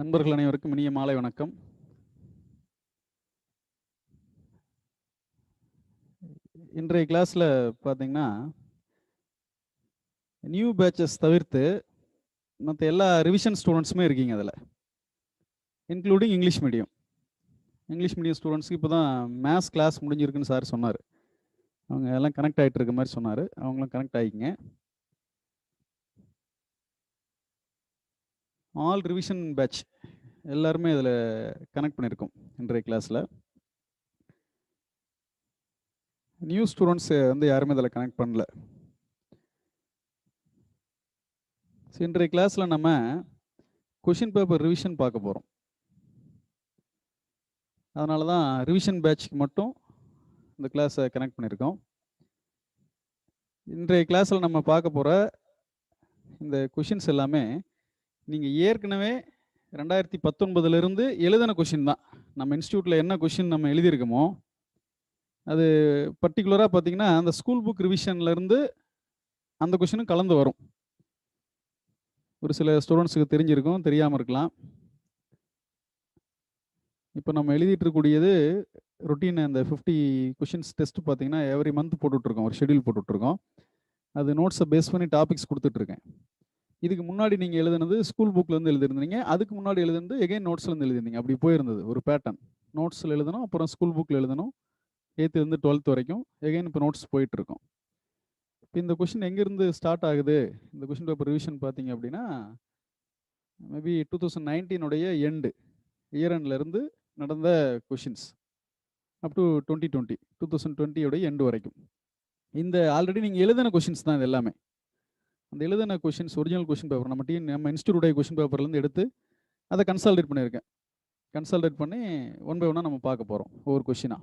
நண்பர்கள் அனைவருக்கும் இனிய மாலை வணக்கம். இன்றைய கிளாஸ்ல பார்த்தீங்கன்னா, நியூ பேட்சஸ் தவிர்த்து மத்த எல்லா ரிவிஷன் ஸ்டூடண்ட்ஸுமே இருக்கீங்க அதுல. Including English medium. English medium ஸ்டூடண்ட்ஸ்க்கு இப்போ தான் மேத்ஸ் கிளாஸ் முடிஞ்சிருக்குன்னு சார் சொன்னாரு. அவங்க எல்லாம் கனெக்ட் ஆயிட்டு இருக்க மாரி சொன்னாரு. அவங்களும் கனெக்ட் ஆயிக்கங்க. ஆல் ரிவிஷன் பேட்ச் எல்லாருமே இதுல கனெக்ட் பண்ணியிருக்கோம் இன்றைய கிளாஸ்ல. நியூ ஸ்டூடண்ட்ஸ் வந்து யாருமே இதில் கனெக்ட் பண்ணல. இன்றைய கிளாஸ்ல நம்ம கொஷின் பேப்பர் ரிவிஷன் பார்க்க போகிறோம். அதனால தான் ரிவிஷன் பேட்ச்க்கு மட்டும் இந்த கிளாஸை கனெக்ட் பண்ணியிருக்கோம். இன்றைய கிளாஸில் நம்ம பார்க்க போகிற இந்த கொஷின்ஸ் எல்லாமே நீங்கள் ஏற்கனவே 2019 எழுதின கொஷின் தான். நம்ம இன்ஸ்டியூட்டில் என்ன கொஷின் நம்ம எழுதியிருக்கோமோ அது பர்டிகுலராக பார்த்தீங்கன்னா அந்த ஸ்கூல் புக் ரிவிஷன்லேருந்து அந்த கொஷினும் கலந்து வரும். ஒரு சில ஸ்டூடெண்ட்ஸுக்கு தெரிஞ்சிருக்கும், தெரியாமல் இருக்கலாம். இப்போ நம்ம எழுதிட்டு இருக்கக்கூடியது ரொட்டீன். அந்த 50 கொஷின்ஸ் டெஸ்ட் பார்த்தீங்கன்னா எவ்ரி மந்த் போட்டுட்ருக்கோம், ஒரு ஷெடியூல் போட்டுட்ருக்கோம். அது நோட்ஸை பேஸ் பண்ணி டாபிக்ஸ் கொடுத்துட்ருக்கேன். இதுக்கு முன்னாடி நீங்கள் எழுதுனது ஸ்கூல் புக்லேருந்து எழுதிருந்தீங்க, அதுக்கு முன்னாடி எழுதுனது எகைன் நோட்ஸ்லேருந்து எழுதிருந்தீங்க. அப்படி போயிருந்தது ஒரு பேட்டர்ன். நோட்ஸில் எழுதணும், அப்புறம் ஸ்கூல் புக்கில் எழுதணும், 8th 12th வரைக்கும். எகைன் இப்போ நோட்ஸ் போயிட்டுருக்கோம். இப்போ இந்த கொஷின் எங்கேருந்து ஸ்டார்ட் ஆகுது, இந்த கொஷின் பேப்பர் ரிவிஷன் பார்த்தீங்க அப்படின்னா மேபி 2019 எண்டு, இயர் எண்ட்லேருந்து நடந்த கொஷின்ஸ் அப் டு 2020 எண்டு வரைக்கும். இந்த ஆல்ரெடி நீங்கள் எழுதின கொஷின்ஸ் தான் இது எல்லாமே. அந்த எழுதின கொஷின்ஸ் ஒரிஜினல் கொஷின் பேப்பர் நம்ம இன்ஸ்டியூட் கொஷின் பேப்பர்லேருந்து எடுத்து அதை கன்சால்டேட் பண்ணியிருக்கேன். கன்சால்டேட் பண்ணி ஒன் பை ஒன்னாக நம்ம பார்க்க போகிறோம் ஒவ்வொரு கொஷினாக.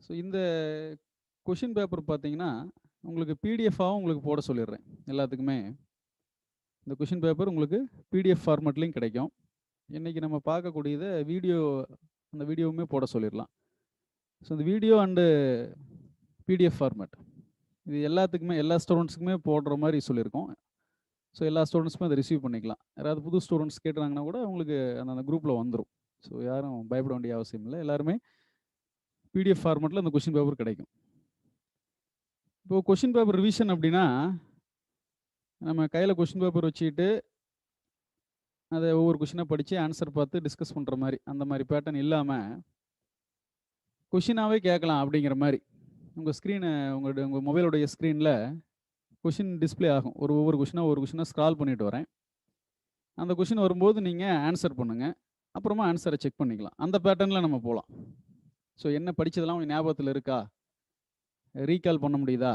ஸோ இந்த கொஷின் பேப்பர் பார்த்தீங்கன்னா உங்களுக்கு பிடிஎஃபாகவும் உங்களுக்கு போட சொல்லிடுறேன். எல்லாத்துக்குமே இந்த கொஷின் பேப்பர் உங்களுக்கு பிடிஎஃப் ஃபார்மேட்லேயும் கிடைக்கும். இன்றைக்கி நம்ம பார்க்கக்கூடியதை அந்த வீடியோவுமே போட சொல்லிடலாம். ஸோ இந்த வீடியோ அண்டு பிடிஎஃப் ஃபார்மேட் இது எல்லாத்துக்குமே, எல்லா ஸ்டூடெண்ட்ஸுக்குமே போடுற மாதிரி சொல்லியிருக்கோம். ஸோ எல்லா ஸ்டூடெண்ட்ஸுமே அதை ரிசீவ் பண்ணிக்கலாம். யாராவது புது ஸ்டூடெண்ட்ஸ் கேட்டுறாங்கன்னா கூட உங்களுக்கு அந்த குரூப்பில் வந்துடும். ஸோ யாரும் பயப்பட வேண்டிய அவசியம் இல்லை. எல்லாருமே பிடிஎஃப் ஃபார்மேட்டில் அந்த கொஷின் பேப்பர் கிடைக்கும். இப்போது கொஷின் பேப்பர் ரிவிஷன் அப்படின்னா நம்ம கையில் கொஷின் பேப்பர் வச்சுக்கிட்டு அதை ஒவ்வொரு கொஷினாக படித்து ஆன்சர் பார்த்து டிஸ்கஸ் பண்ணுற மாதிரி, அந்த மாதிரி பேட்டர்ன் இல்லாமல் கொஷினாகவே கேட்கலாம் அப்படிங்கிற மாதிரி உங்கள் ஸ்க்ரீனை, உங்கள் மொபைலுடைய ஸ்க்ரீனில் கொஷின் டிஸ்பிளே ஆகும். ஒவ்வொரு கொஷினாக ஸ்க்ரால் பண்ணிட்டு வரேன். அந்த கொஷின் வரும்போது நீங்கள் ஆன்சர் பண்ணுங்கள், அப்புறமா ஆன்சரை செக் பண்ணிக்கலாம். அந்த பேட்டர்னில் நம்ம போகலாம். ஸோ என்ன படித்ததெல்லாம் உங்கள் ஞாபகத்தில் இருக்கா, ரீகால் பண்ண முடியுதா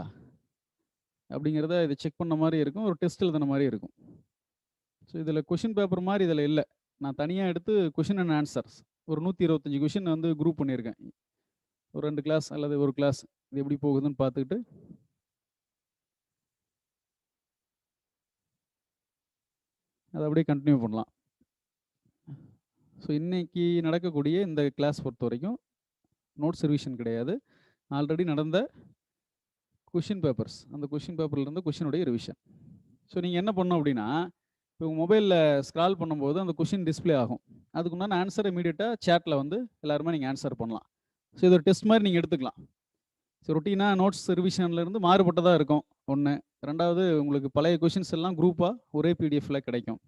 அப்படிங்கிறத இதை செக் பண்ண மாதிரி இருக்கும். ஒரு டெஸ்ட் எழுதுன மாதிரி இருக்கும். ஸோ இதில் கொஷின் பேப்பர் மாதிரி இதில் இல்லை. நான் தனியாக எடுத்து கொஷின் அண்ட் ஆன்சர்ஸ் ஒரு 125 கொஷின் வந்து குரூப் பண்ணியிருக்கேன். ஒரு 2 கிளாஸ் அல்லது ஒரு கிளாஸ் இது எப்படி போகுதுன்னு பார்த்துக்கிட்டு அதை அப்படியே கண்டினியூ பண்ணலாம். ஸோ இன்றைக்கி நடக்கக்கூடிய இந்த கிளாஸ் பொறுத்த வரைக்கும் நோட்ஸ் ரிவிஷன் கிடையாது. ஆல்ரெடி நடந்த கொஷின் பேப்பர்ஸ், அந்த கொஷின் பேப்பர்லேருந்து கொஷினுடைய ரிவிஷன். ஸோ நீங்கள் என்ன பண்ணணும் அப்படின்னா, இப்போ உங்கள் மொபைலில் ஸ்க்ரால் பண்ணும்போது அந்த கொஷின் டிஸ்பிளே ஆகும். அதுக்கு முன்னாடி ஆன்சர் இமீடியட்டாக சேட்டில் வந்து எல்லாருமே நீங்கள் ஆன்சர் பண்ணலாம். ஸோ இது ஒரு டெஸ்ட் மாதிரி நீங்கள் எடுத்துக்கலாம். ஸோ ரொட்டீனாக நோட்ஸ் ரிவிஷன்லேருந்து மாறுபட்டதாக இருக்கும் ஒன்று. ரெண்டாவது, உங்களுக்கு பழைய கொஷின்ஸ் எல்லாம் குரூப்பாக ஒரே பிடிஎஃப்பில் கிடைக்கும்.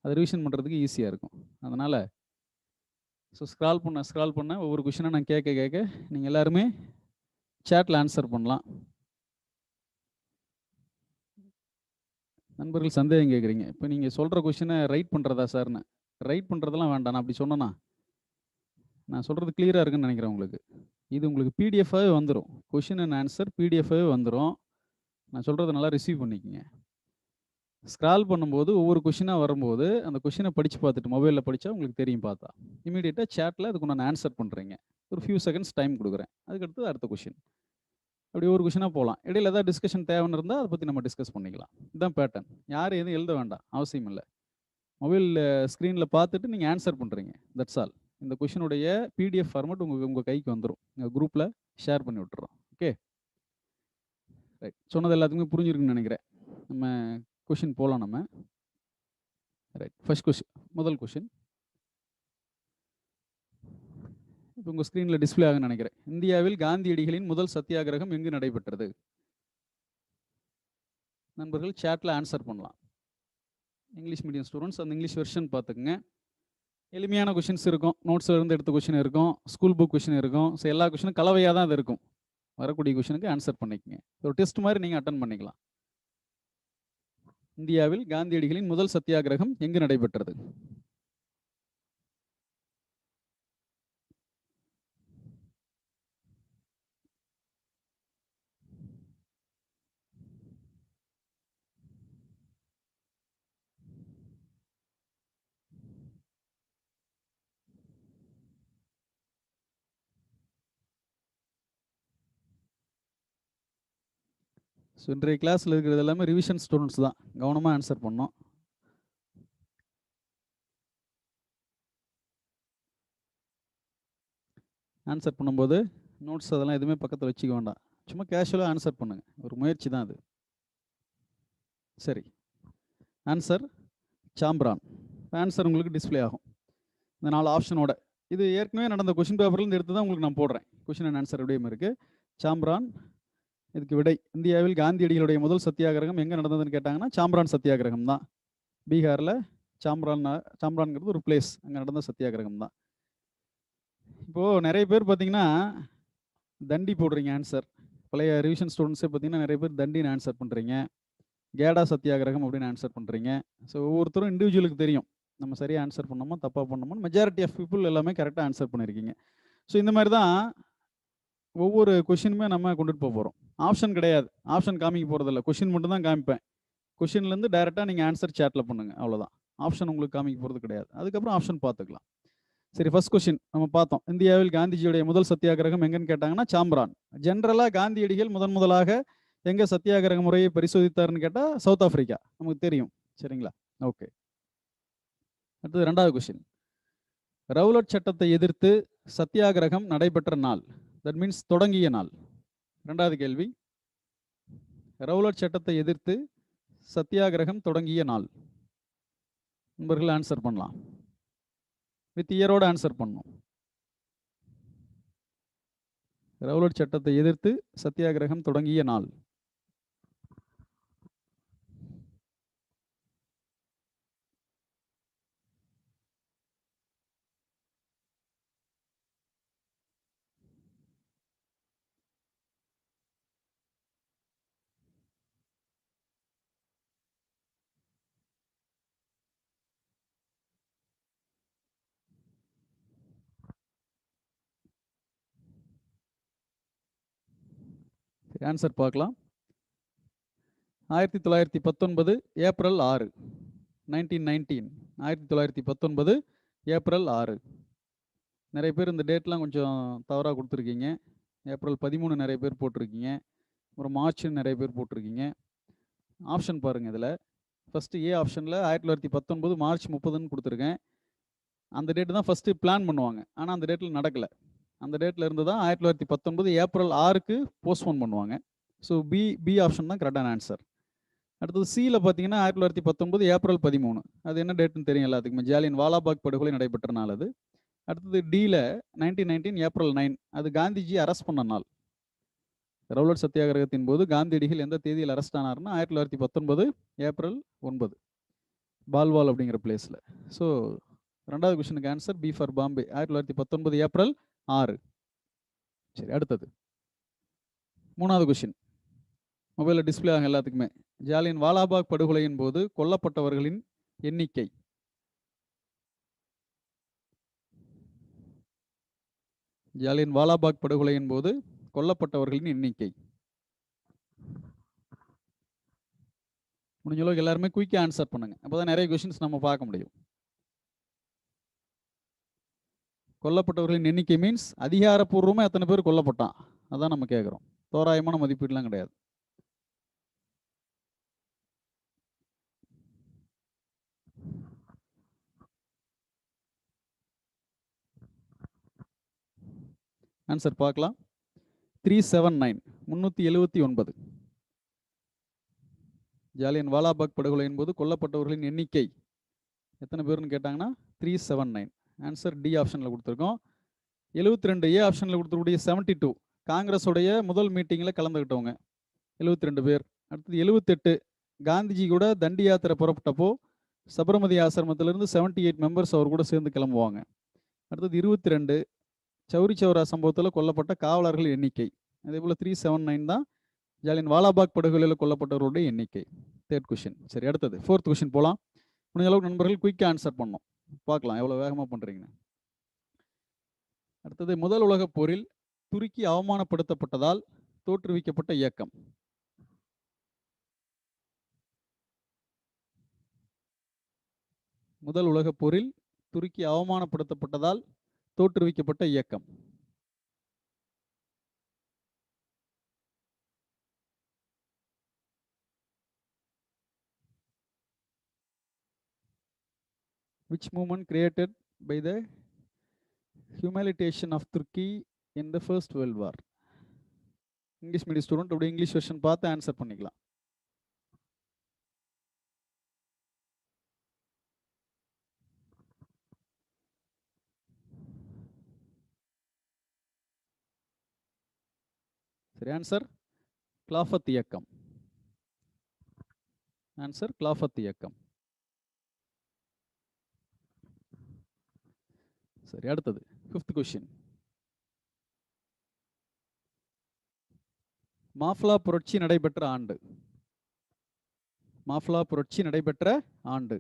அதை ரிவிஷன் பண்ணுறதுக்கு ஈஸியாக இருக்கும். அதனால் ஸோ ஸ்க்ரால் பண்ண ஒவ்வொரு கொஷினாக நான் கேட்க நீங்கள் எல்லாருமே சேட்டில் ஆன்சர் பண்ணலாம். நண்பர்கள் சந்தேகம் கேட்குறீங்க. இப்போ நீங்கள் சொல்கிற கொஷினை ரைட் பண்ணுறதா சார்னு? ரைட் பண்ணுறதெல்லாம் வேண்டாம். நான் அப்படி சொன்னேன்னா நான் சொல்கிறது கிளியராக இருக்குன்னு நினைக்கிறேன் உங்களுக்கு. இது உங்களுக்கு பிடிஎஃபாகவே வந்துடும். கொஷின் அண்ட் ஆன்சர் பிடிஎஃபாகவே வந்துடும். நான் சொல்கிறத நல்லா ரிசீவ் பண்ணிக்கோங்க. ஸ்க்ரால் பண்ணும்போது ஒவ்வொரு கொஷினாக வரும்போது அந்த கொஷினை படித்து பார்த்துட்டு மொபைலில் படித்தா உங்களுக்கு தெரியும். பார்த்தா இமீடியட்டாக சேட்டில் அதுக்கு நான் ஆன்சர் பண்ணுறீங்க. ஒரு ஃபியூ செகண்ட்ஸ் டைம் கொடுக்குறேன். அதுக்கடுத்து அடுத்த கொஷின், அப்படி ஒரு கொஷினாக போகலாம். இடையில ஏதாவது டிஸ்கஷன் தேவைன்னு இருந்தால் அதை பற்றி நம்ம டிஸ்கஸ் பண்ணிக்கலாம். இதுதான் பேட்டர்ன். யாரும் எதுவும் எழுத வேண்டாம், அவசியம் இல்லை. மொபைல் ஸ்க்ரீனில் பார்த்துட்டு நீங்கள் ஆன்சர் பண்ணுறீங்க, தட்ஸ் ஆல். இந்த கொஷினுடைய பிடிஎஃப் ஃபார்மேட் உங்கள் கைக்கு வந்துடும். எங்கள் குரூப்பில் ஷேர் பண்ணி விட்டுறோம். Okay right. சொன்னது எல்லாத்துக்குமே புரிஞ்சிருக்குன்னு நினைக்கிறேன். நம்ம கொஷின் போகலாம் நம்ம. ரைட், ஃபர்ஸ்ட் கொஷின், முதல் கொஷின் இப்போ உங்கள் ஸ்க்ரீனில் டிஸ்பிளே ஆகுன்னு நினைக்கிறேன். இந்தியாவில் காந்தியடிகளின் முதல் சத்தியாகிரகம் எங்கு நடைபெற்றது? நண்பர்கள் சேட்டில் ஆன்சர் பண்ணலாம். இங்கிலீஷ் மீடியம் ஸ்டூடெண்ட்ஸ் அந்த இங்கிலீஷ் வெர்ஷன் பார்த்துக்குங்க. எளிமையான கொஷின்ஸ் இருக்கும், நோட்ஸில் இருந்து எடுத்த கொஷின் இருக்கும், ஸ்கூல் புக் கொஷின் இருக்கும். ஸோ எல்லா கொஷினும் கலவையாக தான் அது இருக்கும். வரக்கூடிய கொஷினுக்கு ஆன்சர் பண்ணிக்கங்க. ஒரு டெஸ்ட் மாதிரி நீங்கள் அட்டன் பண்ணிக்கலாம். இந்தியாவில் காந்தியடிகளின் முதல் சத்தியாகிரகம் எங்கு நடைபெற்றது? ஸோ இன்றைய கிளாஸில் இருக்கிறது எல்லாமே ரிவிஷன் ஸ்டூடெண்ட்ஸ் தான், கவனமாக ஆன்சர் பண்ணோம். ஆன்சர் பண்ணும்போது நோட்ஸ் அதெல்லாம் எதுவுமே பக்கத்தில் வச்சுக்க வேண்டாம், சும்மா கேஷுவலாக ஆன்சர் பண்ணுங்கள். ஒரு முயற்சி தான் அது. சரி, ஆன்சர் சாம்பிரான். ஆன்சர் உங்களுக்கு டிஸ்பிளே ஆகும் இந்த 4 ஆப்ஷனோட. இது ஏற்கனவே நடந்த கொஷின் பேப்பர்லேருந்து எடுத்து தான் உங்களுக்கு நான் போடுறேன். கொஷின் அண்ட் ஆன்சர் எப்படியும் இருக்குது. சாம்பிரான் இதுக்கு விடை. இந்தியாவில் காந்தியடிகளுடைய முதல் சத்தியாகிரகம் எங்கே நடந்ததுன்னு கேட்டாங்கன்னா சாம்பிரான் சத்தியாகிரகம் தான். பீகாரில் சாம்பிரான்ங்கிறது ஒரு பிளேஸ், அங்கே நடந்த சத்தியாகிரகம் தான். இப்போது நிறைய பேர் பார்த்தீங்கன்னா தண்டி போடுறீங்க ஆன்சர். பழைய ரிவிஷன் ஸ்டூடெண்ட்ஸே பார்த்தீங்கன்னா நிறைய பேர் தண்டின்னு ஆன்சர் பண்ணுறீங்க, கேடா சத்தியாகிரகம் அப்படின்னு ஆன்சர் பண்ணுறீங்க. ஸோ ஒவ்வொருத்தரும் இண்டிவிஜுவலுக்கு தெரியும் நம்ம சரியாக ஆன்சர் பண்ணோமோ தப்பாக பண்ணோமோ. மெஜாரிட்டி ஆஃப் பீப்புள் எல்லாமே கரெக்டாக ஆன்சர் பண்ணியிருக்கீங்க. ஸோ இந்த மாதிரி தான் ஒவ்வொரு கொஷினுமே நம்ம கொண்டுட்டு போக போகிறோம். ஆப்ஷன் கிடையாது, ஆப்ஷன் காமிக்க போகிறதில்ல, கொஷின் மட்டும் தான் காமிப்பேன். கொஷின்லேருந்து டைரெக்டாக நீங்கள் ஆன்சர் சேட்டில் பண்ணுங்கள், அவ்வளோதான். ஆப்ஷன் உங்களுக்கு காமிக்க போகிறது கிடையாது. அதுக்கப்புறம் ஆப்ஷன் பார்த்துக்கலாம். சரி, ஃபர்ஸ்ட் கொஷின் நம்ம பார்த்தோம். இந்தியாவில் காந்திஜியுடைய முதல் சத்தியாகிரகம் எங்கன்னு கேட்டாங்கன்னா சாம்பிரான். ஜென்ரலாக காந்தியடிகள் முதலாக எங்கே சத்தியாகிரக முறையை பரிசோதித்தார்னு கேட்டால் சவுத் ஆப்பிரிக்கா, நமக்கு தெரியும். சரிங்களா? ஓகே. அடுத்தது ரெண்டாவது கொஷின். ரவுலட் சட்டத்தை எதிர்த்து சத்தியாகிரகம் நடைபெற்ற நாள், தட் மீன்ஸ் தொடங்கிய நாள். ரெண்டாவது கேள்வி, ரவுலட் சட்டத்தை எதிர்த்து சத்தியாகிரகம் தொடங்கிய நாள். நண்பர்கள் ஆன்சர் பண்ணலாம், வித் இயரோட ஆன்சர் பண்ணணும். ரவுலட் சட்டத்தை எதிர்த்து சத்தியாகிரகம் தொடங்கிய நாள். ஆன்சர் பார்க்கலாம். 1919 ஏப்ரல் 6. 1919 1919 ஏப்ரல் 6. நிறைய பேர் இந்த டேட்லாம் கொஞ்சம் தவறாக கொடுத்துருக்கீங்க. ஏப்ரல் 13 நிறைய பேர் போட்டிருக்கீங்க, அப்புறம் மார்ச்னு நிறைய பேர் போட்டிருக்கீங்க. ஆப்ஷன் பாருங்கள். இதில் ஃபஸ்ட்டு ஏ ஆப்ஷனில் 1919 மார்ச் 30ன்னு கொடுத்துருக்கேன். அந்த டேட்டு தான் ஃபஸ்ட்டு பிளான் பண்ணுவாங்க, ஆனால் அந்த டேட்டில் நடக்கலை. அந்த டேட்டில் இருந்து தான் 1919 ஏப்ரல் 6க்கு போஸ்ட்போன் பண்ணுவாங்க. ஸோ பி ஆப்ஷன் தான் கரெக்டான ஆன்சர். அடுத்தது சியில் பார்த்தீங்கன்னா 1919 ஏப்ரல் 13. அது என்ன டேட்டுன்னு தெரியும் எல்லாத்துக்குமே, ஜாலியன் வாலாபாக் படுகொலை நடைபெற்ற நாள் அது. அடுத்தது டியில் 1919 ஏப்ரல் 9, அது காந்திஜி அரெஸ்ட் பண்ண நாள். ரவுலட் சத்தியாகிரகத்தின் போது காந்தியடிகள் எந்த தேதியில் அரெஸ்ட் ஆனார்னா 1919 ஏப்ரல் 9, பால்வால் அப்படிங்கிற பிளேஸில். ஸோ ரெண்டாவது கொஸ்டினுக்கு answer B for Bombay, 1919 April 6. சரி, அடுத்தது மூணாவது கொஸ்டின். மொபைலில் டிஸ்பிளே ஆகும் எல்லாத்துக்குமே. ஜாலியன் வாலாபாக் படுகொலையின் போது கொல்லப்பட்டவர்களின் எண்ணிக்கை. ஜாலியன் வாலாபாக் படுகொலையின் போது கொல்லப்பட்டவர்களின் எண்ணிக்கை. முடிஞ்ச அளவுக்கு எல்லாருமே குயிக்காக ஆன்சர் பண்ணுங்க, அப்போதான் நிறைய கொஸ்டின்ஸ் நம்ம பார்க்க முடியும். கொல்லப்பட்டவர்களின் எண்ணிக்கை மீன்ஸ் அதிகாரப்பூர்வமாக எத்தனை பேர் கொல்லப்பட்டான் அதான் நம்ம கேட்குறோம், தோராயமான மதிப்பீடுலாம் கிடையாது. ஆன்சர் பார்க்கலாம். 379, 379. ஜாலியன் வாலாபாக் படுகொலையின் போது கொல்லப்பட்டவர்களின் எண்ணிக்கை எத்தனை பேர்னு கேட்டாங்கன்னா 379. ஆன்சர் டி ஆப்ஷனில் கொடுத்துருக்கோம். 72 ஏ ஆப்ஷனில் கொடுத்துருக்கூடிய 72 காங்கிரஸுடைய முதல் மீட்டிங்கில் கலந்துக்கிட்டவங்க 72 பேர். அடுத்தது 78 காந்திஜி கூட தண்டி யாத்திரை புறப்பட்டப்போ சபர்மதி ஆசிரமத்திலிருந்து 78 மெம்பர்ஸ் அவர் கூட சேர்ந்து கிளம்புவாங்க. அடுத்தது 22 சௌரி சௌரா சம்பவத்தில் கொல்லப்பட்ட காவலர்கள் எண்ணிக்கை. அதே போல் 379 தான் ஜாலியன் வாலாபாக் படுகொலையில் கொல்லப்பட்டவர்களுடைய எண்ணிக்கை. Third question. சரி, அடுத்தது ஃபோர்த் கொஷின் போகலாம். முடிஞ்ச அளவுக்கு நண்பர்கள் குயிக்காக ஆன்சர் பண்ணணும். பார்க்கலாம் எவ்வளோ வேகமாக பண்ணுறீங்கன்னு. அடுத்தது முதல் உலகப் போரில் துருக்கி அவமானப்படுத்தப்பட்டதால் தோற்றுவிக்கப்பட்ட இயக்கம். முதல் உலகப் போரில் துருக்கி அவமானப்படுத்தப்பட்டதால் தோற்றுவிக்கப்பட்ட இயக்கம். Which movement created by the humiliation of Turkey in the First World War? English medium student அப்படி இங்கிலீஷ் வெர்ஷன் பார்த்து ஆன்சர் பண்ணிக்கலாம். சரி, ஆன்சர் கிலாஃபத் இயக்கம். ஆன்சர் கிலாஃபத் இயக்கம். சரி, அடுத்தது ஃபிஃப்த் கொஸ்டின். மாஃப்லா புரட்சி நடைபெற்ற ஆண்டு. மாஃப்லா புரட்சி நடைபெற்ற ஆண்டு.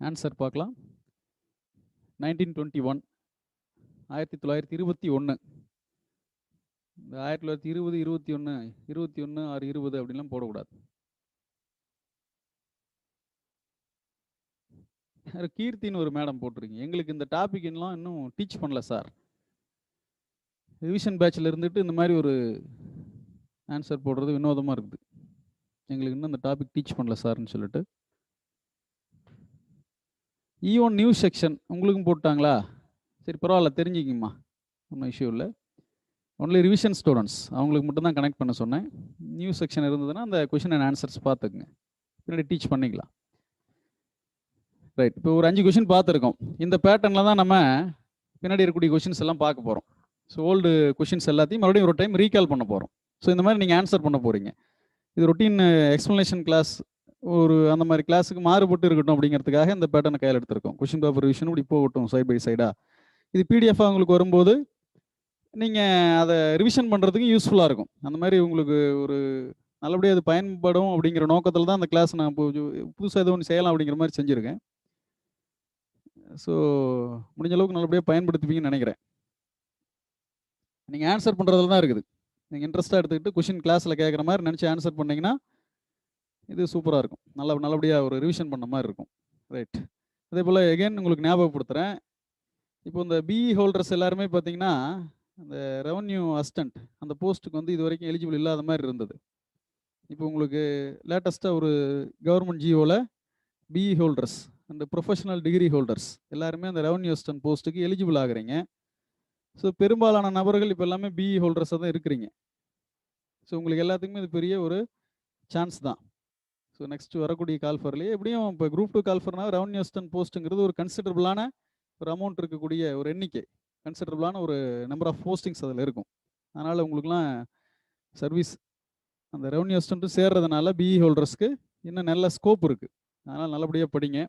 ஆன்சர் பார்க்கலாம். 1921. 1921. இந்த 1920, 21, 21 ஆர் 20 அப்படின்லாம் போடக்கூடாது. கீர்த்தின்னு ஒரு மேடம் போட்டிருக்கீங்க. எங்களுக்கு இந்த டாபிக் எல்லாம் இன்னும் டீச் பண்ணல சார். ரிவிஷன் பேட்சில் இருந்துட்டு இந்த மாதிரி ஒரு ஆன்சர் போடுறது வினோதமாக இருக்குது. எங்களுக்கு இன்னும் இந்த டாபிக் டீச் பண்ணல சார்ன்னு சொல்லிட்டு. ஈவன் நியூஸ் செக்ஷன் உங்களுக்கும் போட்டாங்களா? சரி, பரவாயில்ல, தெரிஞ்சுக்கிங்கம்மா, ஒன்றும் இஷ்யூ இல்லை. ஒன்லி ரிவிஷன் ஸ்டூடெண்ட்ஸ் அவங்களுக்கு மட்டும்தான் கனெக்ட் பண்ண சொன்னேன். நியூஸ் செக்ஷன் இருந்ததுன்னா அந்த கொஷின் அண்ட் ஆன்சர்ஸ் பார்த்துக்குங்க, பின்னாடி டீச் பண்ணிக்கலாம். ரைட், இப்போ ஒரு 5 கொஷின் பார்த்துருக்கோம். இந்த பேட்டர்னில் தான் நம்ம பின்னாடி இருக்கக்கூடிய கொஷின்ஸ் எல்லாம் பார்க்க போகிறோம். ஸோ ஓல்டு கொஷின்ஸ் எல்லாத்தையும் மறுபடியும் ஒரு டைம் ரீகால் பண்ண போகிறோம். ஸோ இந்த மாதிரி நீங்கள் ஆன்சர் பண்ண போகிறீங்க. இது ரொட்டீன் எக்ஸ்ப்ளனேஷன் கிளாஸ், ஒரு அந்த மாதிரி கிளாஸுக்கு மாறுபட்டு இருக்கட்டும் அப்படிங்கிறதுக்காக இந்த பேட்டர்னை கையில் எடுத்திருக்கோம். கொஷின் பேப்பர் ரிவிஷன் இப்படி போகட்டும் சைட் பை சைடாக. இது பிடிஎஃபாக உங்களுக்கு வரும்போது நீங்கள் அதை ரிவிஷன் பண்ணுறதுக்கு யூஸ்ஃபுல்லாக இருக்கும். அந்த மாதிரி உங்களுக்கு ஒரு நல்லபடியாக அது பயன்படும் அப்படிங்கிற நோக்கத்தில் தான் அந்த கிளாஸ் நான் புதுசாக எதுவும் ஒன்று செய்யலாம் அப்படிங்கிற மாதிரி செஞ்சுருக்கேன். ஸோ முடிஞ்ச அளவுக்கு நல்லபடியாக பயன்படுத்துவீங்கன்னு நினைக்கிறேன். நீங்கள் ஆன்சர் பண்ணுறதுல தான் இருக்குது. நீங்கள் இன்ட்ரெஸ்ட்டாக எடுத்துக்கிட்டு கொஷின் கிளாஸில் கேட்குற மாதிரி நினச்சி ஆன்சர் பண்ணிங்கன்னா இது சூப்பராக இருக்கும். நல்லபடியாக ஒரு ரிவிஷன் பண்ண மாதிரி இருக்கும். ரைட், அதே போல் எகெயின் உங்களுக்கு ஞாபகப்படுத்துகிறேன். இப்போ இந்த பிஇ ஹோல்டர்ஸ் எல்லாருமே பார்த்தீங்கன்னா அந்த ரெவன்யூ அசிஸ்டன்ட் அந்த போஸ்ட்டுக்கு வந்து இது வரைக்கும் எலிஜிபிள் இல்லாத மாதிரி இருந்தது. இப்போ உங்களுக்கு லேட்டஸ்ட்டாக ஒரு கவர்மெண்ட் ஜிஓவில் BE holders and professional degree holders எல்லாருமே அந்த ரெவன்யூ அசிஸ்டன்ட் போஸ்ட்டுக்கு எலிஜிபிள் ஆகுறீங்க. ஸோ பெரும்பாலான நபர்கள் இப்போ எல்லாமே பிஇ ஹோல்டர்ஸாக தான் இருக்கிறீங்க. ஸோ உங்களுக்கு எல்லாத்துக்குமே இது பெரிய ஒரு சான்ஸ் தான். ஸோ நெக்ஸ்ட் வரக்கூடிய கால்ஃபர்லேயே எப்படியும் இப்போ குரூப் 2 கால்ஃபர்னா ரெவன்யூ அசிஸ்டன்ட் போஸ்ட்டுங்கிறது ஒரு கன்சிடரபிளான ஒரு அமௌண்ட் இருக்கக்கூடிய ஒரு எண்ணிக்கை, கன்சிடரபிளான ஒரு நம்பர் ஆஃப் போஸ்டிங்ஸ் அதில் இருக்கும். அதனால் உங்களுக்குலாம் சர்வீஸ் அந்த ரெவன்யூ அசிஸ்டன்ட்டும் சேர்றதுனால பிஇ ஹோல்டர்ஸ்க்கு இன்னும் நல்ல ஸ்கோப் இருக்குது. அதனால் நல்லபடியாக படிங்க.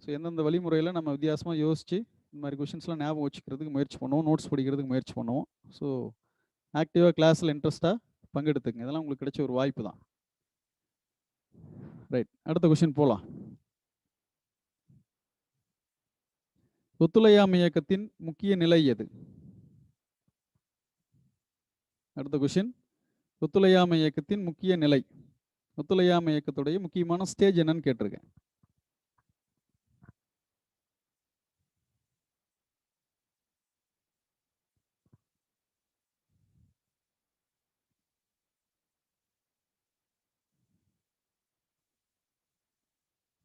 ஸோ எந்தெந்த வழிமுறையில் நம்ம வித்தியாசமாக யோசித்து இந்த மாதிரி கொஷின்ஸ்லாம் ஞாபகம் வச்சுக்கிறதுக்கு முயற்சி பண்ணுவோம், நோட்ஸ் படிக்கிறதுக்கு முயற்சி பண்ணுவோம். ஸோ ஆக்டிவாக கிளாஸில் இன்ட்ரெஸ்ட்டாக பங்கெடுத்துங்க. இதெல்லாம் உங்களுக்கு கிடைச்ச ஒரு வாய்ப்பு தான். ரைட், அடுத்த கொஷின் போகலாம். ஒத்துழையாமை இயக்கத்தின் முக்கிய நிலை எது? அடுத்த கொஷின், ஒத்துழையாமை இயக்கத்தின் முக்கிய நிலை. ஒத்துழையாமை இயக்கத்துடைய முக்கியமான ஸ்டேஜ் என்னன்னு கேட்டிருக்கேன்.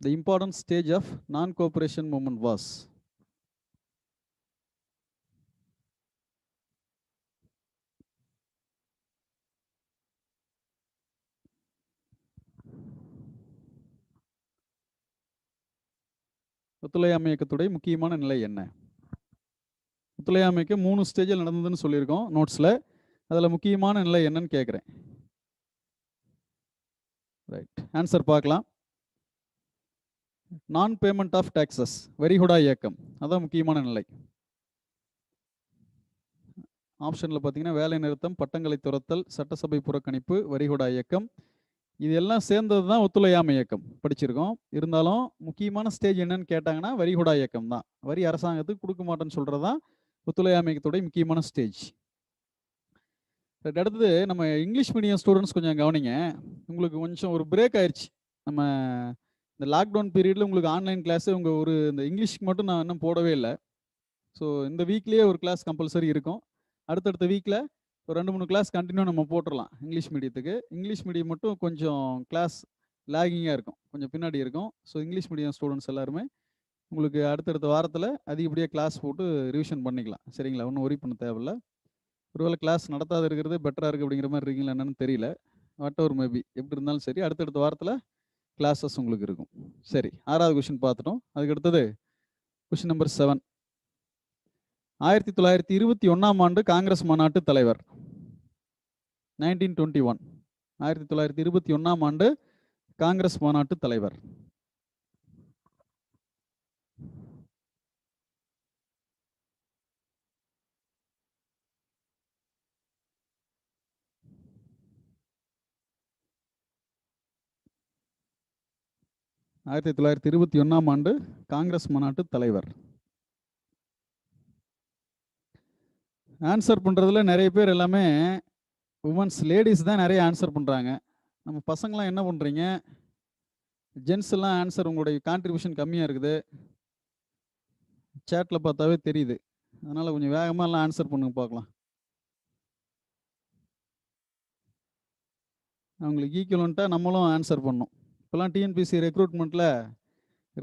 The important stage of non-cooperation movement was. ஒத்துழையாமை இயக்கத்துடைய முக்கியமான நிலை என்ன? ஒத்துழையாமைக்கு 3 ஸ்டேஜில் நடந்ததுன்னு சொல்லியிருக்கோம் நோட்ஸில். அதில் முக்கியமான நிலை என்னன்னு கேட்குறேன். ரைட், ஆன்சர் பார்க்கலாம். நான் பேமெண்ட் ஆஃப் டாக்ஸஸ், வரிகுடா இயக்கம், அதான் முக்கியமான நிலை. ஆப்ஷனில் பார்த்தீங்கன்னா வேலை நிறுத்தம், பட்டங்களை துரத்தல், சட்டசபை புறக்கணிப்பு, வரிகுடா இயக்கம், இது எல்லாம் சேர்ந்தது தான் ஒத்துழையாமை இயக்கம் படிச்சிருக்கோம். இருந்தாலும் முக்கியமான ஸ்டேஜ் என்னன்னு கேட்டாங்கன்னா வரிகுடா இயக்கம் தான். வரி அரசாங்கத்துக்கு கொடுக்க மாட்டேன்னு சொல்கிறது தான் ஒத்துழையாமை இயக்கத்துடைய முக்கியமான ஸ்டேஜ். அடுத்தது நம்ம இங்கிலீஷ் மீடியம் ஸ்டூடெண்ட்ஸ் கொஞ்சம் கவனிங்க. உங்களுக்கு கொஞ்சம் ஒரு பிரேக் ஆயிடுச்சு. நம்ம இந்த லாக்டவுன் பீரியடில் உங்களுக்கு ஆன்லைன் கிளாஸு உங்கள் இந்த இங்கிலீஷ்க்கு மட்டும் நான் இன்னும் போடவே இல்லை. ஸோ இந்த வீக்லேயே ஒரு கிளாஸ் கம்பல்சரி இருக்கும். அடுத்தடுத்த வீக்கில் ஒரு 2-3 கிளாஸ் கண்டினியூ நம்ம போட்டுடலாம் இங்கிலீஷ் மீடியத்துக்கு. இங்கிலீஷ் மீடியம் மட்டும் கொஞ்சம் கிளாஸ் லேகிங்காக இருக்கும், கொஞ்சம் பின்னாடி இருக்கும். ஸோ இங்கிலீஷ் மீடியம் ஸ்டூடெண்ட்ஸ் எல்லாருமே உங்களுக்கு அடுத்தடுத்த வாரத்தில் அதிகப்படியாக கிளாஸ் போட்டு ரிவிஷன் பண்ணிக்கலாம். சரிங்களா? ஒன்றும் ஒரி பண்ண தேவையில்லை. ஒருவேளை கிளாஸ் நடத்தாத இருக்கிறது பெட்டராக இருக்குது அப்படிங்கிற மாதிரி இருக்கீங்களா என்னன்னு தெரியல. வாட் எவர் மேபி, எப்படி இருந்தாலும் சரி அடுத்தடுத்த வாரத்தில் கிளாஸஸ் உங்களுக்கு இருக்கும். சரி, 6வது கொஷின் பார்த்துட்டோம். அதுக்கு அடுத்தது கொஷின் நம்பர் 7. 1921ஆம் ஆண்டு காங்கிரஸ் மாநாட்டு தலைவர். 1921, 1921ஆம் ஆண்டு காங்கிரஸ் மாநாட்டு தலைவர். ஆயிரத்தி 1921ஆம் ஆண்டு காங்கிரஸ் மாநாட்டு தலைவர். ஆன்சர் பண்ணுறதுல நிறைய பேர் எல்லாமே உமன்ஸ், லேடிஸ் தான் நிறைய ஆன்சர் பண்ணுறாங்க. நம்ம பசங்களாம் என்ன பண்ணுறீங்க? ஜென்ஸ் எல்லாம் ஆன்சர் உங்களுடைய கான்ட்ரிபியூஷன் கம்மியாக இருக்குது, சேட்டில் பார்த்தாவே தெரியுது. அதனால் கொஞ்சம் வேகமாக எல்லாம் ஆன்சர் பண்ணுங்க பார்க்கலாம். அவங்களுக்கு ஈக்குவலண்ட்டாக நம்மளும் ஆன்சர் பண்ணணும். இப்போலாம் டிஎன்பிசி ரெக்ரூட்மெண்ட்டில்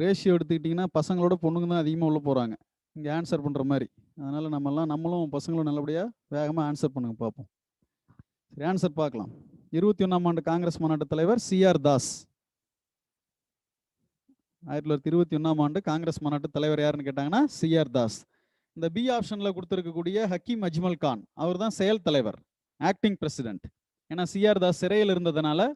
ரேஷியோ எடுத்துக்கிட்டிங்கன்னா பசங்களோட பொண்ணுங்க தான் அதிகமாக உள்ளே போகிறாங்க இங்கே ஆன்சர் பண்ணுற மாதிரி. அதனால் நம்மளும் பசங்களும் நல்லபடியாக வேகமாக ஆன்சர் பண்ணுங்க பார்ப்போம். சரி, ஆன்சர் பார்க்கலாம். 21ஆம் ஆண்டு காங்கிரஸ் மாநாட்டு தலைவர் சிஆர் தாஸ். 1921ஆம் ஆண்டு காங்கிரஸ் மாநாட்டு தலைவர் யாருன்னு கேட்டாங்கன்னா சிஆர் தாஸ். இந்த பி ஆப்ஷனில் கொடுத்துருக்கக்கூடிய ஹக்கீம் அஜ்மல் கான், அவர் தான் செயல் தலைவர், ஆக்டிங் பிரசிடென்ட். ஏன்னா சிஆர் தாஸ் சிறையில் இருந்ததுனால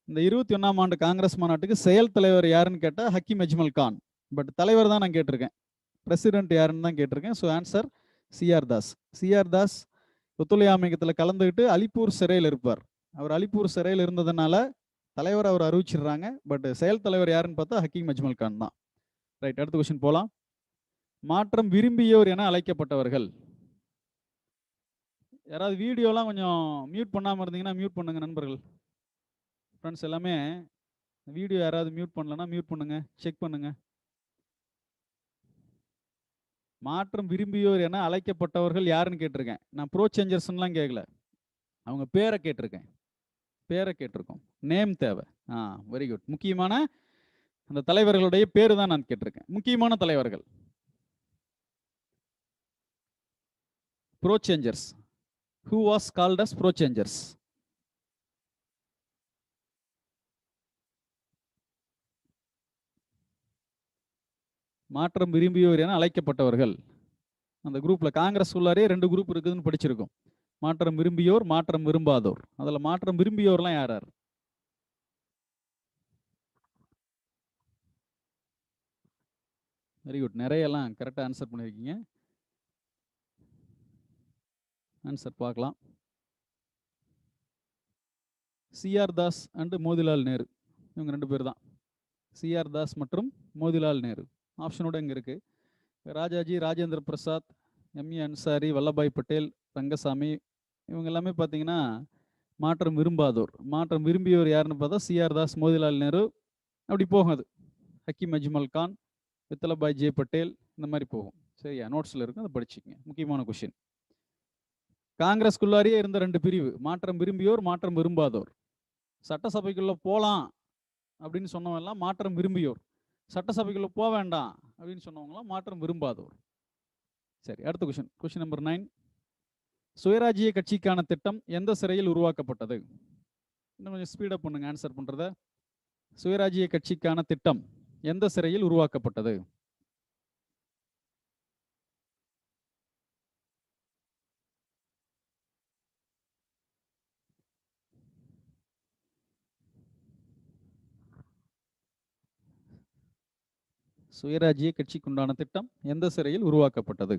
இந்த 21ஆம் ஆண்டு காங்கிரஸ் மாநாட்டுக்கு செயல் தலைவர் யாருன்னு கேட்டால் ஹக்கீம் அஜ்மல் கான். பட் தலைவர் தான் நான் கேட்டிருக்கேன், பிரசிடென்ட் யாருன்னு தான் கேட்டிருக்கேன். So answer CR Das. CR Das ஒத்துழையாமை இயக்கத்தில் கலந்துக்கிட்டு அலிப்பூர் சிறையில் இருப்பார். அவர் அலிப்பூர் சிறையில் இருந்ததுனால தலைவர் அவர் அறிவிச்சிடுறாங்க. பட் செயல் தலைவர் யாருன்னு பார்த்தா ஹக்கீம் அஜ்மல் கான் தான். ரைட், அடுத்த கொஸ்டின் போகலாம். மாற்றம் விரும்பியோர் என அழைக்கப்பட்டவர்கள். யாராவது வீடியோலாம் கொஞ்சம் மியூட் பண்ணாமல் இருந்தீங்கன்னா மியூட் பண்ணுங்க நண்பர்கள். ஃப்ரெண்ட்ஸ் எல்லாமே வீடியோ யாராவது மியூட் பண்ணலன்னா மியூட் பண்ணுங்க, செக் பண்ணுங்க. மாற்றம் விரும்பியோர் என அழைக்கப்பட்டவர்கள் யாருன்னு கேட்டிருக்கேன். நான் ப்ரோ சேஞ்சர்ஸ்லாம் கேட்கல, அவங்க பேரை கேட்டிருக்கேன். பேரை கேட்டிருக்கோம், நேம் தேவை. Very good. முக்கியமான அந்த தலைவர்களுடைய பேரு தான் நான் கேட்டிருக்கேன். முக்கியமான தலைவர்கள் bro changers. Who was called as pro changers? மாற்றம் விரும்பியோர் என அழைக்கப்பட்டவர்கள். அந்த குரூப்ல காங்கிரஸ் உள்ளாரே 2 குரூப் இருக்குதுன்னு படிச்சிருக்கோம். மாற்றம் விரும்பியோர், மாற்றம் விரும்பாதோர். அதுல மாற்றம் விரும்பியோர்லாம் யார் யார்? வெரி குட், நிறைய எல்லாம் கரெக்டா ஆன்சர் பண்ணிருக்கீங்க. ஆன்சர் பார்க்கலாம். சிஆர் தாஸ் அண்ட் மோதிலால் நேரு, இவங்க 2 பேர் தான். சிஆர் தாஸ் மற்றும் மோதிலால் நேரு. ஆப்ஷனோட இங்கே இருக்கு. ராஜாஜி, ராஜேந்திர பிரசாத், எம்ஏ அன்சாரி, வல்லபாய் பட்டேல், ரங்கசாமி, இவங்க எல்லாமே பார்த்தீங்கன்னா மாற்றம் விரும்பாதோர். மாற்றம் விரும்பியோர் யாருன்னு பார்த்தா சிஆர் தாஸ், மோதிலால் நேரு, அப்படி போகும். அது ஹக்கீம் அஜ்மல் கான், வித்தலபாய் ஜே பட்டேல், இந்த மாதிரி போகும். சரியா? நோட்ஸில் இருக்கும், அதை படிச்சுக்கங்க. முக்கியமான கொஷின். காங்கிரஸ்குள்ளாரியே இருந்த 2 பிரிவு, மாற்றம் விரும்பியோர், மாற்றம் விரும்பாதோர். சட்டசபைக்குள்ள போகலாம் அப்படின்னு சொன்னவங்கலாம் மாற்றம் விரும்பியோர், சட்டசபைக்குள்ள போக வேண்டாம் அப்படின்னு சொன்னவங்களாம் மாற்றம் விரும்பாதோர். சரி, அடுத்த கொஸ்டின். Question number 9. சுயராஜ்ய கட்சிக்கான திட்டம் எந்த சிறையில் உருவாக்கப்பட்டது? இன்னும் கொஞ்சம் ஸ்பீடப் பண்ணுங்க ஆன்சர் பண்றத. சுயராஜ்ய கட்சிக்கான திட்டம் எந்த சிறையில் உருவாக்கப்பட்டது? சுயராஜ்ய கட்சிக்குண்டான திட்டம் எந்த சிறையில் உருவாக்கப்பட்டது?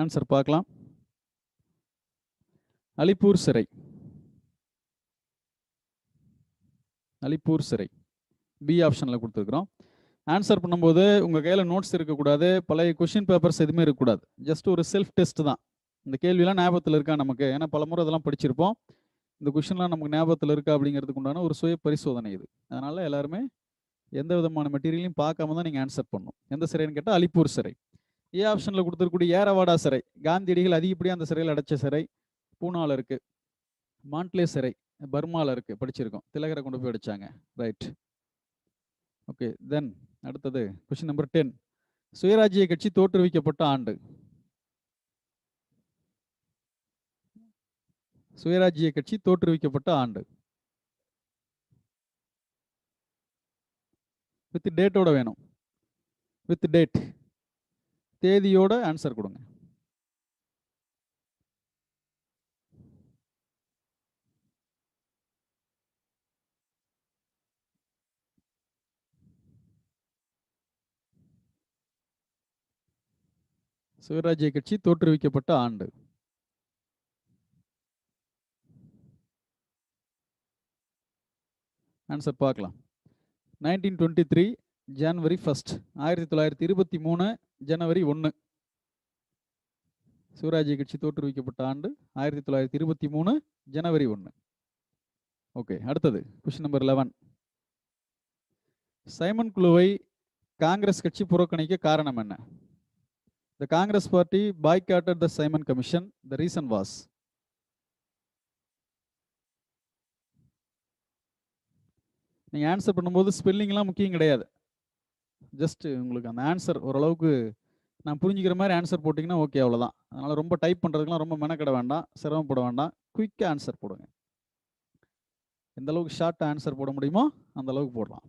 ஆன்சர் பார்க்கலாம். அலிப்பூர் சிறை. அலிப்பூர் சிறை பி ஆப்ஷனில் கொடுத்துருக்குறோம். ஆன்சர் பண்ணும்போது உங்கள் கையில் நோட்ஸ் இருக்கக்கூடாது, பழைய கொஷின் பேப்பர்ஸ் எதுவுமே இருக்கக்கூடாது. ஜஸ்ட் ஒரு செல்ஃப் டெஸ்ட் தான். இந்த கேள்வியெல்லாம் ஞாபகத்தில் இருக்கா நமக்கு? ஏன்னா பல முறை இதெல்லாம் படிச்சிருப்போம். இந்த கொஷின்லாம் நமக்கு ஞாபகத்தில் இருக்கா அப்படிங்கிறதுக்கு உண்டான ஒரு சுய பரிசோதனை இது. அதனால் எல்லாருமே எந்த விதமான மெட்டீரியலையும் பார்க்காம தான் நீங்கள் ஆன்சர் பண்ணணும். எந்த சிறைன்னு கேட்டால் அலிப்பூர் சிறை. ஏ ஆப்ஷனில் கொடுத்துருக்கூடிய ஏரவாடா சிறை, காந்தியடிகள் அதிகப்படியாக அந்த சிறையில் அடைச்ச சிறை, பூனாவில் இருக்குது. மாண்ட்லே சிறை பர்மாவில் இருக்குது, படிச்சிருக்கோம். திலகரை கொண்டு போய் அடிச்சாங்க. Right, okay. தென் அடுத்தது கொஸ்டின் நம்பர் 10. சுயராஜ்ய கட்சி தோற்றுவிக்கப்பட்ட ஆண்டு. சுயராஜ்ய கட்சி தோற்றுவிக்கப்பட்ட ஆண்டு. வித் டேட்டோட வேணும். வித் டேட், தேதியோட ஆன்சர் கொடுங்க. சுயராஜ்ய கட்சி தோற்றுவிக்கப்பட்ட ஆண்டு. ஆன்சர் பார்க்கலாம். 1923 ஜனவரி 1. 1923 ஜனவரி 1. சுயராஜ்ய கட்சி தோற்றுவிக்கப்பட்ட ஆண்டு 1923 ஜனவரி 1. ஓகே, அடுத்தது கொஸ்டின் நம்பர் 11. சைமன் குழுவை காங்கிரஸ் கட்சி புறக்கணிக்க காரணம் என்ன? The Congress party boycotted the Simon Commission. The reason was? நீங்க ஆன்சர் பண்ணும்போது ஸ்பெல்லிங்லாம் முக்கியம் கிடையாது. ஜஸ்ட் உங்களுக்கு அந்த ஆன்சர் ஓரளவுக்கு நான் புரிஞ்சுக்கிற மாதிரி ஆன்சர் போட்டிங்கன்னா ஓகே, அவ்வளோதான். அதனால் ரொம்ப டைப் பண்ணுறதுக்குலாம் ரொம்ப மெனக்கட வேண்டாம், சிரமப்பட வேண்டாம். குயிக்காக ஆன்சர் போடுங்க. எந்த அளவுக்கு ஷார்ட்டாக ஆன்சர் போட முடியுமோ அந்த அளவுக்கு போடலாம்.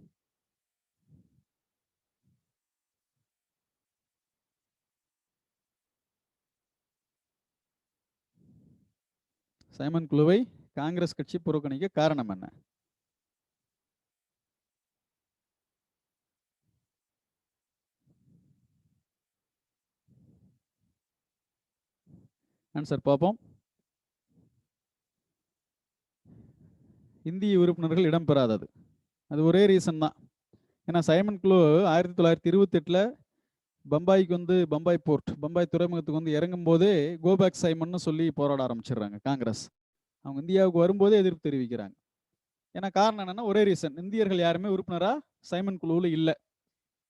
சைமன் குழுவை காங்கிரஸ் கட்சி புறக்கணிக்க காரணம் என்ன? ஆன்சர் பார்ப்போம். இந்திய உறுப்பினர்கள் இடம்பெறாதது, அது ஒரே ரீசன் தான். ஏன்னா சைமன் குழு 1928 பம்பாய்க்கு வந்து பம்பாய் போர்ட், பம்பாய் துறைமுகத்துக்கு வந்து இறங்கும் போதே கோபேக் சைமன் சொல்லி போராட ஆரம்பிச்சிடுறாங்க காங்கிரஸ். அவங்க இந்தியாவுக்கு வரும்போதே எதிர்ப்பு தெரிவிக்கிறாங்க. ஏன்னா காரணம் என்னன்னா ஒரே ரீசன், இந்தியர்கள் யாருமே உறுப்பினரா சைமன் குழுவில் இல்லை.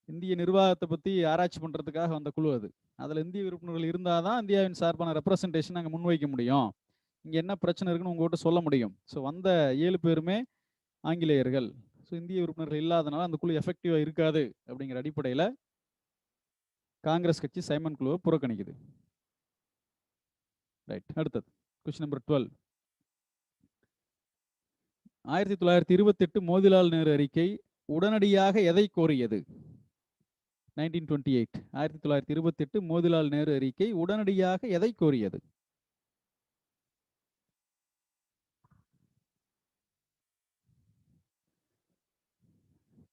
இந்திய நிர்வாகத்தை பற்றி ஆராய்ச்சி பண்ணுறதுக்காக வந்த குழு அது. அதில் இந்திய உறுப்பினர்கள் இருந்தால் தான் இந்தியாவின் சார்பான ரெப்ரசன்டேஷன் நாங்கள் முன்வைக்க முடியும், இங்கே என்ன பிரச்சனை இருக்குன்னு உங்கள்கிட்ட சொல்ல முடியும். ஸோ வந்த 7 பேருமே ஆங்கிலேயர்கள். ஸோ இந்திய உறுப்பினர்கள் இல்லாதனால அந்த குழு எஃபெக்டிவாக இருக்காது அப்படிங்கிற அடிப்படையில் காங்கிரஸ் கட்சி சைமன் குழுவை புறக்கணிக்குது. ரைட், அடுத்தது கொஸ்டின் நம்பர் 12. 1928 மோதிலால் நேரு அறிக்கை உடனடியாக எதை கோரியது? 1928 1928 மோதிலால் நேரு அறிக்கை உடனடியாக எதை கோரியது?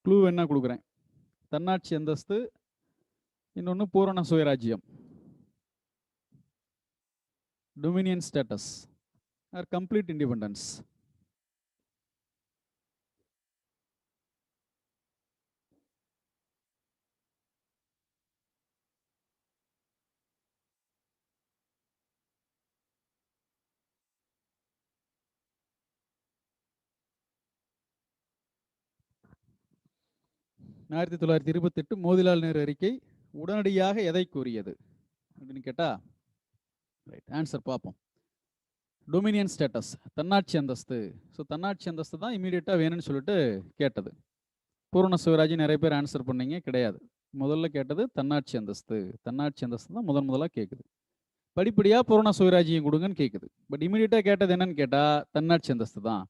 க்ளூ என்ன கொடுக்குறேன். தன்னாட்சி அந்தஸ்து, இன்னொன்று பூரண சுயராஜ்யம், dominion status or complete independence. 1928 Motilal Nehru அறிக்கை உடனடியாக எதை கூறியது அப்படின்னு கேட்டா, ரைட் ஆன்சர் பார்ப்போம். டொமினியன் ஸ்டேட்டஸ், தன்னாட்சி அந்தஸ்து. ஸோ தன்னாட்சி அந்தஸ்து தான் இமீடியட்டாக வேணும்னு சொல்லிட்டு கேட்டது. பூரண சுயராஜ்யம் நிறைய பேர் ஆன்சர் பண்ணீங்க, கிடையாது. முதல்ல கேட்டது தன்னாட்சி அந்தஸ்து. தன்னாட்சி அந்தஸ்து தான் முதலாக கேட்குது. படிப்படியாக பூரண சுயராஜ்யம் கொடுங்கன்னு கேட்குது. பட் இமீடியட்டாக கேட்டது என்னன்னு கேட்டால் தன்னாட்சி அந்தஸ்து தான்.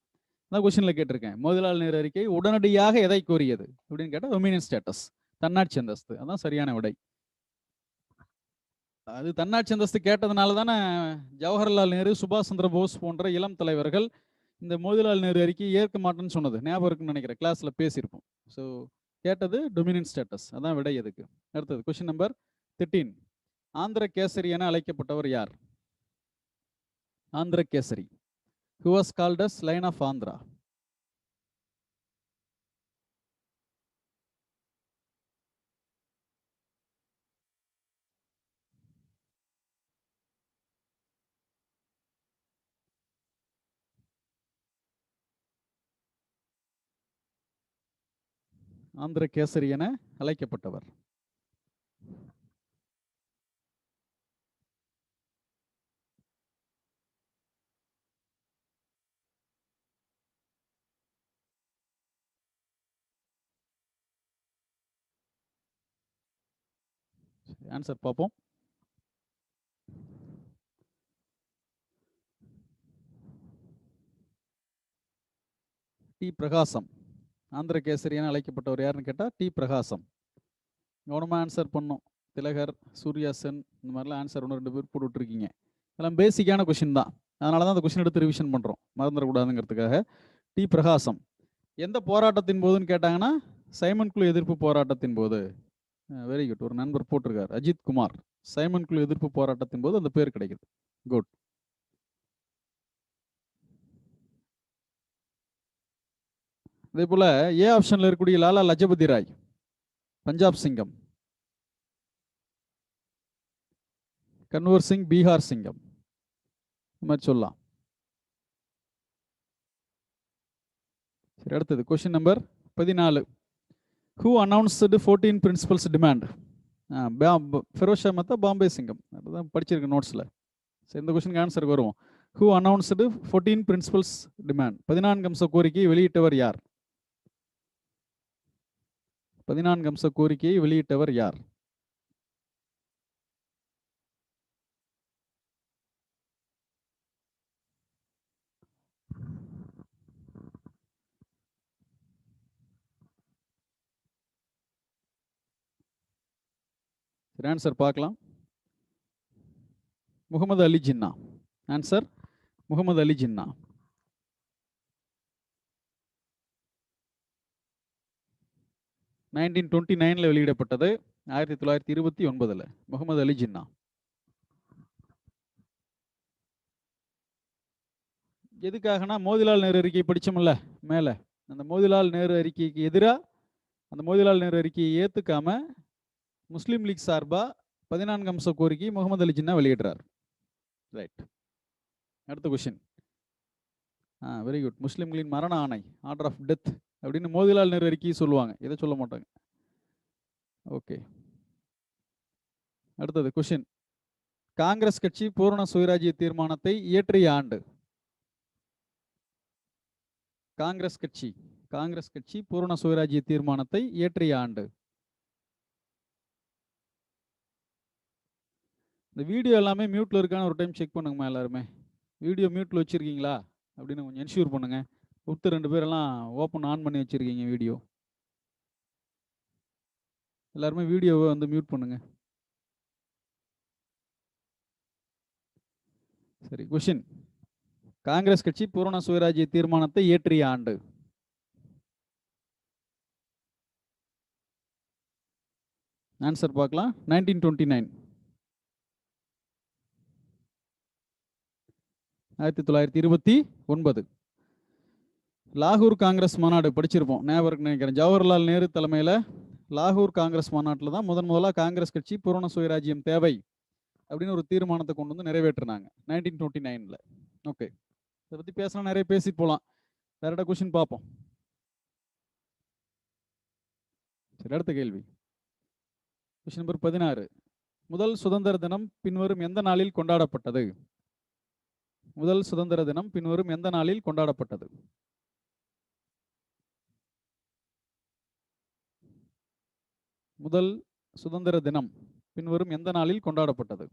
நான் கொஸ்டினில் கேட்டிருக்கேன், மோதிலால் நேரு அறிக்கை உடனடியாக எதை கோரியது அப்படின்னு கேட்டால் டொமினியன் ஸ்டேட்டஸ், தன்னாட்சி அந்தஸ்து. அதான் சரியான விடை. அது தன்னாட்சி அந்தஸ்து கேட்டதுனால தானே ஜவஹர்லால் நேரு, சுபாஷ் சந்திர போஸ் போன்ற இளம் தலைவர்கள் இந்த மோதிலால் நேரு அறிக்கை ஏற்க மாட்டேன்னு சொன்னது. ஞாபகம் இருக்குன்னு நினைக்கிறேன், கிளாஸ்ல பேசியிருப்போம். ஸோ கேட்டது டொமினியன் ஸ்டேட்டஸ், அதான் விடை எதுக்கு. அடுத்தது கொஸ்டின் நம்பர் 13. ஆந்திர கேசரி என அழைக்கப்பட்டவர் யார்? Andhra kesari, who was called as Lion of Andhra. Andhra kesari என அழைக்கப்பட்டவர். ஆன்சர் பார்ப்போம். டி பிரகாசம். ஆந்திர கேசரி என அழைக்கப்பட்டவர் யாருன்னு கேட்டால் டி பிரகாசம். கவனமாக ஆன்சர் பண்ணோம். திலகர், சூர்யா சென், இந்த மாதிரிலாம் ஆன்சர் 1-2 பேர் போட்டுட்ருக்கீங்க. இதெல்லாம் பேசிக்கான கொஷின் தான், அதனால தான் அந்த கொஷின் எடுத்து ரிவிஷன் பண்ணுறோம், மறந்துடக்கூடாதுங்கிறதுக்காக. டி பிரகாசம் எந்த போராட்டத்தின் போதுன்னு கேட்டாங்கன்னா சைமன் குழு எதிர்ப்பு போராட்டத்தின் போது. வெரி குட், ஒரு நண்பர் போட்டிருக்கார், அஜித் குமார். சைமன் குழு எதிர்ப்பு போராட்டத்தின் போது அந்த பேர் கிடைக்குது. குட். அதே போல ஏ ஆப்ஷன்ல இருக்கக்கூடிய லாலா லஜபதி ராய், பஞ்சாப் சிங்கம். கன்வர் சிங், பீகார் சிங்கம். இந்த மாதிரி சொல்லலாம். சரி, அடுத்தது question number 14. Who announced 14 principles demand? Feroz Shah Mehta, Bombay சிங்கம். அதுதான் படிச்சிருக்க நோட்ஸில். சரி, இந்த கொஸ்டினுக்கு ஆன்சருக்கு வருவோம். Who announced 14 principles demand? 14 அம்ச கோரிக்கையை வெளியிட்டவர் யார்? 14 அம்ச கோரிக்கையை வெளியிட்டவர் யார்? ஆன்சர் பார்க்கலாம். முகமது அலி ஜின்னா. ஆன்சர் முகமது அலி ஜின்னா. நைன்டீன் 29 வெளியிடப்பட்டது, 1929 முகமது அலி ஜின்னா. எதுக்காகனா மோதிலால் நேரு அறிக்கை படிச்சோம்ல மேலே, அந்த மோதிலால் நேரு அறிக்கைக்கு எதிராக அந்த மோதிலால் நேரு அறிக்கையை ஏற்றுக்காம முஸ்லீம் லீக் சார்பா 14 அம்ச கோரிக்கை முகமது அலி ஜின்னா வெளியிடுறார். ரைட். அடுத்த கொஸ்டின். Very good. முஸ்லிம்களின் மரண ஆணை, ஆர்டர் ஆஃப் டெத் அப்படின்னு மோதிலால் நேரு அறிக்கையை சொல்லுவாங்க, இதை சொல்ல மாட்டாங்க. ஓகே. அடுத்தது கொஸ்டின். காங்கிரஸ் கட்சி பூரண சுயராஜ்ய தீர்மானத்தை இயற்றிய ஆண்டு. காங்கிரஸ் கட்சி பூரண சுயராஜ்ய தீர்மானத்தை இயற்றிய ஆண்டு. இந்த வீடியோ எல்லாமே மியூட்ல இருக்கான்னு ஒரு டைம் செக் பண்ணுங்கம்மா. எல்லாருமே வீடியோ மியூட்ல வச்சிருக்கீங்களா அப்படின்னு கொஞ்சம் என்ஷூர் பண்ணுங்க. ஒருத்தர் 2 பேரெல்லாம் ஓப்பன் ஆன் பண்ணி வச்சிருக்கீங்க வீடியோ. எல்லாருமே வீடியோவை வந்து மியூட் பண்ணுங்க. சரி, கொஸ்டின். காங்கிரஸ் கட்சி பூரண சுயராஜ்ய தீர்மானத்தை இயற்றிய ஆண்டு. ஆன்சர் பார்க்கலாம். 1929. 1929. லாகூர் காங்கிரஸ் மாநாடு படிச்சிருப்போம், ஞாபகம் நினைக்கிறேன். ஜவஹர்லால் நேரு தலைமையில் லாகூர் காங்கிரஸ் மாநாட்டில் தான் முதலாக காங்கிரஸ் கட்சி பூரண சுயராஜ்யம் தேவை அப்படின்னு ஒரு தீர்மானத்தை கொண்டு வந்து நிறைவேற்றினாங்க 1929. ஓகே, இதை பற்றி பேசலாம், நிறைய பேசிட்டு போகலாம். டேரக்டாக கொஸ்டின் பார்ப்போம். சரி, அடுத்த கேள்வி. Question number 16. முதல் சுதந்திர தினம் பின்வரும் எந்த நாளில் கொண்டாடப்பட்டது? முதல் சுதந்திர தினம் பின்வரும் எந்த நாளில் கொண்டாடப்பட்டது? முதல் சுதந்திர தினம் பின்வரும் எந்த நாளில் கொண்டாடப்பட்டது?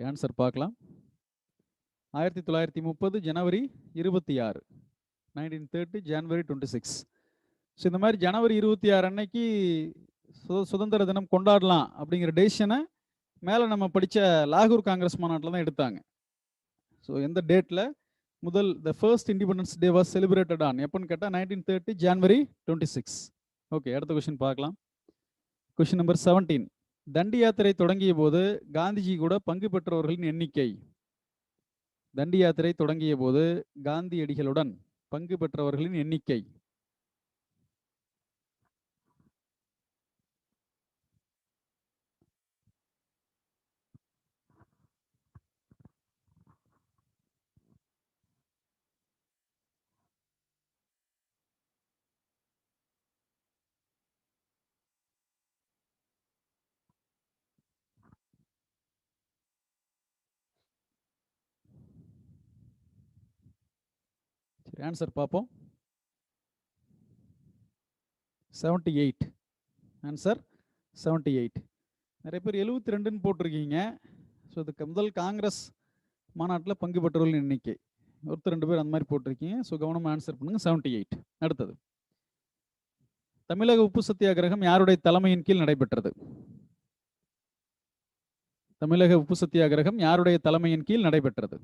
ஆன்சர் பார்க்கலாம். 1930 ஜனவரி 26, 1930 ஜனவரி 26. ஸோ இந்த மாதிரி ஜனவரி 26 அன்னைக்கு சுதந்திர தினம் கொண்டாடலாம் அப்படிங்கிற டெசிஷனை மேலே நம்ம படித்த லாகூர் காங்கிரஸ் மாநாட்டில் தான் எடுத்தாங்க. ஸோ எந்த டேட்டில் முதல் the first independence day was celebrated on எப்போன்னு கேட்டால் 1930 ஜனவரி 26. ஓகே, அடுத்த கொஸ்டின் பார்க்கலாம். Question number 17. தண்டி யாத்திரை தொடங்கிய போது காந்திஜி கூட பங்கு பெற்றவர்களின் எண்ணிக்கை. தண்டி யாத்திரை தொடங்கிய போது காந்தியடிகளுடன் பங்கு பெற்றவர்களின் எண்ணிக்கை. ஆன்சர் பார்ப்போம். 78. ஆன்சர் 78. நிறைய பேர் 72ன்னு போட்டிருக்கீங்க. ஸோ இதுக்கு முதல் காங்கிரஸ் மாநாட்டில் பங்கு பெற்றவர்களின் எண்ணிக்கை ஒருத்தர் 2 பேர் அந்த மாதிரி போட்டிருக்கீங்க. ஸோ கவனமாக ஆன்சர் பண்ணுங்க. 78. அடுத்தது, தமிழக உப்பு சத்தியாகிரகம் யாருடைய தலைமையின் கீழ் நடைபெற்றது? தமிழக உப்பு சத்தியாகிரகம் யாருடைய தலைமையின் கீழ் நடைபெற்றது?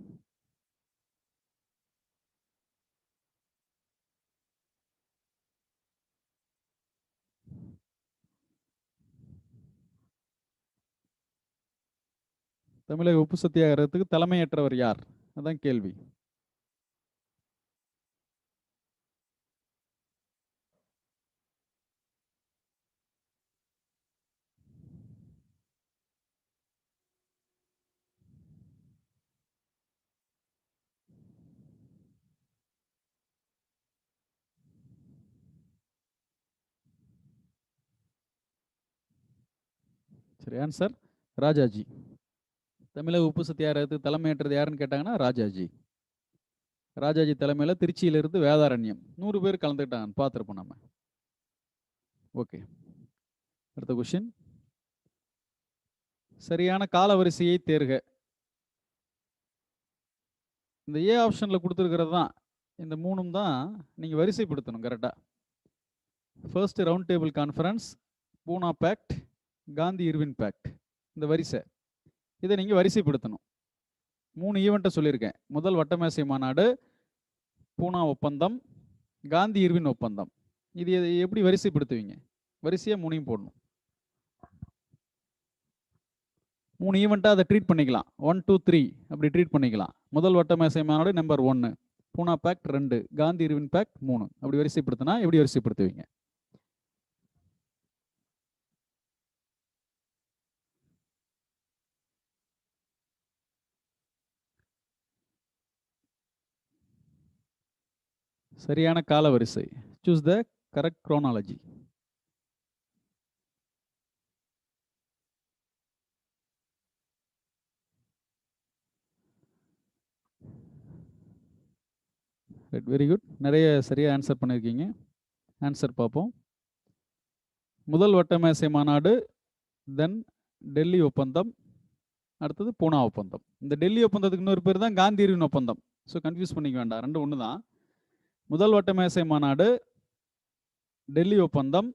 தமிழக உப்பு சத்தியாகிரகத்துக்கு தலைமையேற்றவர் யார்? அதான் கேள்வி. சரி, ஆன்சர் ராஜாஜி. தமிழக உப்பு சத்தியாகிரகத்துக்கு தலைமையேற்றது யாருன்னு கேட்டாங்கன்னா ராஜாஜி. ராஜாஜி தலைமையில் திருச்சியிலிருந்து வேதாரண்யம் 100 பேர் கலந்துக்கிட்டாங்க, பார்த்துருப்போம் நம்ம. ஓகே, அடுத்த கொஸ்டின். சரியான காலவரிசையை தேர்க. இந்த ஏ ஆப்ஷனில் கொடுத்துருக்கிறது தான், இந்த 3ம் தான் நீங்கள் வரிசைப்படுத்தணும் கரெக்டாக. ஃபர்ஸ்ட் ரவுண்ட் டேபிள் கான்ஃபரன்ஸ், பூனா பேக்ட், காந்தி இர்வின் பேக்ட். இந்த வரிசை இதை நீங்கள் வரிசைப்படுத்தணும். 3 ஈவெண்ட்டை சொல்லியிருக்கேன். முதல் வட்டமேசை மாநாடு, பூனா ஒப்பந்தம், காந்தி இர்வின் ஒப்பந்தம். இது எப்படி வரிசைப்படுத்துவீங்க? வரிசையாக 3யும் போடணும். 3 ஈவெண்ட்டாக அதை ட்ரீட் பண்ணிக்கலாம். 1, 2, 3 அப்படி ட்ரீட் பண்ணிக்கலாம். முதல் வட்டமேசை மாநாடு நம்பர் 1, பூனா பேக்ட் 2, காந்தி இர்வின் பேக்ட் 3. அப்படி வரிசைப்படுத்தினா எப்படி வரிசைப்படுத்துவீங்க? சரியான கால வரிசை. Choose the correct chronology. Very good, நிறைய சரியாக ஆன்சர் பண்ணியிருக்கீங்க. ஆன்சர் பார்ப்போம். முதல் வட்டமேசை மாநாடு, தென் டெல்லி ஒப்பந்தம், அடுத்தது பூனா ஒப்பந்தம். இந்த டெல்லி ஒப்பந்தத்துக்கு இன்னொரு பேர் தான் காந்தி இர்வின் ஒப்பந்தம். ஸோ கன்ஃபியூஸ் பண்ணிக்க வேண்டாம், ரெண்டு ஒன்று தான். முதல் வட்டமேசை மாநாடு, டெல்லி ஒப்பந்தம்,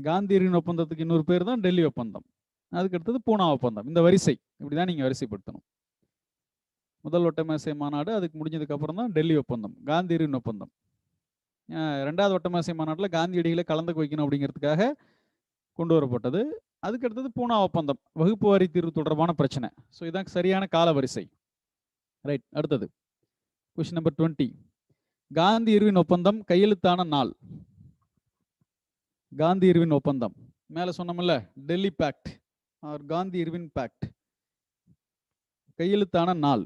காந்தி இர்வின் ஒப்பந்தத்துக்கு இன்னொரு பேர் தான் டெல்லி ஒப்பந்தம், அதுக்கு அடுத்தது பூனா ஒப்பந்தம். இந்த வரிசை இப்படி தான் நீங்கள் வரிசைப்படுத்தணும். முதல் வட்டமேசை மாநாடு, அதுக்கு முடிஞ்சதுக்கு அப்புறம் தான் டெல்லி ஒப்பந்தம், காந்தி இர்வின் ஒப்பந்தம். 2வது வட்டமேசை மாநாட்டில் காந்தியடிகளை கலந்துக்க வைக்கணும் அப்படிங்கிறதுக்காக கொண்டு வரப்பட்டது. அதுக்கு அடுத்தது பூனா ஒப்பந்தம், வகுப்பு வாரி தீர்வு தொடர்பான பிரச்சனை. ஸோ இதான் சரியான கால வரிசை. ரைட். அடுத்தது கொஸ்டின் நம்பர் 20. காந்தி இர்வின் ஒப்பந்தம் கையெழுத்தான நாள். காந்தி இர்வின் ஒப்பந்தம் மேல சொன்னோம்ல, Delhi pact or Gandhi Irwin pact, கையெழுத்தான நாள்.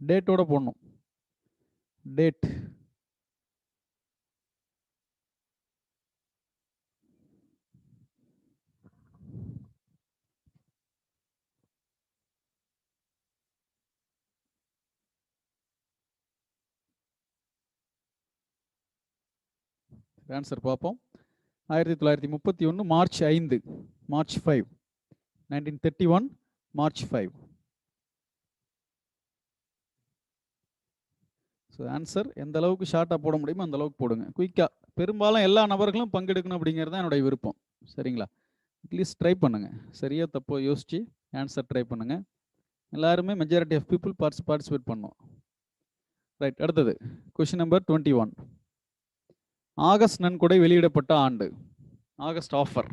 டேட்டோட போடணும். டேட். ஆன்சர் பார்ப்போம். 1931 March 5, March 5, 1931 March 5. So answer எந்த அளவுக்கு ஷார்ட்டாக போட முடியுமோ அந்த அளவுக்கு போடுங்க, குயிக்காக. பெரும்பாலும் எல்லா நபர்களும் பங்கெடுக்கணும் அப்படிங்கிறது தான் என்னுடைய விருப்பம். சரிங்களா? அட்லீஸ்ட் ட்ரை பண்ணுங்க, சரியா தப்போ யோசிச்சு ஆன்சர் ட்ரை பண்ணுங்க. எல்லாருமே மெஜாரிட்டி ஆஃப் பீப்புள் பார்ட்டிசிபேட் பண்ணோம். ரைட். அடுத்தது கொஸ்டின் நம்பர் 21. ஆகஸ்ட் நன்கொடை வெளியிடப்பட்ட ஆண்டு. ஆகஸ்ட் ஆஃபர்,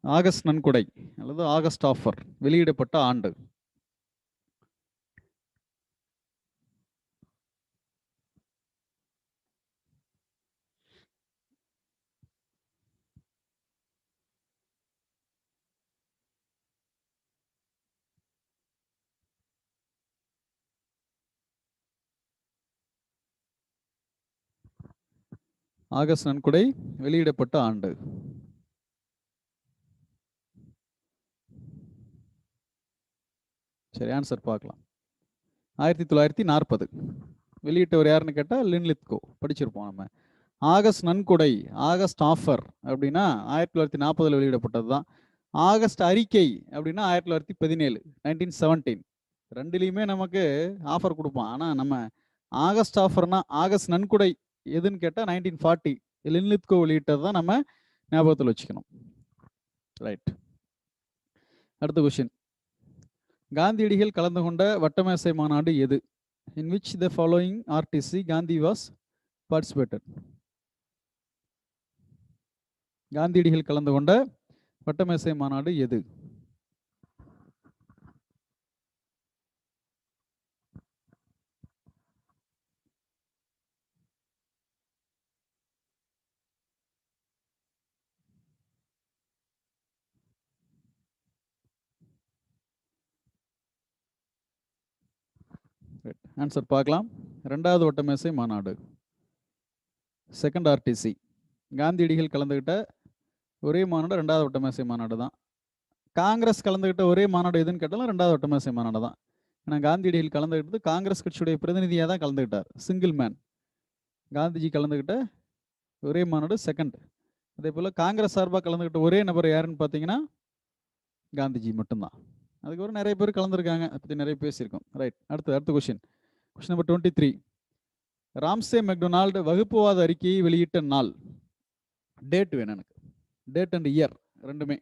ஆகஸ்ட் நன்கொடை அல்லது ஆகஸ்ட் ஆஃபர் வெளியிடப்பட்ட ஆண்டு. ஆகஸ்ட் நன்கொடை வெளியிடப்பட்ட ஆண்டு. சரி, ஆன்சர் பார்க்கலாம். 1940. வெளியிட்டவர் யாருன்னு கேட்டால் லின்லித்கோ, படிச்சிருப்போம் நம்ம. ஆகஸ்ட் நன்கொடை, ஆகஸ்ட் ஆஃபர் அப்படின்னா 1940 வெளியிடப்பட்டது தான். ஆகஸ்ட் அறிக்கை அப்படின்னா 1917, 1917. ரெண்டுலேயுமே நமக்கு ஆஃபர் கொடுப்பான். ஆனால் நம்ம ஆகஸ்ட் ஆஃபர்னா ஆகஸ்ட் நன்கொடை எதுன்னு கேட்டால் 1940 லின்லித்கோ வெளியிட்டது தான் நம்ம ஞாபகத்தில் வச்சுக்கணும். ரைட். அடுத்த கொஸ்டின். காந்தியடிகள் கலந்து கொண்ட வட்டமேசை மாநாடு எது? In which the following RTC Gandhi was participated? காந்தியடிகள் கலந்து கொண்ட வட்டமேசை மாநாடு எது? ஆன்சர் பார்க்கலாம். ரெண்டாவது வட்டமேசை மாநாடு, செகண்ட் ஆர்டிசி. காந்தியடிகள் கலந்துகிட்ட ஒரே மாநாடு ரெண்டாவது வட்டமேசை மாநாடு தான். காங்கிரஸ் கலந்துகிட்ட ஒரே மாநாடு எதுன்னு கேட்டாலும் ரெண்டாவது வட்டமேசை மாநாடு தான். ஏன்னா காந்தியடிகள் கலந்துகிட்டது காங்கிரஸ் கட்சியுடைய பிரதிநிதியாக தான் கலந்துக்கிட்டார், சிங்கிள் மேன். காந்திஜி கலந்துகிட்ட ஒரே மாநாடு செகண்ட். அதே போல் காங்கிரஸ் சார்பாக கலந்துக்கிட்ட ஒரே நபர் யாருன்னு பார்த்தீங்கன்னா காந்திஜி மட்டும்தான். அதுக்கு ஒரு நிறைய பேர் கலந்துருக்காங்க, அதை பற்றி நிறைய பேசியிருக்கோம். ரைட். அடுத்த question. Question number 23. Ramsay MacDonald வகுப்புவாத அறிக்கையை வெளியிட்ட நாள். டேட் வேணும் எனக்கு, டேட் அண்ட் இயர் ரெண்டுமே.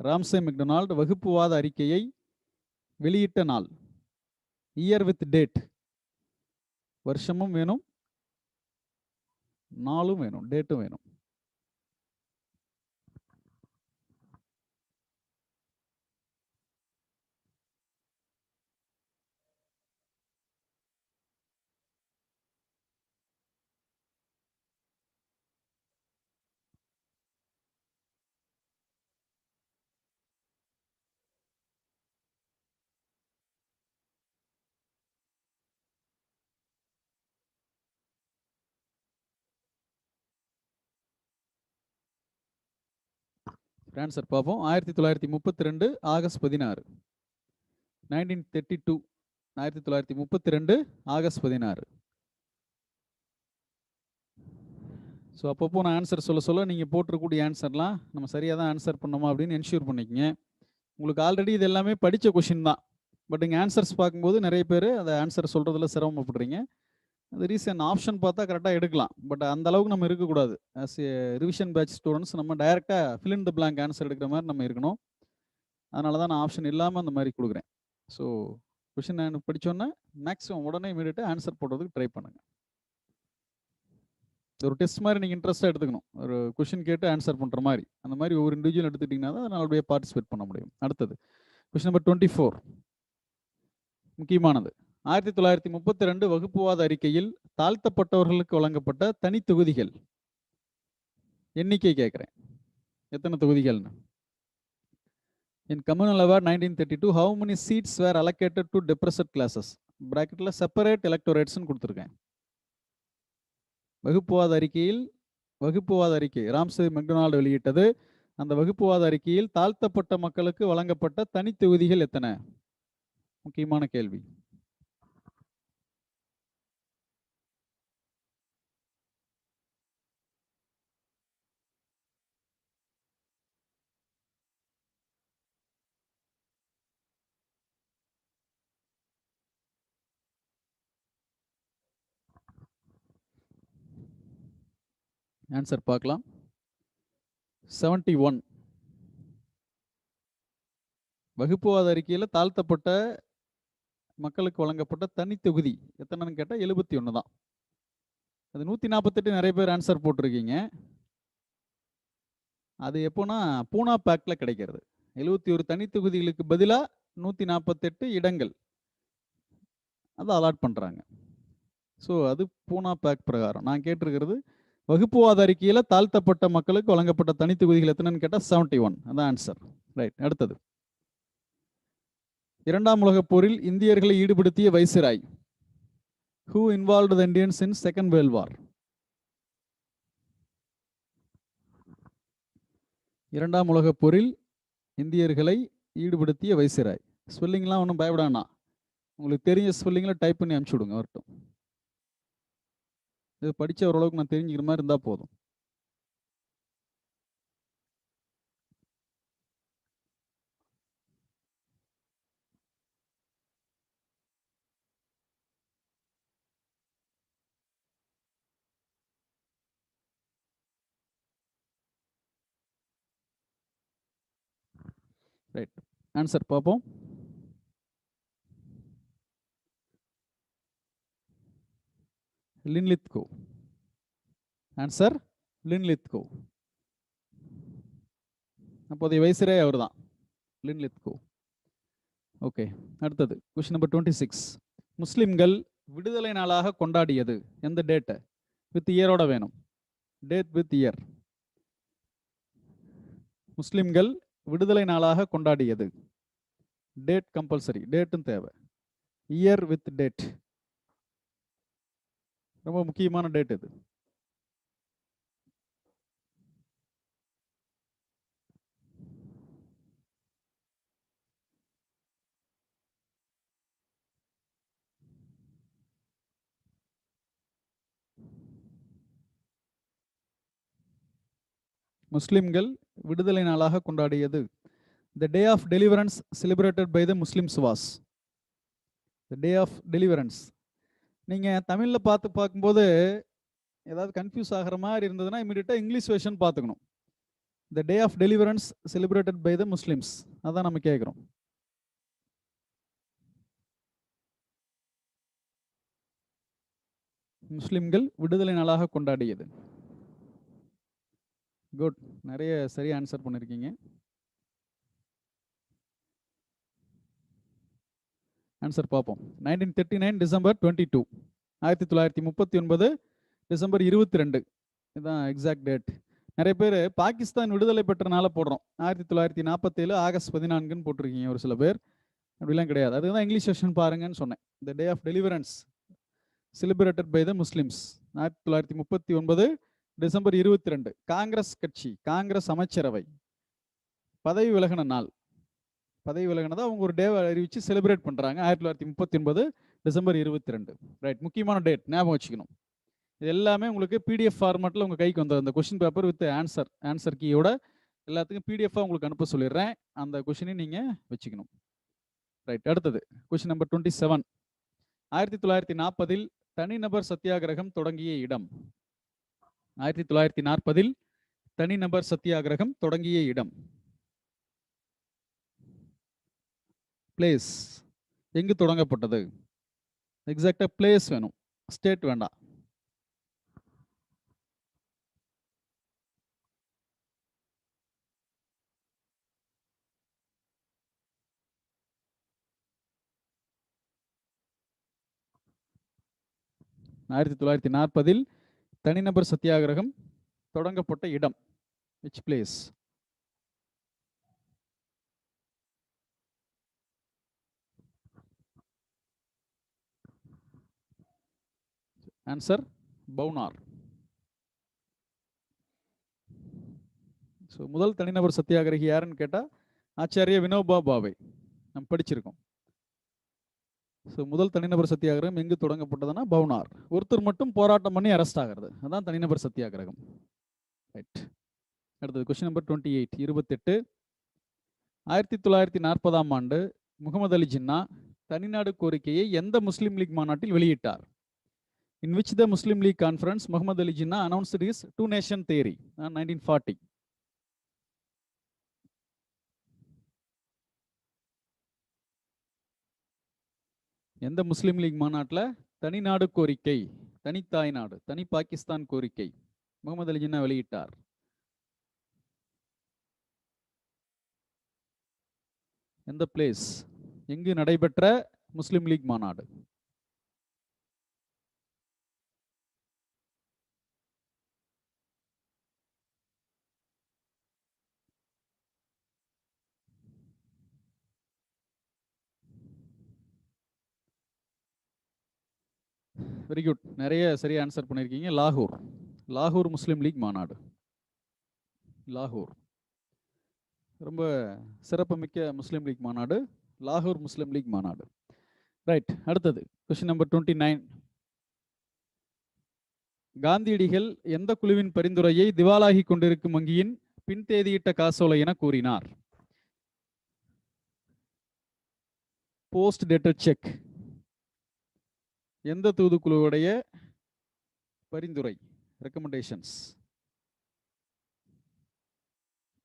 ராம்சே மெக்டொனால்டு வகுப்புவாத அறிக்கையை வெளியிட்ட நாள். Year with date. வருஷமும் வேணும், நாளும் வேணும், டேட்டும் வேணும். ஆன்சர் பார்ப்போம். 1932 ஆகஸ்ட் 16. 1932, 1932 ஆகஸ்ட் 16. ஸோ அப்பப்போ நான் ஆன்சர் சொல்ல நீங்கள் போட்டிருக்கூடிய ஆன்சர்லாம் நம்ம சரியாக தான் ஆன்சர் பண்ணோமா அப்படின்னு என்ஷூர் பண்ணிக்கங்க. உங்களுக்கு ஆல்ரெடி இது எல்லாமே படித்த கொஷின் தான், பட் இங்கே ஆன்சர்ஸ் பார்க்கும்போது நிறைய பேர் அதை ஆன்சர் சொல்கிறதுல சிரமப்படுறீங்க. அது ரீசன் ஆப்ஷன் பார்த்தா கரெக்டாக எடுக்கலாம். பட் அந்த அளவுக்கு நம்ம இருக்கக்கூடாது. As a revision batch students நம்ம டைரெக்டாக fill in the blank answer எடுக்கிற மாதிரி நம்ம இருக்கணும். அதனால தான் நான் ஆப்ஷன் இல்லாமல் அந்த மாதிரி கொடுக்குறேன். ஸோ கொஷின் எனக்கு படித்தோன்னே மேக்ஸிமம் உடனே இமீடியட்டாக ஆன்சர் போடுறதுக்கு ட்ரை பண்ணுங்கள். ஒரு டெஸ்ட் மாதிரி நீங்கள் இன்ட்ரெஸ்ட்டாக எடுத்துக்கணும். ஒரு கொஷின் கேட்டு ஆன்சர் பண்ணுற மாதிரி அந்த மாதிரி ஒவ்வொரு இண்டிவிஜுவல் எடுத்துக்கிட்டிங்கன்னா தான் நல்லபடியாக பார்ட்டிசிபேட் பண்ண முடியும். அடுத்தது கொஷின் நம்பர் 24 முக்கியமானது. 1932 வகுப்புவாத அறிக்கையில் தாழ்த்தப்பட்டவர்களுக்கு வழங்கப்பட்ட தனி தொகுதிகள் எண்ணிக்கை கேட்குறேன். எத்தனை தொகுதிகள்னு? In communal award 1932, how many seats were allocated to depressed classes? பிராக்கெட்டில் செப்பரேட் எலக்டோரேட்ஸ்னு கொடுத்துருக்கேன். வகுப்புவாத அறிக்கை ராம்சே மெக்டொனால்டு வெளியிட்டது. அந்த வகுப்புவாத அறிக்கையில் தாழ்த்தப்பட்ட மக்களுக்கு வழங்கப்பட்ட தனி தொகுதிகள் எத்தனை? முக்கியமான கேள்வி. ஆன்சர் பார்க்கலாம். 71. வகுப்புவாத அறிக்கையில் தாழ்த்தப்பட்ட மக்களுக்கு வழங்கப்பட்ட தனி தொகுதி எத்தனைன்னு கேட்டால் 71 தான். அது 148 நிறைய பேர் ஆன்சர் போட்டிருக்கீங்க. அது எப்போனா பூனா பேக்டில் கிடைக்கிறது. 71 தனி தொகுதிகளுக்கு பதிலாக 148 இடங்கள் அதை அலாட் பண்ணுறாங்க. ஸோ அது பூனா பேக் பிரகாரம். நான் கேட்டிருக்கிறது வகுப்புவாத அறிக்கையில் தாழ்த்தப்பட்ட மக்களுக்கு வழங்கப்பட்ட தனி தொகுதிகள் எத்தனைன்னு கேட்டால் 71. அதான் ஆன்சர். ரைட். அடுத்தது, இரண்டாம் உலகப் போரில் இந்தியர்களை ஈடுபடுத்திய viceroy. Who involved the Indians in Second World War? இரண்டாம் உலகப் போரில் இந்தியர்களை ஈடுபடுத்திய வைசிராய். ஸ்பெல்லிங்லாம் ஒன்றும் பயப்படானா, உங்களுக்கு தெரிஞ்ச ஸ்பெல்லிங்கில் டைப் பண்ணி அனுப்பிச்சி விடுங்க வரட்டும். இது படித்த ஓரளவுக்கு நான் தெரிஞ்சுக்கிற மாதிரி இருந்தால் போதும். ரைட். ஆன்சர் பார்ப்போம். லின்லித்கோ. Answer Linlithgow. அப்போதைய வைசிராய் அவர் தான், லின்லித்கோ. ஓகே. அடுத்தது கொஸ்டின் நம்பர் 26. முஸ்லிம்கள் விடுதலை நாளாக கொண்டாடியது எந்த டேட்டை? வித் இயரோட வேணும். Date with year. முஸ்லிம்கள் விடுதலை நாளாக கொண்டாடியது. டேட் கம்பல்சரி, டேட்டும் தேவை. Year with date. ரொம்ப முக்கியமான டேட் இது. முஸ்லிம்கள் விடுதலை நாளாக கொண்டாடியது. The day of deliverance celebrated by the Muslims was. The day of deliverance. நீங்கள் தமிழில் பார்க்கும்போது ஏதாவது கன்ஃபியூஸ் ஆகிற மாதிரி இருந்ததுன்னா இமீடியட்டாக இங்கிலீஷ் வெர்ஷன் பார்த்துக்கணும். The day of deliverance celebrated by the Muslims. அதான் நம்ம கேட்குறோம். முஸ்லிம்கள் விடுதலை நாளாக கொண்டாடியது. குட். நிறைய சரியா ஆன்சர் பண்ணியிருக்கீங்க. ஆன்சர் பார்ப்போம். 1939 டிசம்பர் 22. 1939 டிசம்பர் 22. இதுதான் எக்ஸாக்ட் டேட். நிறைய பேர் பாகிஸ்தான் விடுதலை பெற்றனால போடுறோம். 1947 ஆகஸ்ட் 14ன்னு போட்டிருக்கீங்க ஒரு சில பேர். அப்படிலாம் கிடையாது. அதுதான் இங்கிலீஷ் வெர்ஷன் பாருங்கன்னு சொன்னேன். The day of deliverance celebrated by the Muslims. 1939 December 22. Congress கட்சி, காங்கிரஸ் அமைச்சரவை பதவி விலகின நாள். பதவி விலகினதை அவங்க ஒரு டேவை அறிவிச்சு செலிப்ரேட் பண்ணுறாங்க. 1939 டிசம்பர் 22. ரைட். முக்கியமான டேட் ஞாபகம் வச்சுக்கணும். இது எல்லாமே உங்களுக்கு பிடிஎஃப் ஃபார்மேட்டில் உங்கள் கைக்கு வந்தது. அந்த கொஸ்டின் பேப்பர் வித் ஆன்சர் கீயோட எல்லாத்துக்கும் பிடிஎஃபாக உங்களுக்கு அனுப்ப சொல்லிடுறேன். அந்த கொஸ்டினையும் நீங்கள் வச்சுக்கணும். ரைட். அடுத்தது கொஸ்டின் நம்பர் 27. 1940 தனிநபர் சத்தியாகிரகம் தொடங்கிய இடம். 1940 தனிநபர் சத்தியாகிரகம் தொடங்கிய இடம். பிளேஸ் எங்கு தொடங்கப்பட்டது? எக்ஸாக்டா பிளேஸ் வேணும், ஸ்டேட் வேண்டாம். ஆயிரத்தி 1940 தனிநபர் சத்தியாகிரகம் தொடங்கப்பட்ட இடம். Which place? ஆன்சர் பவுனார். ஸோ முதல் தனிநபர் சத்தியாகிரகி யாருன்னு கேட்டால் ஆச்சாரிய வினோபா பாவே, நம்ம படிச்சிருக்கோம். ஸோ முதல் தனிநபர் சத்தியாகிரகம் எங்கு தொடங்கப்பட்டதுன்னா பவுனார். ஒருத்தர் மட்டும் போராட்டம் பண்ணி அரெஸ்ட் ஆகிறது, அதான் தனிநபர் சத்தியாகிரகம். ரைட். அடுத்தது கொஸ்டின் நம்பர் 28, 28. 1940ஆம் ஆண்டு முகமது அலி ஜின்னா தனிநாடு கோரிக்கையை எந்த முஸ்லீம் லீக் மாநாட்டில் வெளியிட்டார்? In which the Muslim League conference Muhammad Ali Jinnah announced his two-nation theory? 1940. எந்த முஸ்லீம் லீக் மாநாட்டில் தனிநாடு கோரிக்கை, தனித்தாய் நாடு, தனி பாகிஸ்தான் கோரிக்கை முகமது அலி ஜின்னா வெளியிட்டார்? எந்த பிளேஸ், எங்கு நடைபெற்ற முஸ்லீம் லீக் மாநாடு? வெரி குட், நிறைய சரியா ஆன்சர் பண்ணியிருக்கீங்க. லாகூர், லாகூர் முஸ்லீம் லீக் மாநாடு. லாகூர் ரொம்ப சிறப்புமிக்க முஸ்லீம் லீக் மாநாடு, லாகூர் முஸ்லீம் லீக் மாநாடு. ரைட். அடுத்தது கொஸ்டின் நம்பர் 29. காந்தியடிகள் எந்த குழுவின் பரிந்துரையை திவாலாகி கொண்டிருக்கும் வங்கியின் பின்தேதியிட்ட காசோலை என கூறினார்? Post dated check. எந்த தூதுக்குழுவுடைய பரிந்துரை, ரெக்கமெண்டேஷன்ஸ்?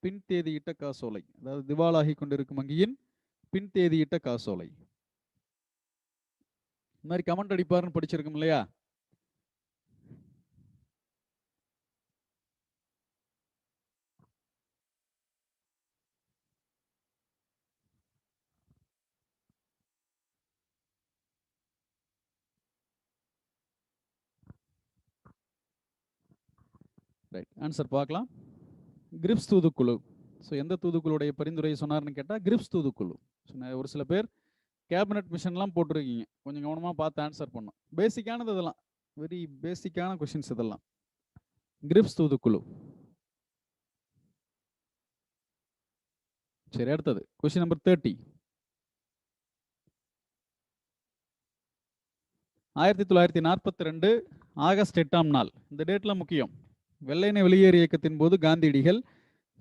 பின்தேதியிட்ட காசோலை, அதாவது திவாலாகி கொண்டிருக்கும் வங்கியின் பின்தேதியிட்ட காசோலை. இந்த மாதிரி கமெண்ட் அடிப்பாருன்னு படிச்சிருக்கோம் இல்லையா? ரைட், ஆன்சர் பார்க்கலாம். கிரிப்ஸ் தூதுக்குழு. ஸோ எந்த தூதுக்குழுடைய பரிந்துரையை சொன்னார்னு கேட்டால் கிரிப்ஸ் தூதுக்குழு. ஒரு சில பேர் கேபினட் மிஷன்லாம் போட்டிருக்கீங்க, கொஞ்சம் கவனமாக பார்த்து ஆன்சர் பண்ணும். பேசிக்கானது இதெல்லாம், வெரி பேசிக்கான கொஸ்டின்ஸ் இதெல்லாம். கிரிப்ஸ் தூதுக்குழு. சரி, அடுத்தது கொஸ்டின் நம்பர் 30. 1942 ஆகஸ்ட் 8ஆம் நாள், இந்த டேட்லாம் முக்கியம். வெள்ளையனை வெளியேறு இயக்கத்தின் போது காந்தியடிகள்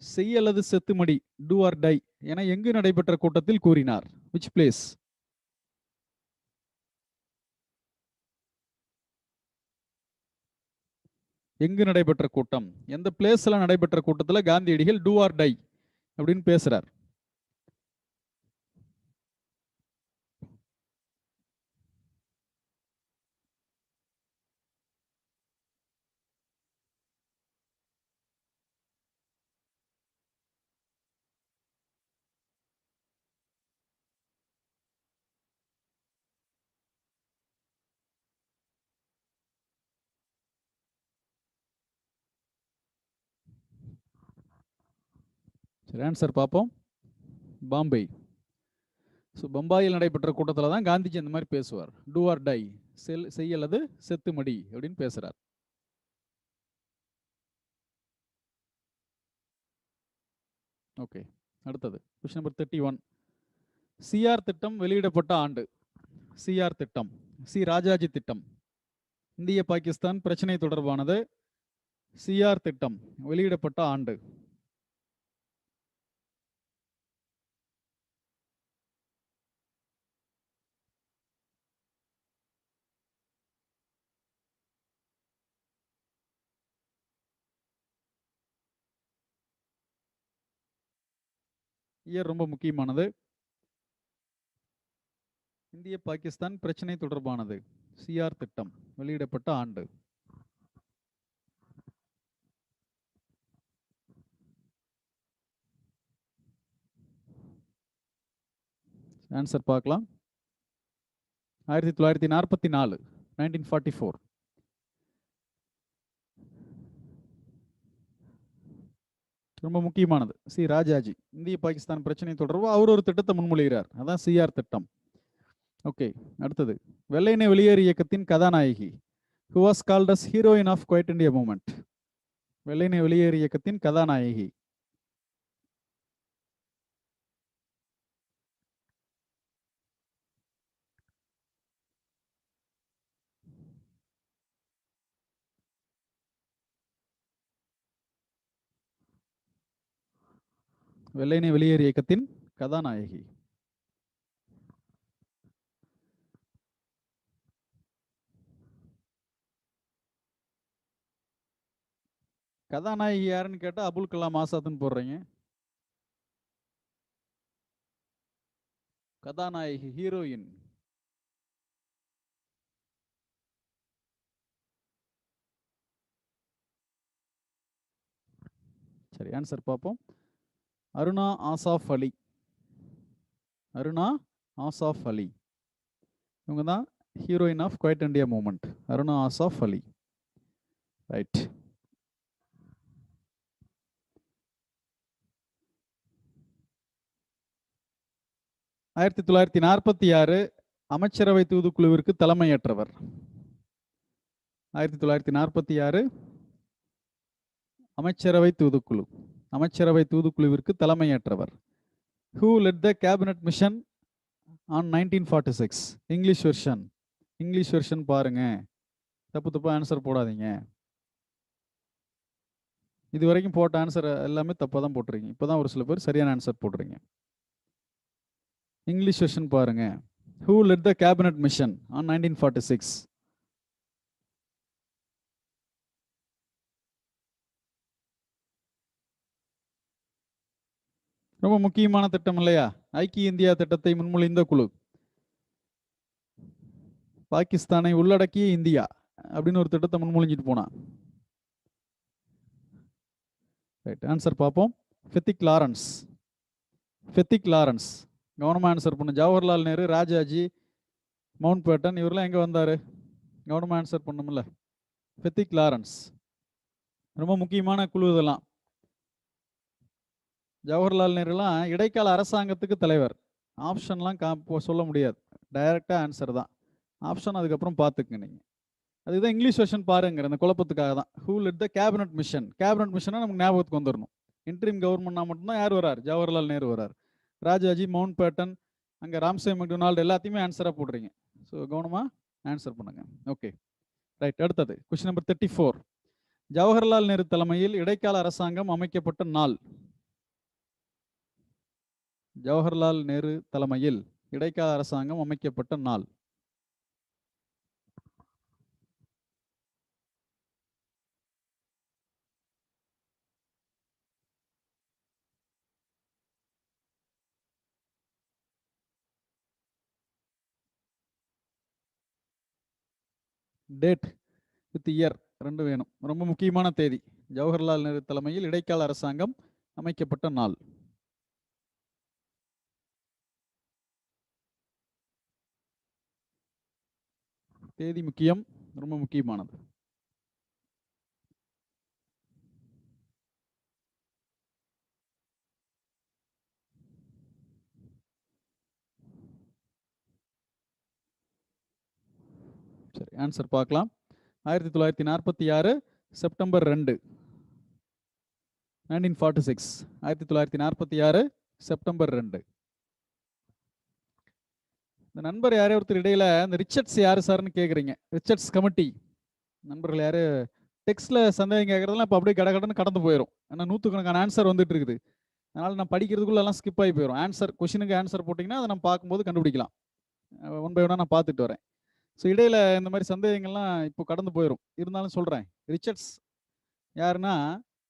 செய் அல்லது செத்துமடி, டூ ஆர் டை என எங்கு நடைபெற்ற கூட்டத்தில் கூறினார்? Which place? எங்கு நடைபெற்ற கூட்டம், எந்த பிளேஸ்ல நடைபெற்ற கூட்டத்தில் காந்தியடிகள் டூ ஆர் டை அப்படின்னு பேசுறார்? சரி, ஆன்சர் பார்ப்போம். பாம்பே. ஸோ பம்பாயில் நடைபெற்ற கூட்டத்தில் தான் காந்திஜி அந்த மாதிரி பேசுவார். டூ ஆர் டை, செய் அல்லது செத்துமடி அப்படின்னு பேசுறார். ஓகே, அடுத்தது கொஸ்டின் நம்பர் 31. சிஆர் திட்டம் வெளியிடப்பட்ட ஆண்டு? சிஆர் திட்டம், சி ராஜாஜி திட்டம், இந்திய பாகிஸ்தான் பிரச்சனை தொடர்பானது. சிஆர் திட்டம் வெளியிடப்பட்ட ஆண்டு? இயர் ரொம்ப முக்கியமானது. இந்திய பாகிஸ்தான் பிரச்சனை தொடர்பானது. சிஆர் திட்டம் வெளியிடப்பட்ட ஆண்டு. ஆன்சர் பார்க்கலாம். 1944, 1944. ரொம்ப முக்கியமானது. சி ராஜாஜி இந்திய பாகிஸ்தான் பிரச்சனை தொடர்பு அவர் ஒரு திட்டத்தை முன்மொழிகிறார். அதான் சிஆர் திட்டம். ஓகே, அடுத்தது வெள்ளையனே வெளியேறு இயக்கத்தின் கதாநாயகி. Who was called as heroine of Quiet India movement? வெள்ளையனே வெளியேறு இயக்கத்தின் கதாநாயகி. வெள்ளையனே வெளியேறு இயக்கத்தின் கதாநாயகி. கதாநாயகி யாருன்னு கேட்டா அபுல் கலாம் ஆசாத்னு போடுறீங்க. கதாநாயகி ஹீரோயின். சரி, ஆன்சர் பார்ப்போம். அருணா ஆசாஃப் அலி. அருணா ஆசாஃப் அலி இவங்க தான் heroine of quit India movement. Aruna Asaf Ali. Right. ஆயிரத்தி 1946 அமைச்சரவை தூதுக்குழுவிற்கு தலைமையேற்றவர். 1946 அமைச்சரவை தூதுக்குழுவிற்கு தலைமையேற்றவர். Who led the cabinet mission on 1946? English version பாருங்க. தப்பு ஆன்சர் போடாதீங்க. இது வரைக்கும் போட்ட ஆன்சர் எல்லாமே தப்பா தான் போட்டுறீங்க. இப்போதான் ஒரு சில பேர் சரியான ஆன்சர் போடுறீங்க. இங்கிலீஷ் வெர்ஷன் பாருங்க. Who led the cabinet mission on 1946? ரொம்ப முக்கியமான திட்டம் இல்லையா? ஐக்கிய இந்தியா திட்டத்தை முன்மொழிந்த குழு. பாகிஸ்தானை உள்ளடக்கிய இந்தியா அப்படின்னு ஒரு திட்டத்தை முன்மொழிஞ்சிட்டு போனா. ரைட், ஆன்சர் பார்ப்போம். ஃபெத்திக் லாரன்ஸ். கவனமா ஆன்சர் பண்ணு. ஜவஹர்லால் நேரு, ராஜாஜி, மவுண்ட் பேட்டன் இவரெல்லாம் எங்க வந்தாரு? கவனமா ஆன்சர் பண்ணும்ல. ஃபெத்திக் லாரன்ஸ் ரொம்ப முக்கியமான குழு. இதெல்லாம் ஜவஹர்லால் நேருலாம் இடைக்கால அரசாங்கத்துக்கு தலைவர். ஆப்ஷன்லாம் சொல்ல முடியாது, டைரக்டா ஆன்சர் தான். ஆப்ஷன் அதுக்கப்புறம் பார்த்துக்குங்க நீங்க. அதுதான் இங்கிலீஷ் வெர்ஷன் பாருங்கிற அந்த குழப்பத்துக்காக தான். Who led the cabinet mission? Cabinet மிஷனா நமக்கு ஞாபகத்துக்கு வந்துடணும். இன்ட்ரீம் கவர்மெண்ட்னா மட்டும்தான் யார் வரார்? ஜவஹர்லால் நேரு வரார். ராஜாஜி, மவுண்ட் பேட்டன், அங்கே ராம்சே மெக்டொனால்டு எல்லாத்தையுமே ஆன்சராக போடுறீங்க. ஸோ கவனமாக ஆன்சர் பண்ணுங்க. Okay, right. அடுத்தது கொஸ்டின் நம்பர் 34. ஜவஹர்லால் நேரு தலைமையில் இடைக்கால அரசாங்கம் அமைக்கப்பட்ட நாள். ஜவஹர்லால் நேரு தலைமையில் இடைக்கால அரசாங்கம் அமைக்கப்பட்ட நாள். டேட் வித் இயர் ரெண்டு வேணும். ரொம்ப முக்கியமான தேதி. ஜவஹர்லால் நேரு தலைமையில் இடைக்கால அரசாங்கம் அமைக்கப்பட்ட நாள். தேதி முக்கியம், ரொம்ப முக்கியமானது. சரி, ஆன்சர் பார்க்கலாம். 1946 செப்டம்பர் 2, 1946. 1946 செப்டம்பர் 2. இந்த நண்பர் யாரே ஒருத்தர் இடையில இந்த ரிச்சர்ட்ஸ் யாரு சார்னு கேட்குறீங்க. ரிச்சர்ட்ஸ் கமிட்டி நண்பர்கள் யாரு டெக்ஸ்ட்ல சந்தேகம் கேட்கறதுலாம் இப்போ அப்படியே கடன்னு கடந்து போயிடும். ஏன்னா நூற்றுக்கணக்கான ஆன்சர் வந்துட்டு இருக்குது. அதனால நான் படிக்கிறதுக்குள்ள எல்லாம் ஸ்கிப் ஆகி போயிடும். ஆன்சர் கொஸ்டினுக்கு ஆன்சர் போட்டிங்கன்னா அதை நம்ம பார்க்கும்போது கண்டுபிடிக்கலாம். ஒன் பை ஒன்னா நான் பார்த்துட்டு வரேன். ஸோ இடையில இந்த மாதிரி சந்தேகங்கள்லாம் இப்போ கடந்து போயிடும். இருந்தாலும் சொல்றேன். ரிச்சர்ட்ஸ் யாருன்னா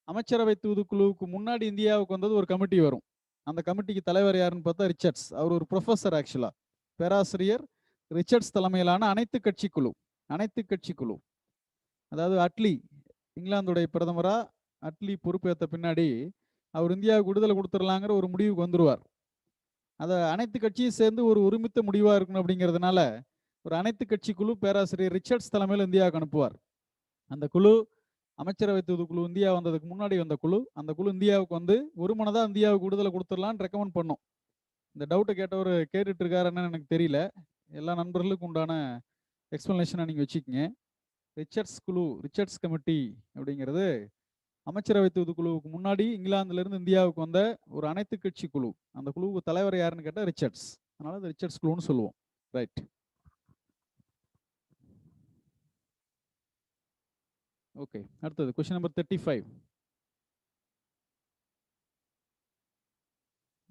அமைச்சரவை தூதுக்குழுவுக்கு முன்னாடி இந்தியாவுக்கு வந்தது ஒரு கமிட்டி வரும். அந்த கமிட்டிக்கு தலைவர் யாருன்னு பார்த்தா ரிச்சர்ட்ஸ். அவர் ஒரு ப்ரொஃபஸர் ஆக்சுவலா. பேராசிரியர் ரிச்சர்ட்ஸ் தலைமையிலான அனைத்து கட்சி குழு. அனைத்து கட்சி குழு. அதாவது அட்லி இங்கிலாந்துடைய பிரதமரா அட்லி பொறுப்பேற்ற பின்னாடி அவர் இந்தியாவுக்கு விடுதலை கொடுத்துடலாங்கிற ஒரு முடிவுக்கு வந்துருவார். அதை அனைத்து கட்சியும் சேர்ந்து ஒரு ஒருமித்த முடிவாக இருக்கணும் அப்படிங்கிறதுனால ஒரு அனைத்து கட்சி குழு பேராசிரியர் ரிச்சர்ட்ஸ் தலைமையில் இந்தியாவுக்கு அனுப்புவார். அந்த குழு அமைச்சரவை தூதுக்குழு இந்தியா வந்ததுக்கு முன்னாடி வந்த குழு. அந்த குழு இந்தியாவுக்கு வந்து ஒரு மனதாக இந்தியாவுக்கு விடுதலை கொடுத்துடலான்னு ரெக்கமெண்ட் பண்ணும். இந்த டவுட்டை கேட்டவர் கேட்டுட்டு இருக்காருன்னு எனக்கு தெரியல. எல்லா நண்பர்களுக்கும் உண்டான எக்ஸ்பிளனேஷனை நீங்கள் வச்சுக்கோங்க. ரிச்சர்ட்ஸ் குழு, ரிச்சர்ட்ஸ் கமிட்டி அப்படிங்கிறது அமைச்சரவை தூதுக்குழுவுக்கு முன்னாடி இங்கிலாந்துலேருந்து இந்தியாவுக்கு வந்த ஒரு அனைத்து கட்சி குழு. அந்த குழுவுக்கு தலைவர் யாருன்னு கேட்டால் ரிச்சர்ட்ஸ். அதனால அது ரிச்சர்ட்ஸ் குழுன்னு சொல்லுவோம். ரைட். ஓகே, அடுத்தது கொஸ்டின் நம்பர் 35.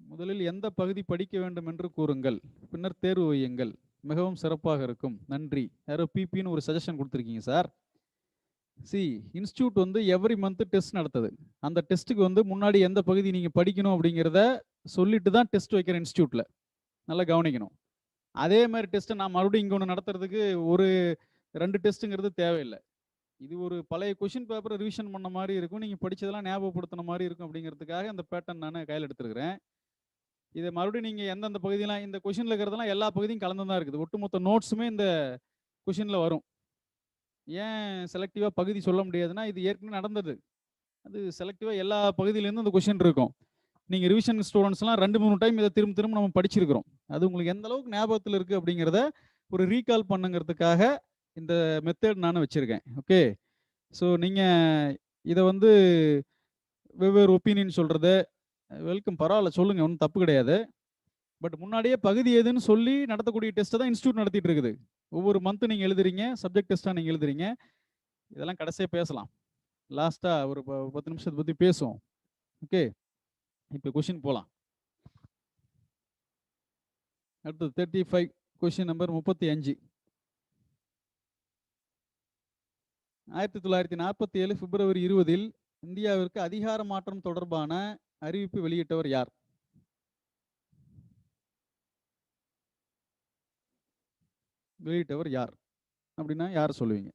முதலில் எந்த பகுதி படிக்க வேண்டும் என்று கூறுங்கள், பின்னர் தேர்வு வையுங்கள், மிகவும் சிறப்பாக இருக்கும், நன்றி. யாரோ பிபின்னு ஒரு சஜஷன் கொடுத்துருக்கீங்க சார். இன்ஸ்டியூட் வந்து எவ்ரி மந்த் டெஸ்ட் நடத்துது. அந்த டெஸ்ட்டுக்கு வந்து முன்னாடி எந்த பகுதி நீங்கள் படிக்கணும் அப்படிங்கிறத சொல்லிட்டு தான் டெஸ்ட் வைக்கிற இன்ஸ்டியூட்டில். நல்லா கவனிக்கணும். அதே மாதிரி டெஸ்ட்டை நான் மறுபடியும் இங்கே ஒன்று நடத்துறதுக்கு ஒரு 2 டெஸ்ட்டுங்கிறது தேவையில்லை. இது ஒரு பழைய கொஷின் பேப்பரை ரிவிஷன் பண்ண மாதிரி இருக்கும், நீங்கள் படித்ததெல்லாம் ஞாபகப்படுத்தின மாதிரி இருக்கும் அப்படிங்கிறதுக்காக அந்த பேட்டர்ன் நான் கையில் எடுத்துருக்கிறேன். இதை மறுபடியும் நீங்கள் எந்தெந்த பகுதியெலாம், இந்த கொஷினில் இருக்கிறதெல்லாம் எல்லா பகுதியும் கலந்து தான் இருக்குது. ஒட்டுமொத்த நோட்ஸுமே இந்த கொஷினில் வரும். ஏன் செலக்டிவாக பகுதி சொல்ல முடியாதுன்னா, இது ஏற்கனவே நடந்தது. அது செலக்டிவாக எல்லா பகுதியிலேருந்து இந்த கொஷின் இருக்கும். நீங்கள் ரிவிஷன் ஸ்டூடெண்ட்ஸ்லாம் 2-3 டைம் இதை திரும்ப நம்ம படிச்சிருக்கிறோம். அது உங்களுக்கு எந்த அளவுக்கு ஞாபகத்தில் இருக்குது அப்படிங்கிறத ஒரு ரீகால் பண்ணுங்கிறதுக்காக இந்த மெத்தட் நான் வச்சுருக்கேன். ஓகே, ஸோ நீங்கள் இதை வந்து வெவ்வேறு ஒப்பீனியன் சொல்கிறது வெல்கம், பரவாயில்ல, சொல்லுங்கள், ஒன்றும் தப்பு கிடையாது. பட் முன்னாடியே பகுதி எதுன்னு சொல்லி நடத்தக்கூடிய டெஸ்ட்டை தான் இன்ஸ்டியூட் நடத்திட்டு இருக்குது. ஒவ்வொரு மந்த்து நீங்கள் எழுதுறீங்க, சப்ஜெக்ட் டெஸ்ட்டாக நீங்கள் எழுதுறீங்க. இதெல்லாம் கடைசியாக பேசலாம். லாஸ்ட்டாக ஒரு 10 நிமிஷத்தை பற்றி பேசுவோம். ஓகே, இப்போ கொஷின் போகலாம். அடுத்தது 35, கொஷின் நம்பர் 35. 1947 பிப்ரவரி 20 இந்தியாவிற்கு அதிகார மாற்றம் தொடர்பான அறிவிப்பு வெளியிட்டவர் யார்? வெளியிட்டவர் யார் அப்படின்னா யார் சொல்லுவீங்க?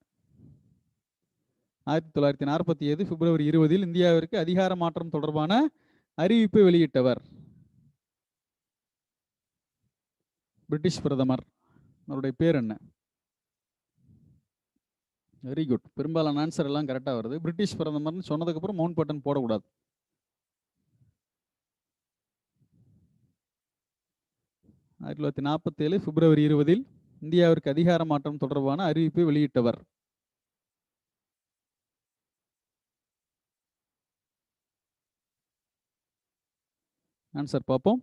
1947 பிப்ரவரி 20 இந்தியாவிற்கு அதிகார மாற்றம் தொடர்பான அறிவிப்பு வெளியிட்டவர் பிரிட்டிஷ் பிரதமர். அவருடைய பேர் என்ன? வெரி குட், பெரும்பாலான ஆன்சர் எல்லாம் கரெக்டாக வருது. பிரிட்டிஷ் பிரதமர்னு சொன்னதுக்கப்புறம் மவுண்ட் பட்டன் போடக்கூடாது. 1947 பிப்ரவரி 20 இந்தியாவிற்கு அதிகார மாற்றம் தொடர்பான அறிவிப்பை வெளியிட்டவர். ஆன்சர் பார்ப்போம்.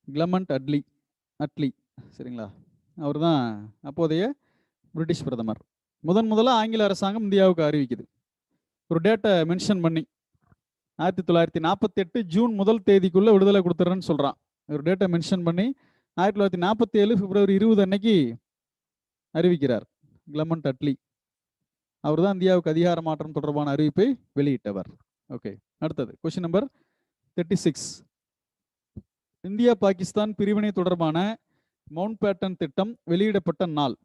கிளமெண்ட் அட்லி, சரிங்களா? அவர் தான் அப்போதைய பிரிட்டிஷ் பிரதமர். முதலாக ஆங்கில அரசாங்கம் இந்தியாவுக்கு அறிவிக்குது. ஒரு டேட்டை மென்ஷன் பண்ணி 1948 ஜூன் 1 விடுதலை கொடுத்துறேன்னு சொல்கிறான். ஒரு டேட்டை மென்ஷன் பண்ணி 1947 பிப்ரவரி 20 அன்னைக்கு அறிவிக்கிறார் கிளமெண்ட் அட்லி. அவர் தான் இந்தியாவுக்கு அதிகார மாற்றம் தொடர்பான அறிவிப்பை வெளியிட்டவர். ஓகே, அடுத்தது கொஸ்டின் நம்பர் 36. இந்தியா பாகிஸ்தான் பிரிவினை தொடர்பான மவுண்ட் பேட்டன் திட்டம் வெளியிடப்பட்ட நாள்.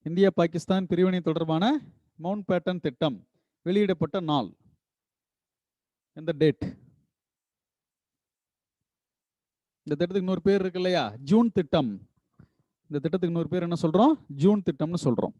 இந்தியா பாகிஸ்தான் பிரிவினை தொடர்பான மவுண்ட் பேட்டன் திட்டம் வெளியிடப்பட்ட நாள், எந்த டேட்? இந்த திட்டத்துக்கு இன்னொரு பேர் இருக்கு இல்லையா, ஜூன் திட்டம். இந்த திட்டத்துக்கு இன்னொரு பேர் என்ன சொல்றோம்? ஜூன் திட்டம்னு சொல்றோம்.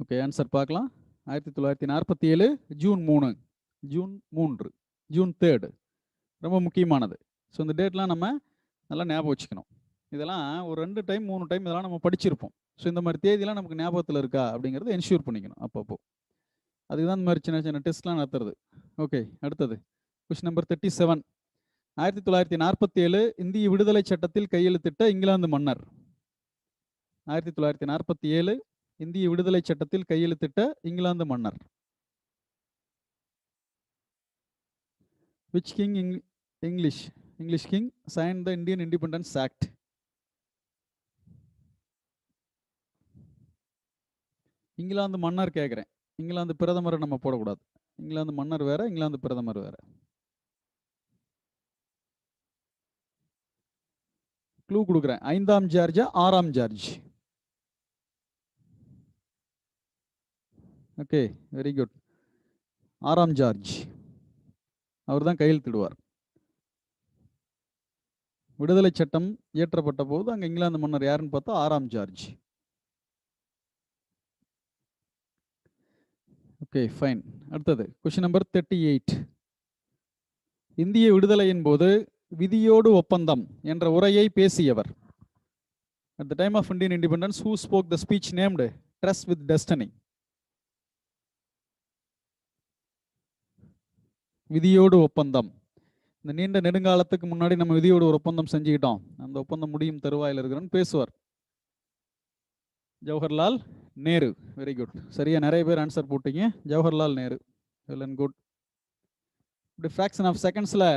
ஓகே, ஆன்சர் பார்க்கலாம். 1947 ஜூன் 3, ஜூன் 3, ரொம்ப முக்கியமானது. ஸோ இந்த டேட்லாம் நம்ம நல்லா ஞாபகம் வச்சுக்கணும். இதெல்லாம் ஒரு 2 டைம் 3 டைம் இதெல்லாம் நம்ம படிச்சிருப்போம். ஸோ இந்த மாதிரி தேதியெல்லாம் நமக்கு ஞாபகத்தில் இருக்கா அப்படிங்கிறத என்ஷூர் பண்ணிக்கணும் அப்பப்போ. அதுக்கு தான் இந்த மாதிரி சின்ன சின்ன டெஸ்ட்லாம் நடத்துறது. ஓகே, அடுத்தது கொஸ்டின் நம்பர் 37. 1947 இந்திய விடுதலை சட்டத்தில் கையெழுத்திட்ட இங்கிலாந்து மன்னர். 1947 இந்திய விடுதலை சட்டத்தில் கையெழுத்திட்ட இங்கிலாந்து மன்னர். Which king English king signed the Indian Independence Act? England மன்னர் கேட்குறேன். இங்கிலாந்து பிரதமரை நம்ம போடக்கூடாது. இங்கிலாந்து மன்னர் வேற, இங்கிலாந்து பிரதமர் வேற. க்ளூ கொடுக்குறேன். 5ஆம் ஜார்ஜா 6ஆம் ஜார்ஜ்? Okay, very good. 6ஆம் ஜார்ஜ் அவர் தான் கையெழுத்திடுவார். விடுதலை சட்டம் இயற்றப்பட்ட போது அங்கே இங்கிலாந்து மன்னர் யாருன்னு பார்த்தா 6ஆம் ஜார்ஜ். Okay, fine. அடுத்தது கொஸ்டின் நம்பர் 38. இந்திய விடுதலையின் போது விதியோடு ஒப்பந்தம் என்ற உரையை பேசியவர். At the time of Indian independence, who spoke the speech named Trust with Destiny? விதியோடு ஒப்பந்தம். இந்த நீண்ட நெடுங்காலத்துக்கு முன்னாடி நம்ம விதியோடு ஒரு ஒப்பந்தம் செஞ்சுக்கிட்டோம், அந்த ஒப்பந்தம் முடியும் தருவாயில் இருக்கிறன்னு பேசுவார். ஜவஹர்லால் நேரு. Very good. சரியா நிறைய பேர் ஆன்சர் போட்டீங்க. Jawaharlal Nehru. Well and good. இப்படி ஃப்ராக்ஷன் ஆஃப் செகண்ட்ஸில்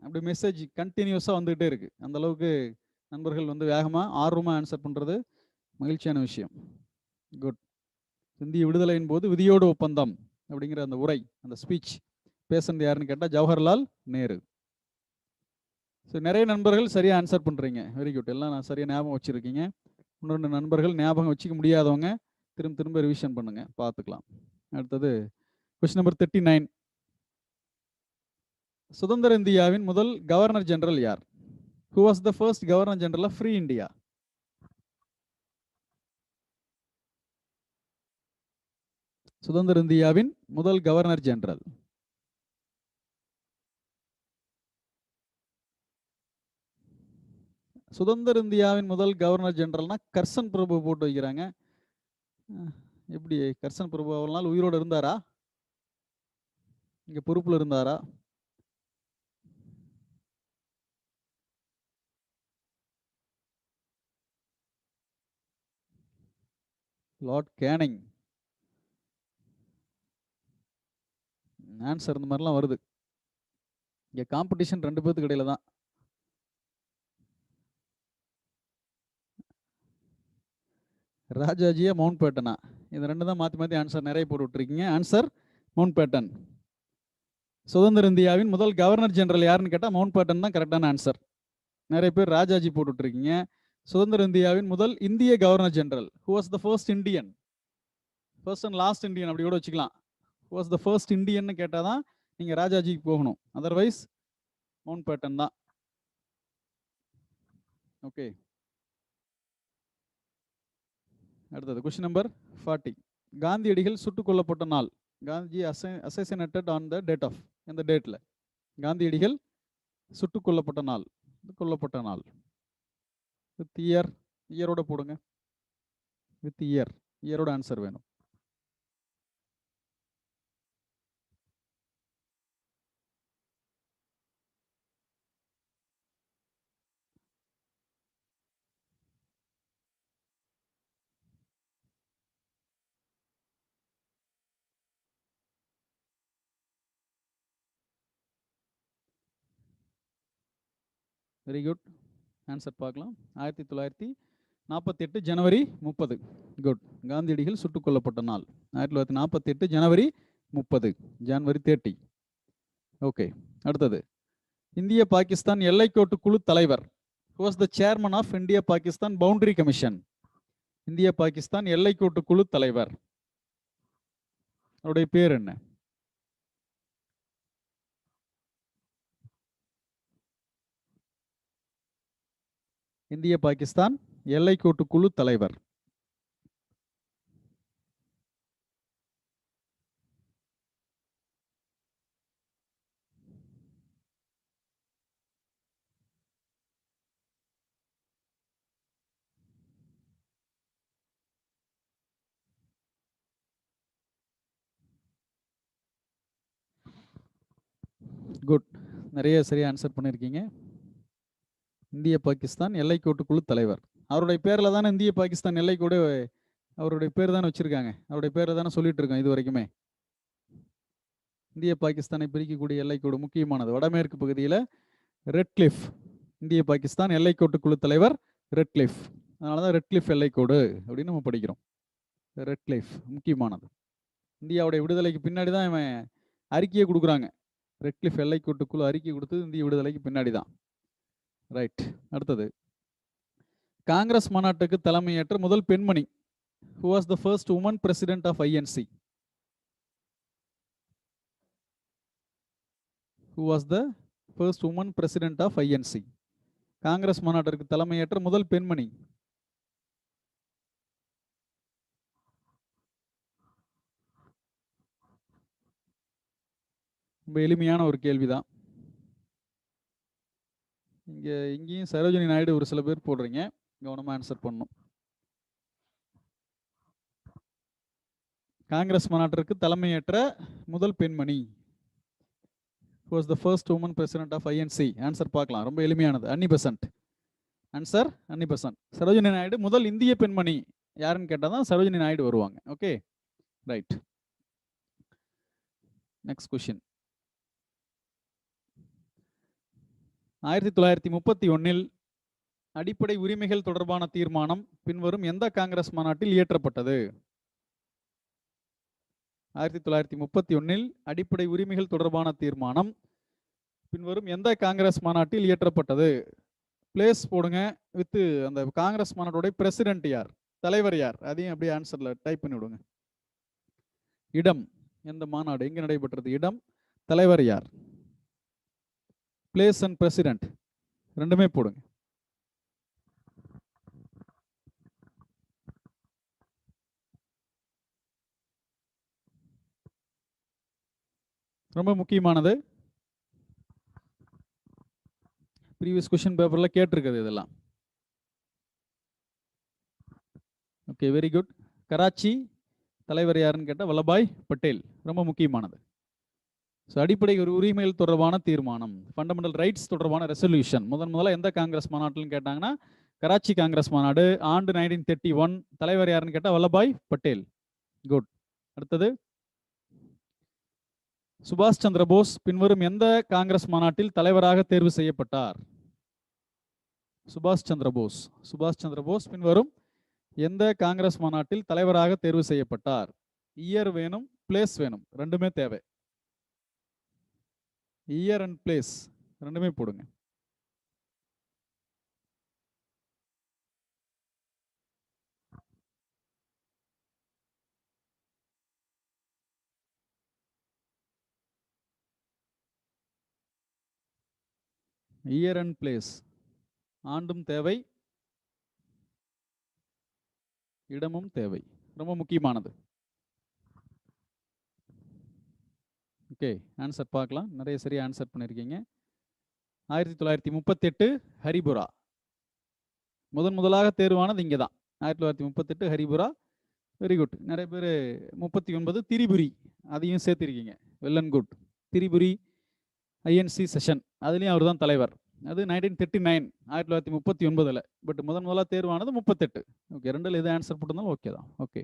அப்படி மெசேஜ் கண்டினியூஸாக வந்துகிட்டே இருக்கு. அந்த அளவுக்கு நண்பர்கள் வந்து வேகமாக ஆர்வமாக ஆன்சர் பண்ணுறது மகிழ்ச்சியான விஷயம். குட். இந்திய விடுதலையின் போது விதியோடு ஒப்பந்தம் அப்படிங்கிற அந்த உரை, அந்த ஸ்பீச் பேசுனது யாருன்னு கேட்டால் ஜவஹர்லால் நேரு. ஸோ நிறைய நண்பர்கள் சரியாக ஆன்சர் பண்ணுறீங்க. Very good. எல்லாம் நான் சரியாக ஞாபகம் வச்சுருக்கீங்க. இன்னொரு நண்பர்கள் ஞாபகம் வச்சுக்க முடியாதவங்க திரும்ப திரும்ப ரிவிஷன் பண்ணுங்க, பார்த்துக்கலாம். அடுத்தது கொஸ்டின் நம்பர் 39. சுதந்திர இந்தியாவின் முதல் கவர்னர் ஜெனரல் யார்? Who was the first governor general of free India? சுதந்திர இந்தியாவின் முதல் கவர்னர் ஜெனரல். சுதந்திர இந்தியாவின் முதல் கவர்னர் ஜெனரல்னா கர்சன் பிரபு போட்டு வைக்கிறாங்க. எப்படி கர்சன் பிரபு அவ்வளவு நாள் உயிரோடு இருந்தாரா? இங்க பொறுப்புல இருந்தாரா? Lord Canning. ஆன்சர் இந்த மாதிரிலாம் வருது. இங்க காம்படிஷன் ரெண்டு பேருக்கு இடையில தான். ராஜாஜியா மவுண்ட் பேட்டனா? இது ரெண்டு தான் மாற்றி மாற்றி ஆன்சர் நிறைய போட்டு விட்டுருக்கீங்க. Answer mount pattern. சுதந்திர இந்தியாவின் முதல் கவர்னர் ஜெனரல் யாருன்னு கேட்டால் மவுண்ட் பேட்டன் தான் கரெக்டான ஆன்சர். நிறைய பேர் ராஜாஜி போட்டு விட்டுருக்கீங்க. சுதந்திர இந்தியாவின் முதல் இந்திய governor general. Who was the first Indian? First and last Indian அப்படி கூட வச்சுக்கலாம். Who was the first Indian கேட்டால் தான் நீங்கள் ராஜாஜிக்கு போகணும். அதர்வைஸ் மவுண்ட் பேட்டன் தான். ஓகே, அடுத்தது கொஸ்டின் நம்பர் 40. காந்தியடிகள் சுட்டுக் கொல்லப்பட்ட நாள். Gandhi assassinated on the date of, எந்த டேட்டில் காந்தியடிகள் சுட்டுக் கொல்லப்பட்ட நாள்? கொல்லப்பட்ட நாள் வித் இயர், இயரோட போடுங்க. வித் இயர், இயரோட ஆன்சர் வேணும். Very good. ஆன்சர் பார்க்கலாம். 1948 ஜனவரி 30. குட். காந்தியடிகள் சுட்டுக் கொல்லப்பட்ட நாள் 1948 ஜனவரி 30, ஜனவரி 30. ஓகே, அடுத்தது இந்திய பாகிஸ்தான் எல்லைக்கோட்டு குழு தலைவர். Who was the chairman of India Pakistan Boundary Commission? இந்திய பாகிஸ்தான் எல்லைக்கோட்டு குழு தலைவர் அவருடைய பேர் என்ன? இந்திய பாகிஸ்தான் எல்லைக்கோட்டு குழு தலைவர். குட். நிறைய சரியா ஆன்சர் பண்ணியிருக்கீங்க. இந்திய பாகிஸ்தான் எல்லைக்கோட்டு குழு தலைவர். அவருடைய பேரில் தானே இந்திய பாகிஸ்தான் எல்லைக்கோடு, அவருடைய பேர் தானே வச்சுருக்காங்க. அவருடைய பேரை தானே சொல்லிட்டு இருக்கோம் இது வரைக்குமே. இந்திய பாகிஸ்தானை பிரிக்கக்கூடிய எல்லைக்கோடு முக்கியமானது. வடமேற்கு பகுதியில் ரெட் கிளிஃப். இந்திய பாகிஸ்தான் எல்லைக்கோட்டு குழு தலைவர் ரெட் கிளிஃப். அதனால தான் ரெட் கிளிஃப் எல்லைக்கோடு அப்படின்னு நம்ம படிக்கிறோம். ரெட் கிளிஃப் முக்கியமானது. இந்தியாவுடைய விடுதலைக்கு பின்னாடி தான் இவன் அறிக்கையை கொடுக்குறாங்க. ரெட் கிளிஃப் எல்லைக்கோட்டு குழு அறிக்கை கொடுத்தது இந்திய விடுதலைக்கு பின்னாடி தான். ரைட். அடுத்தது, காங்கிரஸ் மாநாட்டுக்கு தலைமையேற்ற முதல் பெண்மணி. Who was the first woman president of INC? Who was the first woman president of INC? Congress மாநாட்டிற்கு தலைமையேற்ற முதல் பெண்மணி. ரொம்ப எளிமையான ஒரு கேள்விதான். இங்கேயும் சரோஜினி நாயுடு ஒரு சில பேர் போடுறீங்க, கவனமா ஆன்சர் பண்ணணும். காங்கிரஸ் மாநாட்டிற்கு தலைமையேற்ற முதல் பெண்மணி. was the first woman president of INC. Answer பார்க்கலாம், ரொம்ப எளிமையானது. அன்னி பெசன்ட். ஆன்சர் அன்னி பெசன்ட். சரோஜினி நாயுடு முதல் இந்திய பெண்மணி யாருன்னு கேட்டால் தான் சரோஜினி நாயுடு வருவாங்க. Okay, right. Next question. 1931 அடிப்படை உரிமைகள் தொடர்பான தீர்மானம் பின்வரும் எந்த காங்கிரஸ் மாநாட்டில் இயற்றப்பட்டது? 1931 அடிப்படை உரிமைகள் தொடர்பான தீர்மானம் பின்வரும் எந்த காங்கிரஸ் மாநாட்டில் இயற்றப்பட்டது? பிளேஸ் போடுங்க, வித் அந்த காங்கிரஸ் மாநாட்டோட பிரசிடென்ட் யார், தலைவர் யார், அதையும் அப்படியே ஆன்சர்ல டைப் பண்ணி விடுங்க. இடம், எந்த மாநாடு எங்க நடைபெற்றது, இடம், தலைவர் யார். பிளேஸ் அண்ட் பிரசிடென்ட் ரெண்டுமே போடுங்க. ரொம்ப முக்கியமானது. ப்ரீவியஸ் கொஸ்டின் பேப்பர்ல கேட்டிருக்குது இதெல்லாம். Okay, very good. கராச்சி தலைவர் யாருன்னு கேட்டால் வல்லபாய் பட்டேல். ரொம்ப முக்கியமானது. ஸோ அடிப்படை உரிமைகள் தொடர்பான தீர்மானம், ஃபண்டமெண்டல் ரைட்ஸ் தொடர்பான ரெசல்யூஷன் முதல்ல எந்த காங்கிரஸ் மாநாட்டில்னு கேட்டாங்கன்னா கராச்சி காங்கிரஸ் மாநாடு, ஆண்டு 1931. தலைவர் யாருன்னு கேட்டால் வல்லபாய் பட்டேல். குட். அடுத்தது, சுபாஷ் சந்திர போஸ் பின்வரும் எந்த காங்கிரஸ் மாநாட்டில் தலைவராக தேர்வு செய்யப்பட்டார்? சுபாஷ் சந்திர போஸ். சுபாஷ் சந்திர போஸ் பின்வரும் எந்த காங்கிரஸ் மாநாட்டில் தலைவராக தேர்வு செய்யப்பட்டார்? இயர் வேணும், பிளேஸ் வேணும், ரெண்டுமே தேவை. இயர் அண்ட் பிளேஸ் ரெண்டுமே போடுங்க. இயர் அண்ட் பிளேஸ், ஆண்டும் தேவை, இடமும் தேவை, ரொம்ப முக்கியமானது. ஓகே, ஆன்சர் பார்க்கலாம். நிறைய சரியா ஆன்சர் பண்ணியிருக்கீங்க. 1938 ஹரிபுரா. முதலாக தேர்வானது இங்கே தான். 1938 ஹரிபுரா. Very good. நிறைய பேர் 39 திரிபுரி, அதையும் சேர்த்திருக்கீங்க. Well and good. Tripuri INC session, அதுலேயும் அவர் தான் தலைவர். அது 1939, 1939. பட் முதலாக தேர்வானது 38. ஓகே, ரெண்டில் எது ஆன்சர் போட்டிருந்தாலும் ஓகே தான். Okay,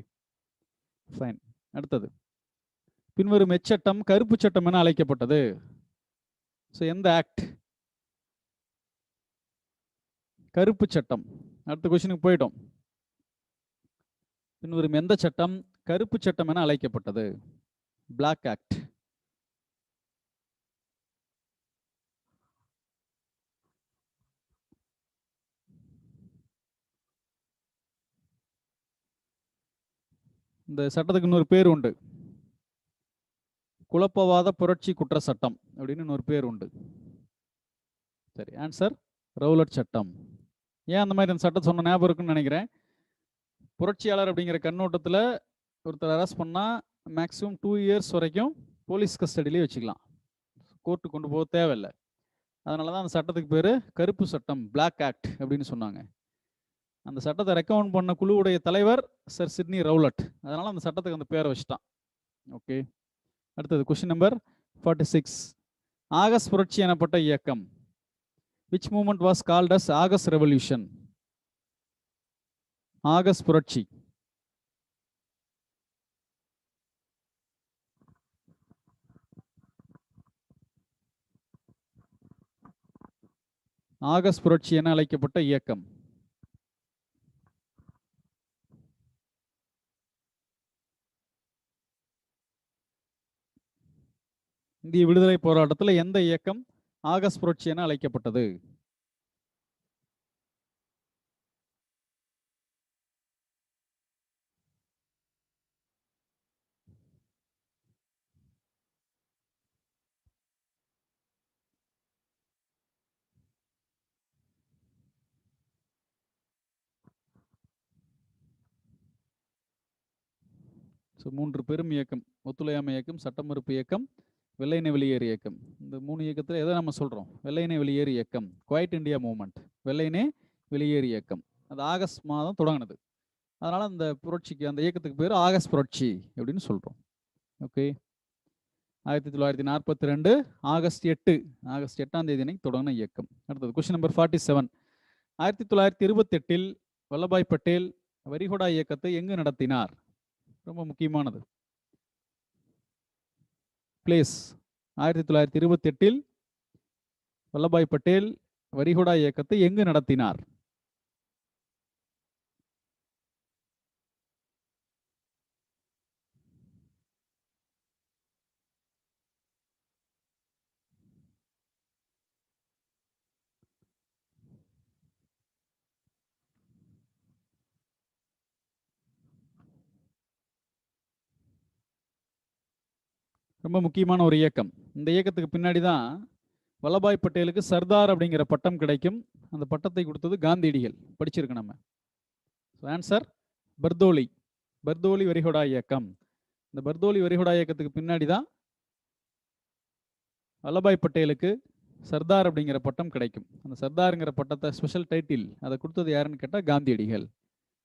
fine. அடுத்தது, பின்வரும் எச்சட்டம் கருப்பு சட்டம் என அழைக்கப்பட்டது? ஸோ எந்த ஆக்ட்? கருப்பு சட்டம். அடுத்த கொஸ்டினுக்கு போயிட்டோம். பின்வரும் எந்த சட்டம் கருப்பு சட்டம் என அழைக்கப்பட்டது? Black act. இந்த சட்டத்துக்கு இன்னொரு பேர் உண்டு, குழப்பவாத புரட்சி குற்ற சட்டம் அப்படின்னு இன்னொரு பேர் உண்டு. சரி, ஆன்சர் ரவுலட் சட்டம். ஏன் அந்த மாதிரி அந்த சட்டம் சொன்ன ஞாபகம் இருக்குன்னு நினைக்கிறேன். புரட்சியாளர் அப்படிங்கிற கண்ணோட்டத்தில் ஒருத்தர் அரெஸ்ட் பண்ணால் மேக்ஸிமம் 2 இயர்ஸ் வரைக்கும் போலீஸ் கஸ்டடியிலே வச்சுக்கலாம், கோர்ட்டுக்கு கொண்டு போக தேவையில்லை. அதனால தான் அந்த சட்டத்துக்கு பேர் கருப்பு சட்டம், பிளாக் ஆக்ட் அப்படின்னு சொன்னாங்க. அந்த சட்டத்தை ரெக்கமெண்ட் பண்ண குழுவுடைய தலைவர் சர் சிட்னி ரவுலட். அதனால அந்த சட்டத்துக்கு அந்த பேரை வச்சுட்டான். ஓகே, அடுத்தது கொஸ்டின் நம்பர் 46. ஆகஸ்ட் புரட்சி எனப்பட்ட இயக்கம். which movement was called as August Revolution? August புரட்சி. ஆகஸ்ட் புரட்சி என அழைக்கப்பட்ட இயக்கம். இந்திய விடுதலை போராட்டத்தில் எந்த இயக்கம் ஆகஸ்ட் புரட்சி என அழைக்கப்பட்டது? மூன்று பெரும் இயக்கம்: ஒத்துழையாமை இயக்கம், சட்ட மறுப்பு இயக்கம், வெள்ளையனை வெளியேறு இயக்கம். இந்த 3 இயக்கத்தில் எதை நம்ம சொல்றோம்? வெள்ளையனை வெளியேறு இயக்கம், குவைட் இந்தியா மூவ்மெண்ட், வெள்ளையனே வெளியேறு இயக்கம். அது ஆகஸ்ட் மாதம் தொடங்கினது. அதனால அந்த புரட்சிக்கு, அந்த இயக்கத்துக்கு பேர் ஆகஸ்ட் புரட்சி அப்படின்னு சொல்றோம். ஓகே. 1942 ஆகஸ்ட் 8, ஆகஸ்ட் 8ஆம் தேதி அன்னைக்கு தொடங்கின இயக்கம். அடுத்தது கொஸ்டின் நம்பர் 47. 1928 வல்லபாய் பட்டேல் வரிகுடா இயக்கத்தை எங்கு நடத்தினார்? ரொம்ப முக்கியமானது. பிளேஸ். 1928 வல்லபாய் பட்டேல் வரிகுடா இயக்கத்தை எங்கு நடத்தினார்? ரொம்ப முக்கியமான ஒரு இயக்கம். இந்த இயக்கத்துக்கு பின்னாடி தான் வல்லபாய் பட்டேலுக்கு சர்தார் அப்படிங்கிற பட்டம் கிடைக்கும். அந்த பட்டத்தை கொடுத்தது காந்தியடிகள். படிச்சிருக்கு நம்ம. ஆன்சர் பர்தோலி. பர்தோலி வரிகுடா இயக்கம். இந்த பர்தோலி வரிகுடா இயக்கத்துக்கு பின்னாடி தான் வல்லபாய் பட்டேலுக்கு சர்தார் அப்படிங்கிற பட்டம் கிடைக்கும். அந்த சர்தாருங்கிற பட்டத்தை, ஸ்பெஷல் டைட்டில், அதை கொடுத்தது யாருன்னு கேட்டால் காந்தியடிகள்.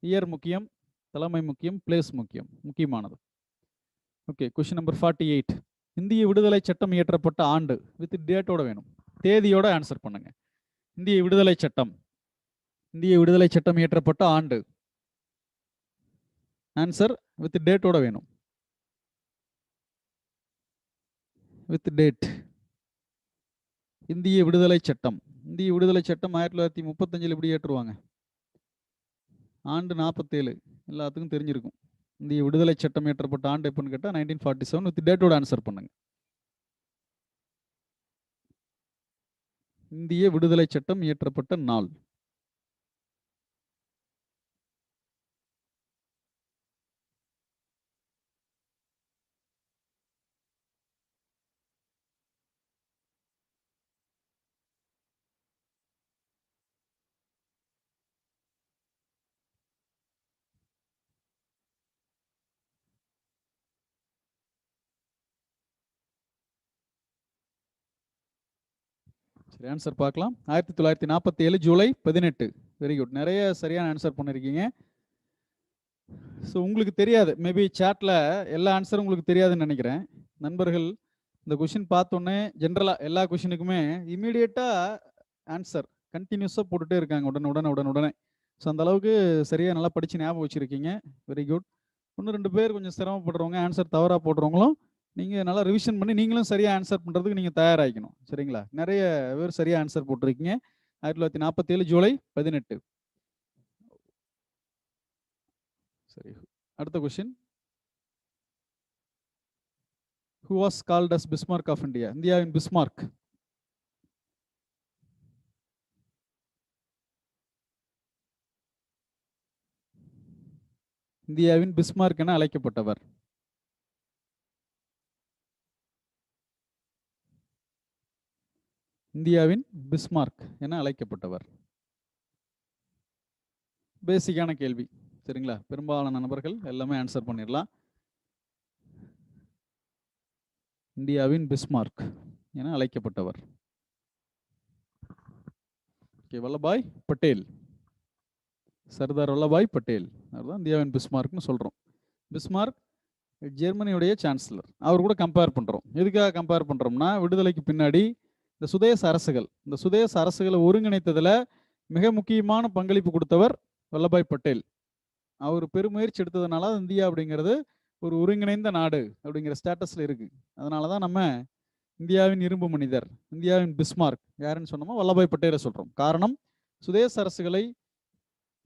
இயர் முக்கியம், தலைமை முக்கியம், பிளேஸ் முக்கியம், முக்கியமானது. ஓகே. Question number 48. இந்திய விடுதலை சட்டம் இயற்றப்பட்ட ஆண்டு வித் டேட்டோட வேணும். தேதியோட ஆன்சர் பண்ணுங்க. இந்திய விடுதலை சட்டம், இந்திய விடுதலை சட்டம் இயற்றப்பட்ட ஆண்டு. ஆன்சர் வித் டேட்டோட வேணும். With date. இந்திய விடுதலை சட்டம். இந்திய விடுதலை சட்டம் 1935 எப்படி ஏற்றுவாங்க? ஆண்டு 47 எல்லாத்துக்கும் தெரிஞ்சிருக்கும். இந்திய விடுதலை சட்டம் இயற்றப்பட்ட ஆண்டு எப்பன்னு கேட்டால் 1947. வித் டேட்டோட ஆன்சர் பண்ணுங்க. இந்திய விடுதலை சட்டம் இயற்றப்பட்ட நாள். சரி, ஆன்சர் பார்க்கலாம். 1947 ஜூலை 18. Very good. நிறைய சரியான ஆன்சர் பண்ணிருக்கீங்க. ஸோ உங்களுக்கு தெரியாது, மேபி சாட்ல எல்லா ஆன்சரும் உங்களுக்கு தெரியாதுன்னு நினைக்கிறேன். நண்பர்கள் இந்த கொஷின் பார்த்தோன்னே ஜென்ரலாக எல்லா கொஷினுக்குமே இமீடியட்டாக ஆன்சர் கண்டினியூஸாக போட்டுகிட்டே இருக்காங்க, உடனே. ஸோ அந்த அளவுக்கு சரியாக நல்லா படித்து ஞாபகம் வச்சுருக்கீங்க. Very good. 1-2 பேர் கொஞ்சம் சிரமப்படுறவங்க, ஆன்சர் தவறாக போடுறவங்களும் நீங்கள் நல்லா ரிவிஷன் பண்ணி நீங்களும் சரியாக ஆன்சர் பண்ணுறதுக்கு நீங்கள் தயாராகிக்கணும். சரிங்களா? நிறைய பேர் சரியாக ஆன்சர் போட்டிருக்கீங்க. 1947 ஜூலை 18. சரி, அடுத்த question. Who was called as Bismarck of India? இந்தியாவின் பிஸ்மார்க். இந்தியாவின் பிஸ்மார்க் என அழைக்கப்பட்டவர். இந்தியாவின் பிஸ்மார்க் என அழைக்கப்பட்டவர். பேசிக்கான கேள்வி. சரிங்களா? பெரும்பாலான நண்பர்கள் எல்லாமே ஆன்சர் பண்ணிடலாம். இந்தியாவின் பிஸ்மார்க் என அழைக்கப்பட்டவர் வல்லபாய் பட்டேல். சர்தார் வல்லபாய் பட்டேல். அதுதான் இந்தியாவின் பிஸ்மார்க்னு சொல்றோம். Bismarck ஜெர்மனியுடைய chancellor. அவர் கூட கம்பேர் பண்ணுறோம். எதுக்காக கம்பேர் பண்ணுறோம்னா, விடுதலைக்கு பின்னாடி இந்த சுதேச அரசுகள், இந்த சுதேச அரசுகளை ஒருங்கிணைத்ததில் மிக முக்கியமான பங்களிப்பு கொடுத்தவர் வல்லபாய் பட்டேல். அவர் பெருமுயற்சி எடுத்ததுனால இந்தியா அப்படிங்கிறது ஒரு ஒருங்கிணைந்த நாடு அப்படிங்கிற ஸ்டேட்டஸில் இருக்குது. அதனால தான் நம்ம இந்தியாவின் இரும்பு மனிதர், இந்தியாவின் பிஸ்மார்க் யாருன்னு சொன்னோமோ வல்லபாய் பட்டேலை சொல்கிறோம். காரணம், சுதேச அரசுகளை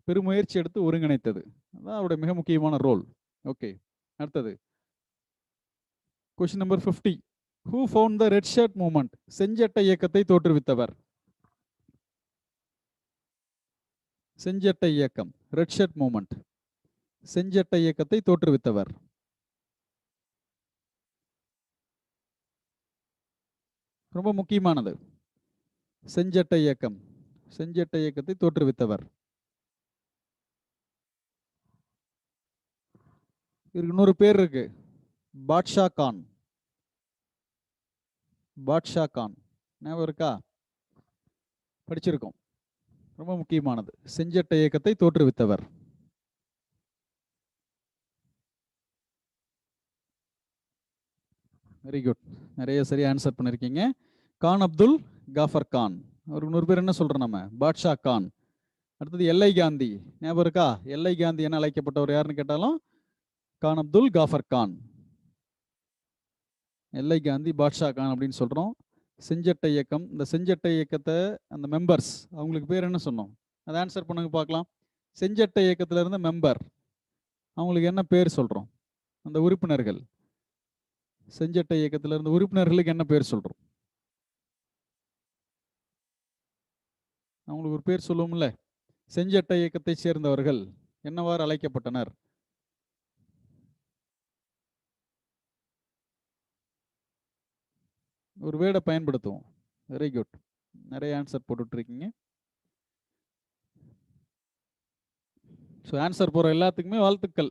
பெருமுயற்சி எடுத்து ஒருங்கிணைத்தது. அதான் அவருடைய மிக முக்கியமான ரோல். ஓகே, அடுத்தது question number 50. Who found the red shirt movement? செஞ்சட்டை இயக்கத்தை தோற்றுவித்தவர். செஞ்சட்டை இயக்கம், ரெட் ஷர்ட் மூவ்மெண்ட், செஞ்சட்டை இயக்கத்தை தோற்றுவித்தவர். ரொம்ப முக்கியமானது. செஞ்சட்டை இயக்கம், செஞ்சட்டை இயக்கத்தை தோற்றுவித்தவர். இன்னொரு பேர் இருக்கு, பாட்ஷா கான். பாட்ஷா கான் ஞாபகம் இருக்கா? படிச்சிருக்கோம். ரொம்ப முக்கியமானது. செஞ்சட்டை இயக்கத்தை தோற்றுவித்தவர். வெரி குட், நிறைய சரியா ஆன்சர் பண்ணிருக்கீங்க. கான் அப்துல் காஃபர் கான். ஒரு இன்னொரு பேர் என்ன சொல்றோம் நம்ம, பாட்ஷா கான். அடுத்தது எல்ஐ காந்தி, ஞாபகம் இருக்கா? எல்ஐ காந்தி என அழைக்கப்பட்டவர் யாருன்னு கேட்டாலும் கான் அப்துல் காஃபர் கான். எல்ஐ காந்தி, பாட்ஷா கான் அப்படின்னு சொல்றோம். செஞ்சட்டை இயக்கம், இந்த செஞ்சட்டை இயக்கத்தை அந்த மெம்பர்ஸ், அவங்களுக்கு பேர் என்ன சொன்னோம்? அதை ஆன்சர் பண்ணுங்க பார்க்கலாம். செஞ்சட்டை இயக்கத்தில் இருந்த மெம்பர், அவங்களுக்கு என்ன பேர் சொல்றோம்? அந்த உறுப்பினர்கள், செஞ்சட்டை இயக்கத்தில் இருந்த உறுப்பினர்களுக்கு என்ன பேர் சொல்றோம்? அவங்களுக்கு ஒரு பேர் சொல்லுவோம்ல. செஞ்சட்டை இயக்கத்தை சேர்ந்தவர்கள் என்னவாறு அழைக்கப்பட்டனர்? ஒரு வேர்டை பயன்படுத்துவோம். வெரி குட், நிறைய ஆன்சர் போட்டுட்டு இருக்கீங்க. ஸோ ஆன்சர் போகிற எல்லாத்துக்குமே வாழ்த்துக்கள்.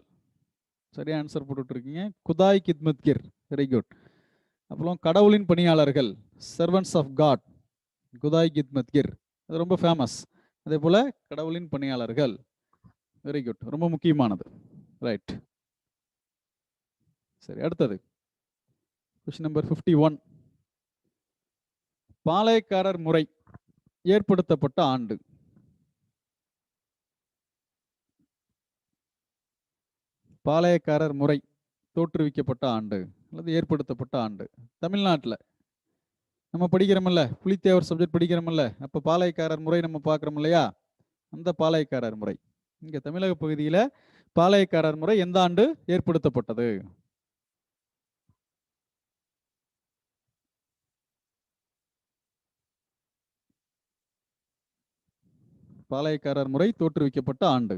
சரியா ஆன்சர் போட்டுட்டு இருக்கீங்க. Khudai கித்மத்கிர், very good. அப்புறம் கடவுளின் பணியாளர்கள், சர்வன்ட்ஸ் ஆஃப் காட், குதாய் கித்மத்கிர், அது ரொம்ப ஃபேமஸ். அதே போல கடவுளின் பணியாளர்கள், வெரி குட், ரொம்ப முக்கியமானது. ரைட், சரி. அடுத்தது கொஸ்டின் நம்பர் 51. பாளையக்காரர் முறை ஏற்படுத்தப்பட்ட ஆண்டு. பாளையக்காரர் முறை தோற்றுவிக்கப்பட்ட ஆண்டு அல்லது ஏற்படுத்தப்பட்ட ஆண்டு. தமிழ்நாட்டில் நம்ம படிக்கிறோமில்ல, புலித்தேவர் சப்ஜெக்ட் படிக்கிறோமில்ல, அப்போ பாளையக்காரர் முறை நம்ம பார்க்குறோம் இல்லையா? அந்த பாளையக்காரர் முறை இங்கே தமிழக பகுதியில் பாளையக்காரர் முறை எந்த ஆண்டு ஏற்படுத்தப்பட்டது? பாளையக்காரர் முறை தோற்றுவிக்கப்பட்ட ஆண்டு.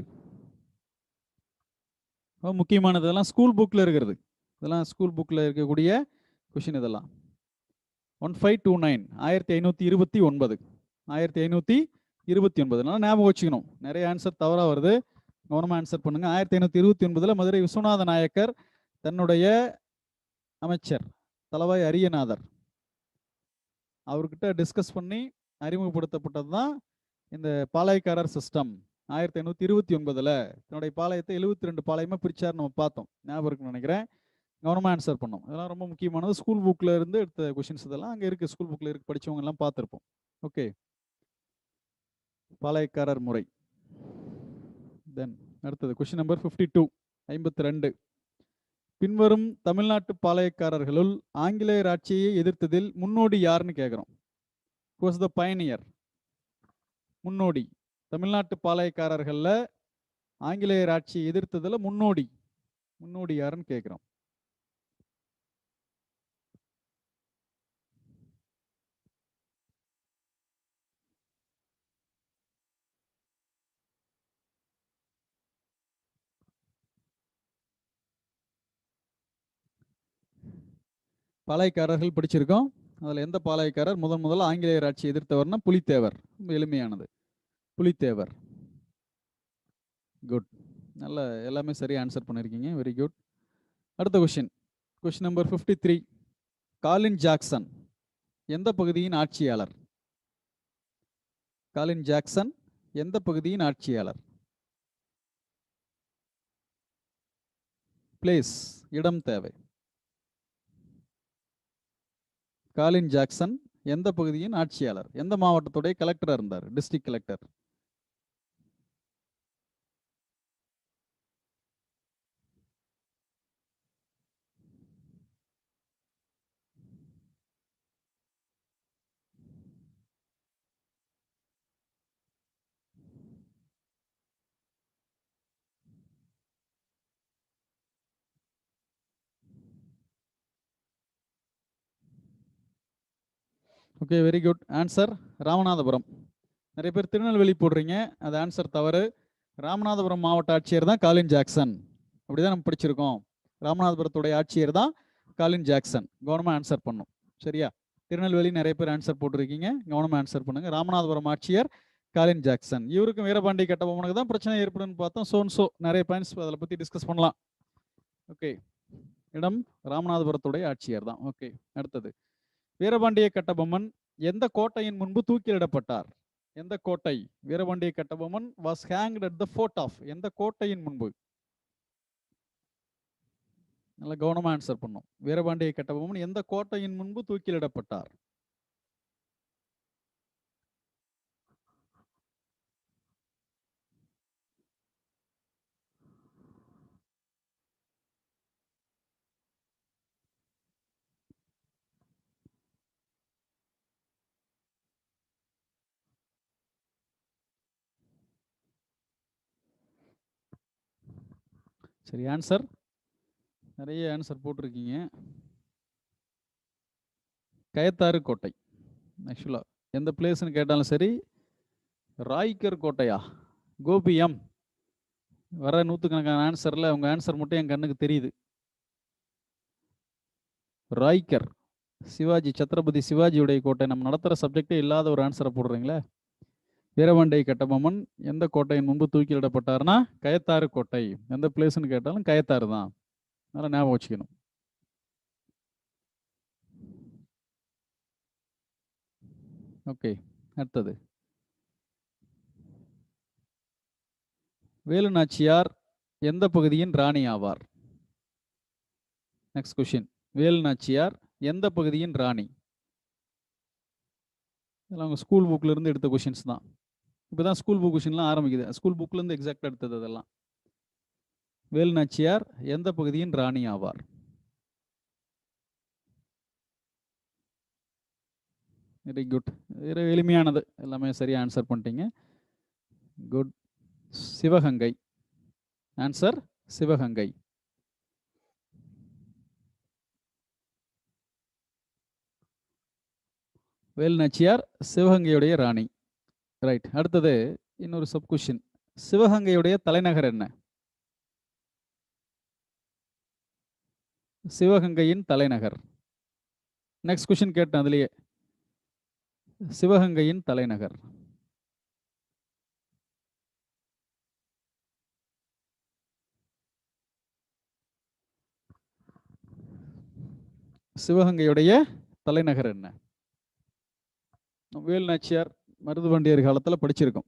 முக்கியமானது, இதெல்லாம் ஸ்கூல் புக்கில் இருக்கிறது. இதெல்லாம் ஸ்கூல் புக்கில் இருக்கக்கூடிய கொஷின். இதெல்லாம் 1529, 1529, 1529. நல்லா ஞாபகம் வச்சுக்கணும். நிறைய ஆன்சர் தவறாக வருது, கவனமாக ஆன்சர் பண்ணுங்க. 1529 மதுரை விஸ்வநாத நாயக்கர் தன்னுடைய அமைச்சர் தளவாய் அரியநாதர் அவர்கிட்ட டிஸ்கஸ் பண்ணி அறிமுகப்படுத்தப்பட்டது தான் இந்த பாளையக்காரர் சிஸ்டம். 1529 தன்னுடைய பாளையத்தை 72 பாளையமா பிரிச்சார், நம்ம பார்த்தோம். ஞாபகம் இருக்குன்னு நினைக்கிறேன். கவனமாக ஆன்சர் பண்ணோம். இதெல்லாம் ரொம்ப முக்கியமானது. ஸ்கூல் புக்கில் இருந்து எடுத்த கொஷின்ஸ் இதெல்லாம் அங்கே இருக்குது. ஸ்கூல் புக்கில் இருக்கு, படித்தவங்க எல்லாம் பார்த்துருப்போம். ஓகே, பாளையக்காரர் முறை. தென் அடுத்தது கொஸ்டின் நம்பர் 52, 52. பின்வரும் தமிழ்நாட்டு பாளையக்காரர்களுள் ஆங்கிலேயர் ஆட்சியை எதிர்த்ததில் முன்னோடி யாருன்னு கேட்குறோம். Who was the pioneer? முன்னோடி. தமிழ்நாட்டு பாளையக்காரர்களில் ஆங்கிலேயர் ஆட்சியை எதிர்த்ததில் முன்னோடி யாருன்னு கேட்குறோம். பாளையக்காரர்கள் படிச்சிருக்கோம். அதில் எந்த பாளையக்காரர் முதல்ல ஆங்கிலேயர் ஆட்சி எதிர்த்தவர்னா புலித்தேவர். ரொம்ப எளிமையானது, புலித்தேவர். குட், நல்ல எல்லாமே சரியாக ஆன்சர் பண்ணியிருக்கீங்க. Very good. அடுத்த கொஸ்டின் நம்பர் 53. காலின் ஜாக்சன் எந்த பகுதியின் ஆட்சியாளர்? காலின் ஜாக்சன் எந்த பகுதியின் ஆட்சியாளர்? பிளேஸ், இடம் தேவை. காலின் ஜாக்சன் எந்த பகுதியின் ஆட்சியாளர், எந்த மாவட்டத்துடைய கலெக்டரா இருந்தார், district collector. Okay, very good. Answer Ramanathapuram. நிறைய பேர் திருநெல்வேலி போடுறீங்க, அது ஆன்சர் தவறு. ராமநாதபுரம் மாவட்ட ஆட்சியர் தான் காலின் ஜாக்சன். அப்படிதான் நம்ம படிச்சிருக்கோம். ராமநாதபுரத்துடைய ஆட்சியர் தான் காலின் ஜாக்சன். கவனமாக ஆன்சர் பண்ணும். சரியா? திருநெல்வேலி நிறைய பேர் ஆன்சர் போட்டிருக்கீங்க, கவனமாக ஆன்சர் பண்ணுங்க. ராமநாதபுரம் ஆட்சியர் காலின் ஜாக்சன். இவருக்கும் வீரபாண்டிய கட்டபொம்மனுக்கு தான் பிரச்சனை ஏற்படுன்னு பார்த்தோம். சோன்சோ நிறைய பாயிண்ட்ஸ் அதில் பற்றி டிஸ்கஸ் பண்ணலாம். ஓகே, இடம் ராமநாதபுரத்துடைய ஆட்சியர் தான். ஓகே, அடுத்தது வீரபாண்டிய கட்டபொம்மன் எந்த கோட்டையின் முன்பு தூக்கிலிடப்பட்டார்? எந்த கோட்டை? Veerapandiya Kattabomman was hanged at the fort of. எந்த கோட்டையின் முன்பு? நல்ல கவனமா ஆன்சர் பண்ணும். வீரபாண்டிய கட்டபொம்மன் எந்த கோட்டையின் முன்பு தூக்கிலிடப்பட்டார்? சரி, ஆன்சர் நிறைய ஆன்சர் போட்டிருக்கீங்க. கயத்தாறு கோட்டை. ஆக்சுவலா எந்த பிளேஸ்ன்னு கேட்டாலும் சரி, ராய்கர் கோட்டையா, கோபியம், வர நூற்றுக்கணக்கான ஆன்சர்ல உங்க ஆன்சர் மட்டும் என் கண்ணுக்கு தெரியுது. ராய்கர், சிவாஜி, சத்ரபதி சிவாஜியுடைய கோட்டை. நம்ம நடத்துகிற சப்ஜெக்டே இல்லாத ஒரு ஆன்சரை போடுறீங்களே. வீரபாண்டிய கட்டபொம்மன் எந்த கோட்டையின் முன்பு தூக்கிலிடப்பட்டார்னா கயத்தாறு கோட்டை. எந்த பிளேஸ்ன்னு கேட்டாலும் கயத்தாறு தான். அதனால் ஞாபகம் வச்சுக்கணும். ஓகே, அடுத்தது வேலு நாச்சியார் எந்த பகுதியின் ராணி ஆவார்? Next question. வேலு நாச்சியார் எந்த பகுதியின் ராணி? இதெல்லாம் அவங்க ஸ்கூல் புக்ல இருந்து எடுத்த கொஸ்டின்ஸ் தான். இப்போதான் ஸ்கூல் புக் கொஸ்டின்லாம் ஆரம்பிக்குது. ஸ்கூல் புக்ல இருந்து எக்ஸாக்டா எடுத்தது அதெல்லாம். வேலு நாச்சியார் எந்த பகுதியின் ராணி ஆவார்? Very good. எளிமையானது, எல்லாமே சரியா ஆன்சர் பண்ணிட்டீங்க. குட். சிவகங்கை. ஆன்சர் சிவகங்கை. வேலு நாச்சியார் சிவகங்கையுடைய ராணி. ரைட். அடுத்தது இன்னொரு சப் கொஸ்டின். சிவகங்கையுடைய தலைநகர் என்ன? சிவகங்கையின் தலைநகர். நெக்ஸ்ட் கொஸ்டின் கேட்டேன் அதுலயே. சிவகங்கையின் தலைநகர். சிவகங்கையுடைய தலைநகர் என்ன? வேலு நாச்சியார் மருதுபாண்டியர் காலத்தில் படிச்சிருக்கோம்.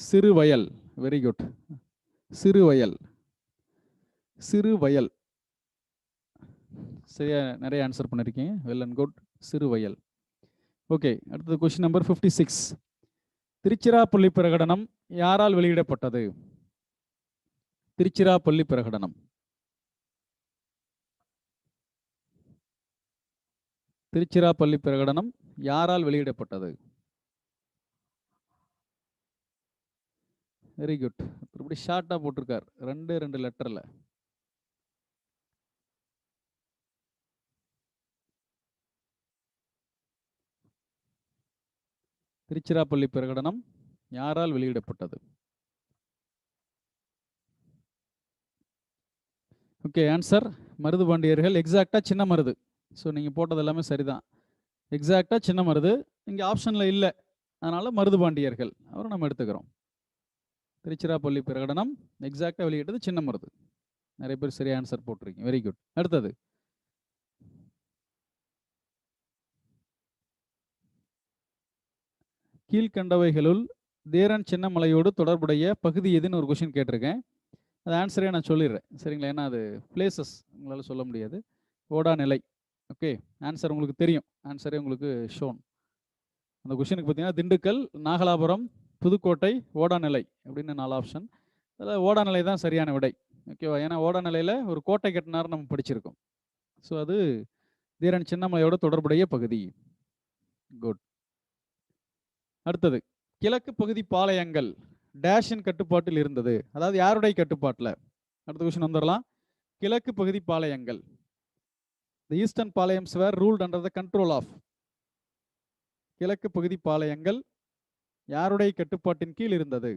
சிறுவயல். Very good. சிறுவயல். சிறுவயல் சரியா நிறைய ஆன்சர் பண்ணிருக்கீங்க. Well and good. Siruvayal. Okay, அடுத்தது கொஸ்டின் நம்பர் 56. திருச்சிராப்பள்ளி பிரகடனம் யாரால் வெளியிடப்பட்டது? திருச்சிராப்பள்ளி பிரகடனம். திருச்சிராப்பள்ளி பிரகடனம் யாரால் வெளியிடப்பட்டது? Very good. இப்படி ஷார்ட்டா போட்டிருக்கார், 2 லெட்டர்ல. திருச்சிராப்பள்ளி பிரகடனம் யாரால் வெளியிடப்பட்டது? ஓகே, ஆன்சர் மருதுபாண்டியர்கள். எக்ஸாக்டா சின்ன மருது. ஸோ நீங்க போட்டது எல்லாமே சரிதான். எக்ஸாக்டா சின்ன மருது இங்க ஆப்ஷன்ல இல்லை, அதனால மருதுபாண்டியர்கள் அவரை நம்ம எடுத்துக்கிறோம். திருச்சிராப்பள்ளி பிரகடனம் எக்ஸாக்டா வெளியிட்டது சின்ன மருது. நிறைய பேர் சரியா ஆன்சர் போட்டிருக்கீங்க. Very good. அடுத்தது கீழ்கண்டவைகளுள் தீரன் சின்னமலையோடு தொடர்புடைய பகுதி எதுன்னு ஒரு கொஸ்டின் கேட்டிருக்கேன். அது ஆன்சரே நான் சொல்லிடுறேன் சரிங்களா. ஏன்னா அது பிளேசஸ் உங்களால் சொல்ல முடியாது. ஓடா நிலை. ஓகே, ஆன்சர் உங்களுக்கு தெரியும், ஆன்சரே உங்களுக்கு ஷோன். அந்த கொஷனுக்கு பார்த்தீங்கன்னா திண்டுக்கல், நாகலாபுரம், புதுக்கோட்டை, ஓடாநிலை அப்படின்னு 4 ஆப்ஷன். அதில் ஓடாநிலை தான் சரியான விடை. ஓகேவா, ஏன்னா ஓடாநிலையில் ஒரு கோட்டை கட்டினார் நம்ம படிச்சிருக்கோம். ஸோ அது தீரன் சின்னமலையோட தொடர்புடைய பகுதி. குட். அடுத்தது, கிழக்கு பகுதி பாளையங்கள் டேஷின் கட்டுப்பாட்டில் இருந்தது. அதாவது யாருடைய கட்டுப்பாட்டில்? அடுத்த கொஸ்டின் வந்துடலாம். கிழக்கு பகுதி பாளையங்கள், the eastern Palayams were ruled under the control of. கிழக்கு பகுதி பாளையங்கள் யாருடைய கட்டுப்பாட்டின் கீழ் இருந்தது?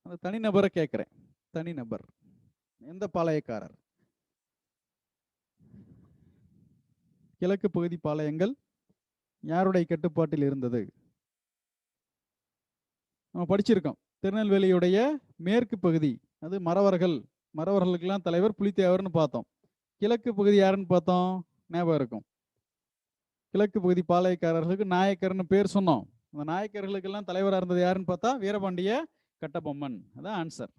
அந்த தனிநபரை கேட்கிறேன். தனிநபர், எந்த பாளையக்காரர்? கிழக்கு பகுதி பாளையங்கள் யாருடைய கட்டுப்பாட்டில் இருந்தது? நம்ம படிச்சிருக்கோம். திருநெல்வேலியுடைய மேற்கு பகுதி அது மறவர்கள், மறவர்களுக்கெல்லாம் தலைவர் புலித்தேவர்னு பார்த்தோம். கிழக்கு பகுதி யாருன்னு பார்த்தோம், ஞாபகம் இருக்கும். கிழக்கு பகுதி பாளையக்காரர்களுக்கு நாயக்கர்னு பேர் சொன்னோம். அந்த நாயக்கர்களுக்கெல்லாம் தலைவராக இருந்தது யாருன்னு பார்த்தா வீரபாண்டிய கட்டபொம்மன். அதான் ஆன்சர்.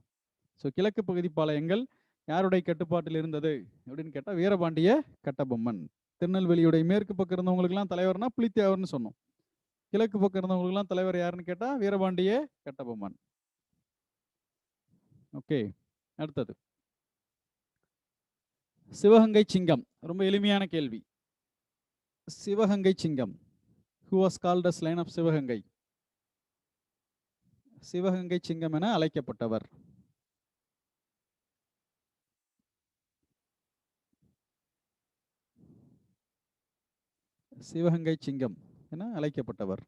ஸோ கிழக்கு பகுதி பாளையங்கள் யாருடைய கட்டுப்பாட்டில் இருந்தது அப்படின்னு கேட்டால் வீரபாண்டிய கட்டபொம்மன். திருநெல்வேலியுடைய மேற்கு பக்கம் இருந்தவங்களுக்குலாம் தலைவர்னா புலித்தேவர்னு சொன்னோம். கிழக்கு பக்கம் இருந்தவங்களுக்குலாம் தலைவர் யாருன்னு கேட்டால் வீரபாண்டிய கட்டபொம்மன். ஓகே, அடுத்தது சிவகங்கை சிங்கம். ரொம்ப எளிமையான கேள்வி. சிவகங்கை சிங்கம், who was called as line of Sivaganga? Sivaganga சிங்கம் என அழைக்கப்பட்டவர். சிவகங்கை சிங்கம் என அழைக்கப்பட்டவர்.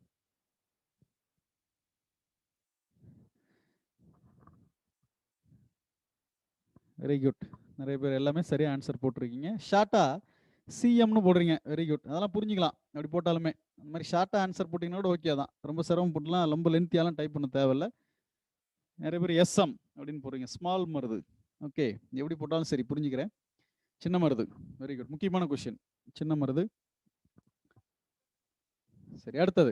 Very good. நிறைய பேர் எல்லாமே சரியா ஆன்சர் போட்டிருக்கீங்க. ஷார்ட்டா சிஎம்னு போடுறீங்க. Very good. அதெல்லாம் புரிஞ்சுக்கலாம் அப்படி போட்டாலுமே. அந்த மாதிரி ஷார்ட்டா ஆன்சர் போட்டிங்கன்னா கூட ஓகே தான். ரொம்ப சிரமம் போட்டுலாம் ரொம்ப லென்த்தியாலாம் டைப் பண்ண தேவையில்ல. நிறைய பேர் எஸ்எம் அப்படின்னு போடுறீங்க. ஸ்மால் மருது. ஓகே, எப்படி போட்டாலும் சரி புரிஞ்சுக்கிறேன். சின்ன மருது. Very good. முக்கியமான கொஸ்டின் சின்ன மருது. சரி, அடுத்தது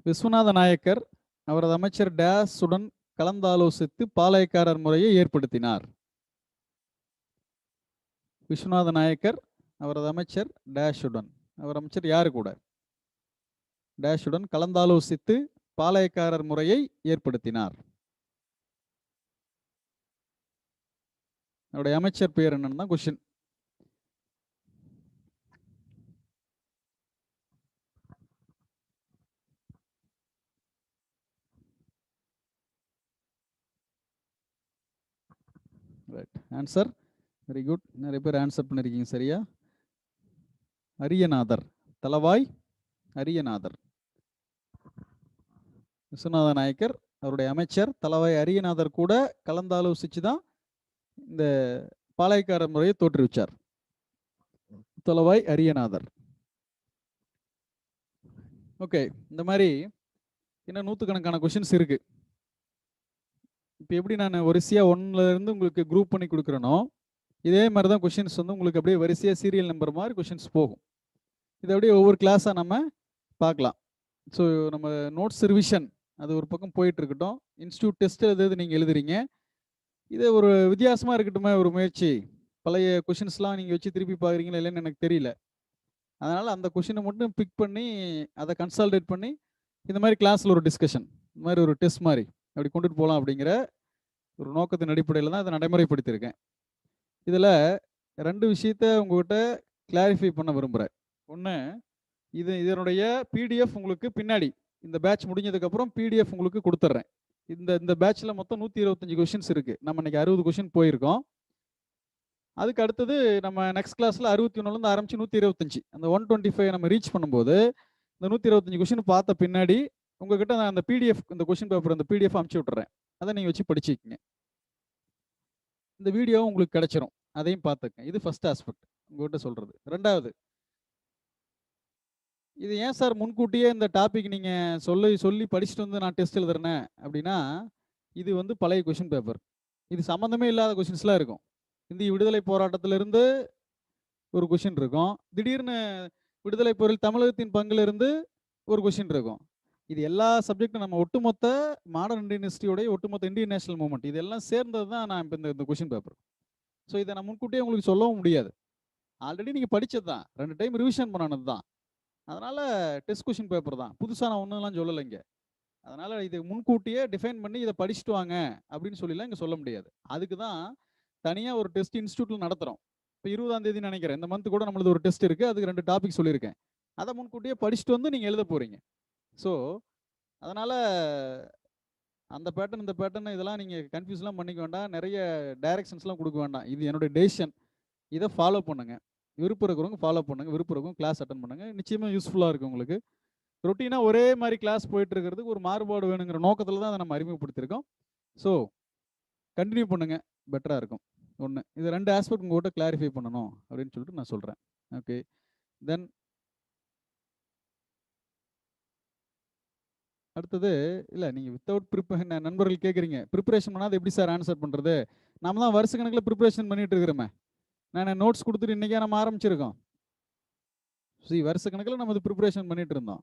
விஸ்வநாத நாயக்கர் அவரது அமைச்சர் டேஸுடன் கலந்தாலோசித்து பாளையக்காரர் முறையை ஏற்படுத்தினார். விஸ்வநாத நாயக்கர் அவரது அமைச்சர் டேஷுடன், அவர் அமைச்சர் யாரு கூட? டேஷுடன் கலந்தாலோசித்து பாளையக்காரர் முறையை ஏற்படுத்தினார். அவருடைய அமைச்சர் பேர் என்னன்னு தான் question. Right answer. Very good. நிறைய பேர் ஆன்சர் பண்ணிருக்கீங்க சரியா. அரியநாதர், தலவாய் அரியநாதர். விஸ்வநாத நாயக்கர் அவருடைய அமைச்சர் தலவாய் அரியநாதர் கூட கலந்தாலோசிச்சு தான் இந்த பாளையக்காரர் முறையை தோற்றுவிச்சார். தலவாய் அரியநாதர். ஓகே, இந்த மாதிரி இன்னும் நூற்றுக்கணக்கான கொஸ்டின்ஸ் இருக்கு. இப்போ எப்படி நான் வரிசையாக ஒன்னுல இருந்து உங்களுக்கு குரூப் பண்ணி கொடுக்குறேனோ இதே மாதிரி தான் கொஸ்டின்ஸ் வந்து உங்களுக்கு அப்படியே வரிசையாக சீரியல் நம்பர் மாதிரி கொஸ்டின்ஸ் போகும். இதை அப்படியே ஒவ்வொரு கிளாஸாக நம்ம பார்க்கலாம். ஸோ நம்ம நோட்ஸ் ரிவிஷன் அது ஒரு பக்கம் போயிட்டு இருக்கட்டும். இன்ஸ்டியூட் டெஸ்ட் எது நீங்கள் எழுதுறீங்க, இது ஒரு வித்தியாசமாக இருக்கட்டுமே ஒரு முயற்சி. பழைய கொஷின்ஸ்லாம் நீங்கள் வச்சு திருப்பி பார்க்குறீங்களா இல்லைன்னு எனக்கு தெரியல. அதனால் அந்த கொஷினை மட்டும் பிக் பண்ணி அதை கன்சால்டேட் பண்ணி இந்த மாதிரி கிளாஸில் ஒரு டிஸ்கஷன், இந்த மாதிரி ஒரு டெஸ்ட் மாதிரி அப்படி கொண்டுட்டு போகலாம் அப்படிங்கிற ஒரு நோக்கத்தின் அடிப்படையில் தான் இதை நடைமுறைப்படுத்தியிருக்கேன். இதில் 2 விஷயத்த உங்கள்கிட்ட கிளாரிஃபை பண்ண விரும்புகிறேன். ஒன்று, இதனுடைய பிடிஎஃப் உங்களுக்கு பின்னாடி இந்த பேட்ச் முடிஞ்சதுக்கப்புறம் பிடிஎஃப் உங்களுக்கு கொடுத்துட்றேன். இந்த பேட்சில் மொத்தம் 125 கொஷின்ஸ் இருக்குது. நம்ம இன்னைக்கு 60 கொஷின் போயிருக்கோம். அதுக்கு அடுத்தது நம்ம நெக்ஸ்ட் கிளாஸில் 61லேருந்து ஆரம்பிச்சு 125 அந்த 125 நம்ம ரீச் பண்ணும்போது இந்த 125 கொஷின் பார்த்த பின்னாடி உங்ககிட்ட நான் அந்த பிடிஎஃப், இந்த கொஷின் பேப்பர் அந்த பிடிஎஃப் அனுப்பிச்சி விட்டுறேன். அதை நீங்கள் வச்சு படிச்சுக்கிங்க. இந்த வீடியோ உங்களுக்கு கிடைச்சிரும், அதையும் பார்த்துக்கங்க. இது ஃபர்ஸ்ட் ஆஸ்பெக்ட் உங்கள்கிட்ட சொல்கிறது. ரெண்டாவது, இது ஏன் சார் முன்கூட்டியே இந்த டாபிக் நீங்கள் சொல்லி படிச்சுட்டு வந்து நான் டெஸ்ட் எழுதுறேன் அப்படின்னா, இது வந்து பழைய கொஷின் பேப்பர். இது சம்மந்தமே இல்லாத கொஷின்ஸ்லாம் இருக்கும். இந்திய விடுதலை போராட்டத்திலிருந்து ஒரு கொஷின் இருக்கும். திடீர்னு விடுதலை போரில் தமிழகத்தின் பங்கிலிருந்து ஒரு கொஸ்டின் இருக்கும். இது எல்லா சப்ஜெக்டும் நம்ம ஒட்டுமொத்த மாடர்ன் இந்தியன் ஹிஸ்டரியோடைய ஒட்டுமொத்த இந்தியன் நேஷனல் மூவ்மெண்ட் இதெல்லாம் சேர்ந்தது தான் நான் இப்போ இந்த கொஸ்டின் பேப்பர். ஸோ இதை நான் முன்கூட்டியே உங்களுக்கு சொல்லவும் முடியாது. ஆல்ரெடி நீங்கள் படித்தது தான், 2 டைம் ரிவிஷன் பண்ணனது தான். அதனால் டெஸ்ட் கொஸ்டின் பேப்பர் தான், புதுசாக நான் ஒன்றும்லாம் சொல்லலைங்க. அதனால் இது முன்கூட்டியே டிஃபைன் பண்ணி இதை படிச்சுட்டு வாங்க அப்படின்னு சொல்லிலாம் இங்கே சொல்ல முடியாது. அதுக்கு தான் தனியாக ஒரு டெஸ்ட் இன்ஸ்டியூட்டில் நடத்துகிறோம். இப்போ 20ஆம் தேதி நினைக்கிறேன், இந்த மந்த் கூட நம்மளது ஒரு டெஸ்ட் இருக்குது, அதுக்கு 2 டாபிக் சொல்லியிருக்கேன். அதை முன்கூட்டியே படிச்சுட்டு வந்து நீங்கள் எழுத போகிறீங்க. ஸோ அதனால் அந்த பேட்டர்ன் இந்த பேட்டர்ன் இதெல்லாம் நீங்கள் கன்ஃபியூஸ்லாம் பண்ணிக்க வேண்டாம், நிறைய டைரக்ஷன்ஸ்லாம் கொடுக்க வேண்டாம். இது என்னுடைய டெசிஷன், இதை ஃபாலோ பண்ணுங்கள். விருப்பம் இருக்கிறவங்க ஃபாலோ பண்ணுங்கள், விருப்பம் இருக்கவங்க கிளாஸ் அட்டன் பண்ணுங்கள். நிச்சயமாக யூஸ்ஃபுல்லாக இருக்கும் உங்களுக்கு. ரொட்டீனாக ஒரே மாதிரி கிளாஸ் போயிட்டு இருக்கிறதுக்கு ஒரு மாறுபாடு வேணுங்கிற நோக்கத்தில் தான் அதை நம்ம அறிமுகப்படுத்தியிருக்கோம். ஸோ கண்டினியூ பண்ணுங்கள், பெட்டராக இருக்கும். ஒன்று, இது 2 ஆஸ்பெக்ட் உங்கள்கிட்ட கிளாரிஃபை பண்ணணும் அப்படின்னு சொல்லிட்டு நான் சொல்கிறேன். ஓகே, தென் அடுத்தது இல்லை, நீங்கள் வித்தவுட் நண்பர்கள் கேட்குறீங்க, ப்ரிப்பரேஷன் பண்ணால் எப்படி சார் ஆன்சர் பண்ணுறது? நம்ம தான் வருஷ கணக்கில் ப்ரிப்பரேஷன் பண்ணிட்டு இருக்கிறோமே. நான் நோட்ஸ் கொடுத்துட்டு இன்றைக்கே நம்ம ஆரம்பிச்சிருக்கோம். வருஷ கணக்கில் நம்ம இது ப்ரிப்பரேஷன் பண்ணிட்டு இருந்தோம்.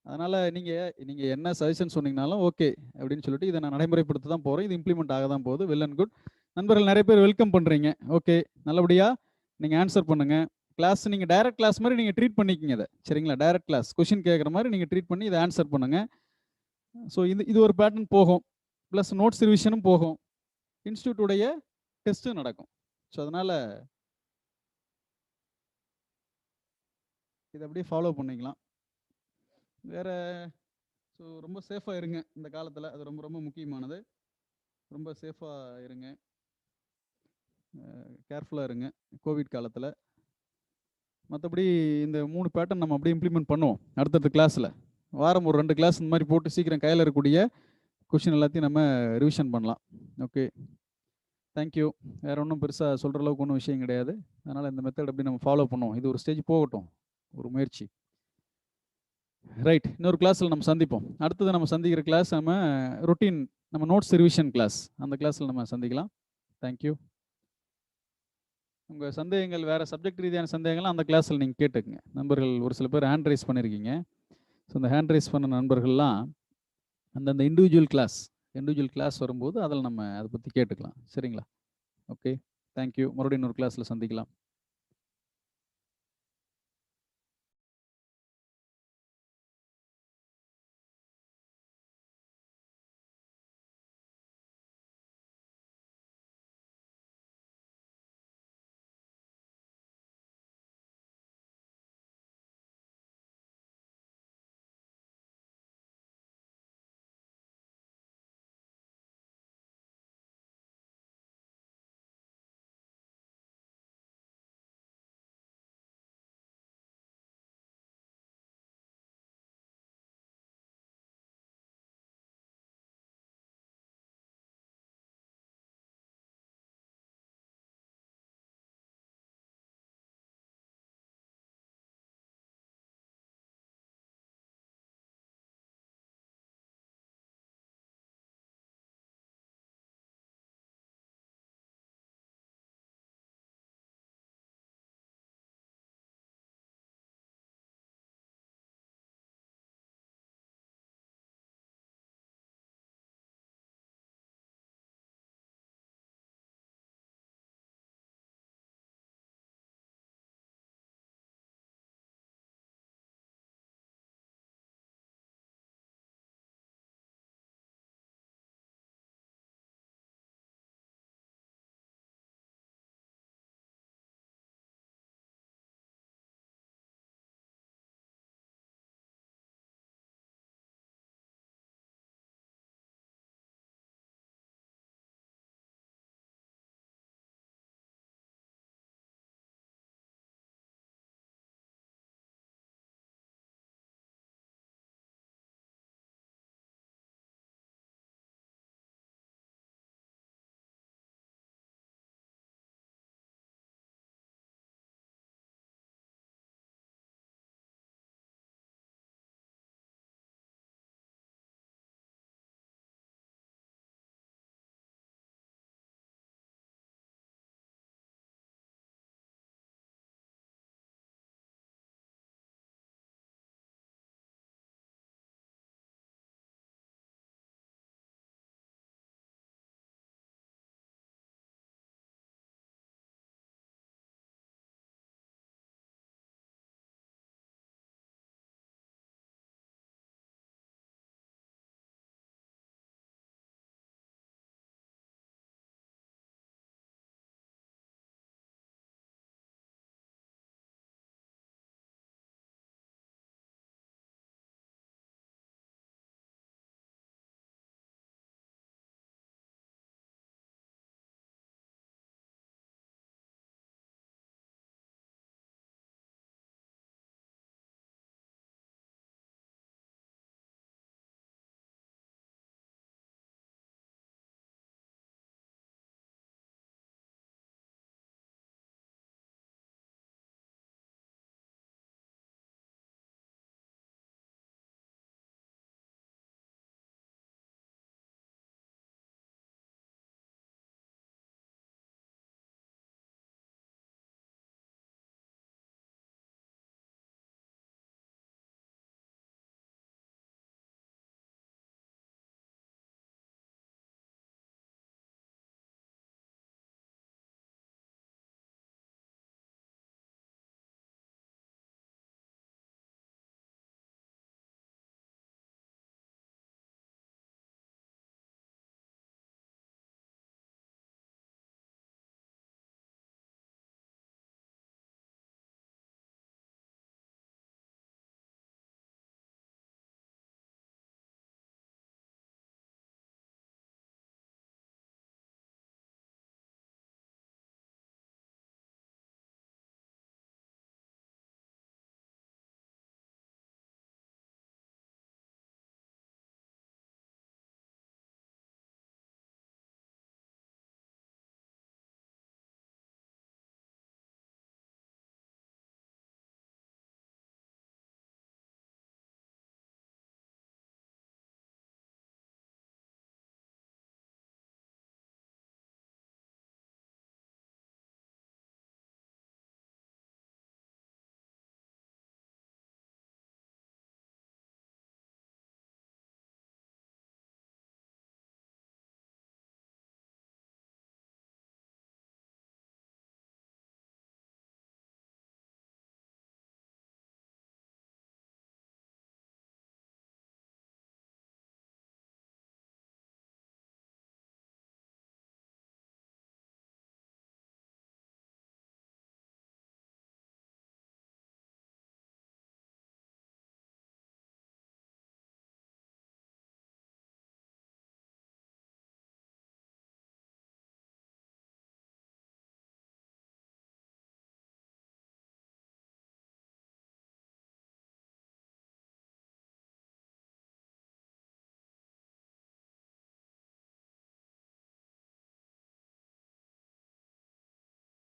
அதனால் நீங்கள் என்ன சஜஷன் சொன்னீங்கனாலும் ஓகே அப்படின்னு சொல்லிட்டு இதை நான் நடைமுறைப்படுத்த தான் போகிறேன். இது இம்ப்ளிமெண்ட் ஆக தான் போகுது. Well and good. நண்பர்கள் நிறைய பேர் வெல்கம் பண்ணுறீங்க. ஓகே, நல்லபடியாக நீங்கள் ஆன்சர் பண்ணுங்கள். கிளாஸ் நீங்கள் டைரக்ட் கிளாஸ் மாதிரி நீங்கள் ட்ரீட் பண்ணிக்கிங்க இதை, சரிங்களா? டைரக்ட் கிளாஸ் கொஷின் கேட்குற மாதிரி நீங்கள் ட்ரீட் பண்ணி இதை ஆன்சர் பண்ணுங்கள். ஸோ இது ஒரு பேட்டர்ன் போகும், ப்ளஸ் நோட்ஸ் ரிவிஷனும் போகும், இன்ஸ்டியூட்டுடைய டெஸ்ட்டும் நடக்கும். ஸோ அதனால் இதை அப்படியே ஃபாலோ பண்ணிக்கலாம். வேறு ஸோ ரொம்ப சேஃபாக இருங்க இந்த காலத்தில், அது ரொம்ப ரொம்ப முக்கியமானது. ரொம்ப சேஃபாக இருங்க, கேர்ஃபுல்லாக இருங்க கோவிட் காலத்தில். மற்றபடி இந்த 3 பேட்டர்ன் நம்ம அப்படியே இம்ப்ளிமெண்ட் பண்ணுவோம் அடுத்தடுத்த கிளாஸில். வாரம் ஒரு 2 கிளாஸ் இந்த மாதிரி போட்டு சீக்கிரம் கையில் இருக்கக்கூடிய கொஷின் எல்லாத்தையும் நம்ம ரிவிஷன் பண்ணலாம். Okay, thank you. வேறு ஒன்றும் பெருசாக சொல்கிற அளவுக்கு ஒன்றும் விஷயம் கிடையாது. அதனால் இந்த மெத்தட் அப்படி நம்ம ஃபாலோ பண்ணுவோம். இது ஒரு ஸ்டேஜ் போகட்டும், ஒரு முயற்சி. ரைட், இன்னொரு கிளாஸில் நம்ம சந்திப்போம். அடுத்தது நம்ம சந்திக்கிற கிளாஸ் நம்ம ரொட்டீன், நம்ம நோட்ஸ் ரிவிஷன் கிளாஸ், அந்த கிளாஸில் நம்ம சந்திக்கலாம். தேங்க்யூ. உங்கள் சந்தேகங்கள், வேறு சப்ஜெக்ட் ரீதியான சந்தேகங்கள்லாம் அந்த கிளாஸில் நீங்கள் கேட்டுக்குங்க. நண்பர்கள் ஒரு சில பேர் ஹேண்ட் ரைஸ் பண்ணியிருக்கீங்க. ஸோ அந்த ஹேண்ட் ரைஸ் பண்ண நண்பர்கள்லாம் அந்தந்த இண்டிவிஜுவல் கிளாஸ் வரும்போது அதில் நம்ம அதை பற்றி கேட்டுக்கலாம், சரிங்களா? Okay, thank you. மறுபடியும் இன்னொரு கிளாஸில் சந்திக்கலாம்.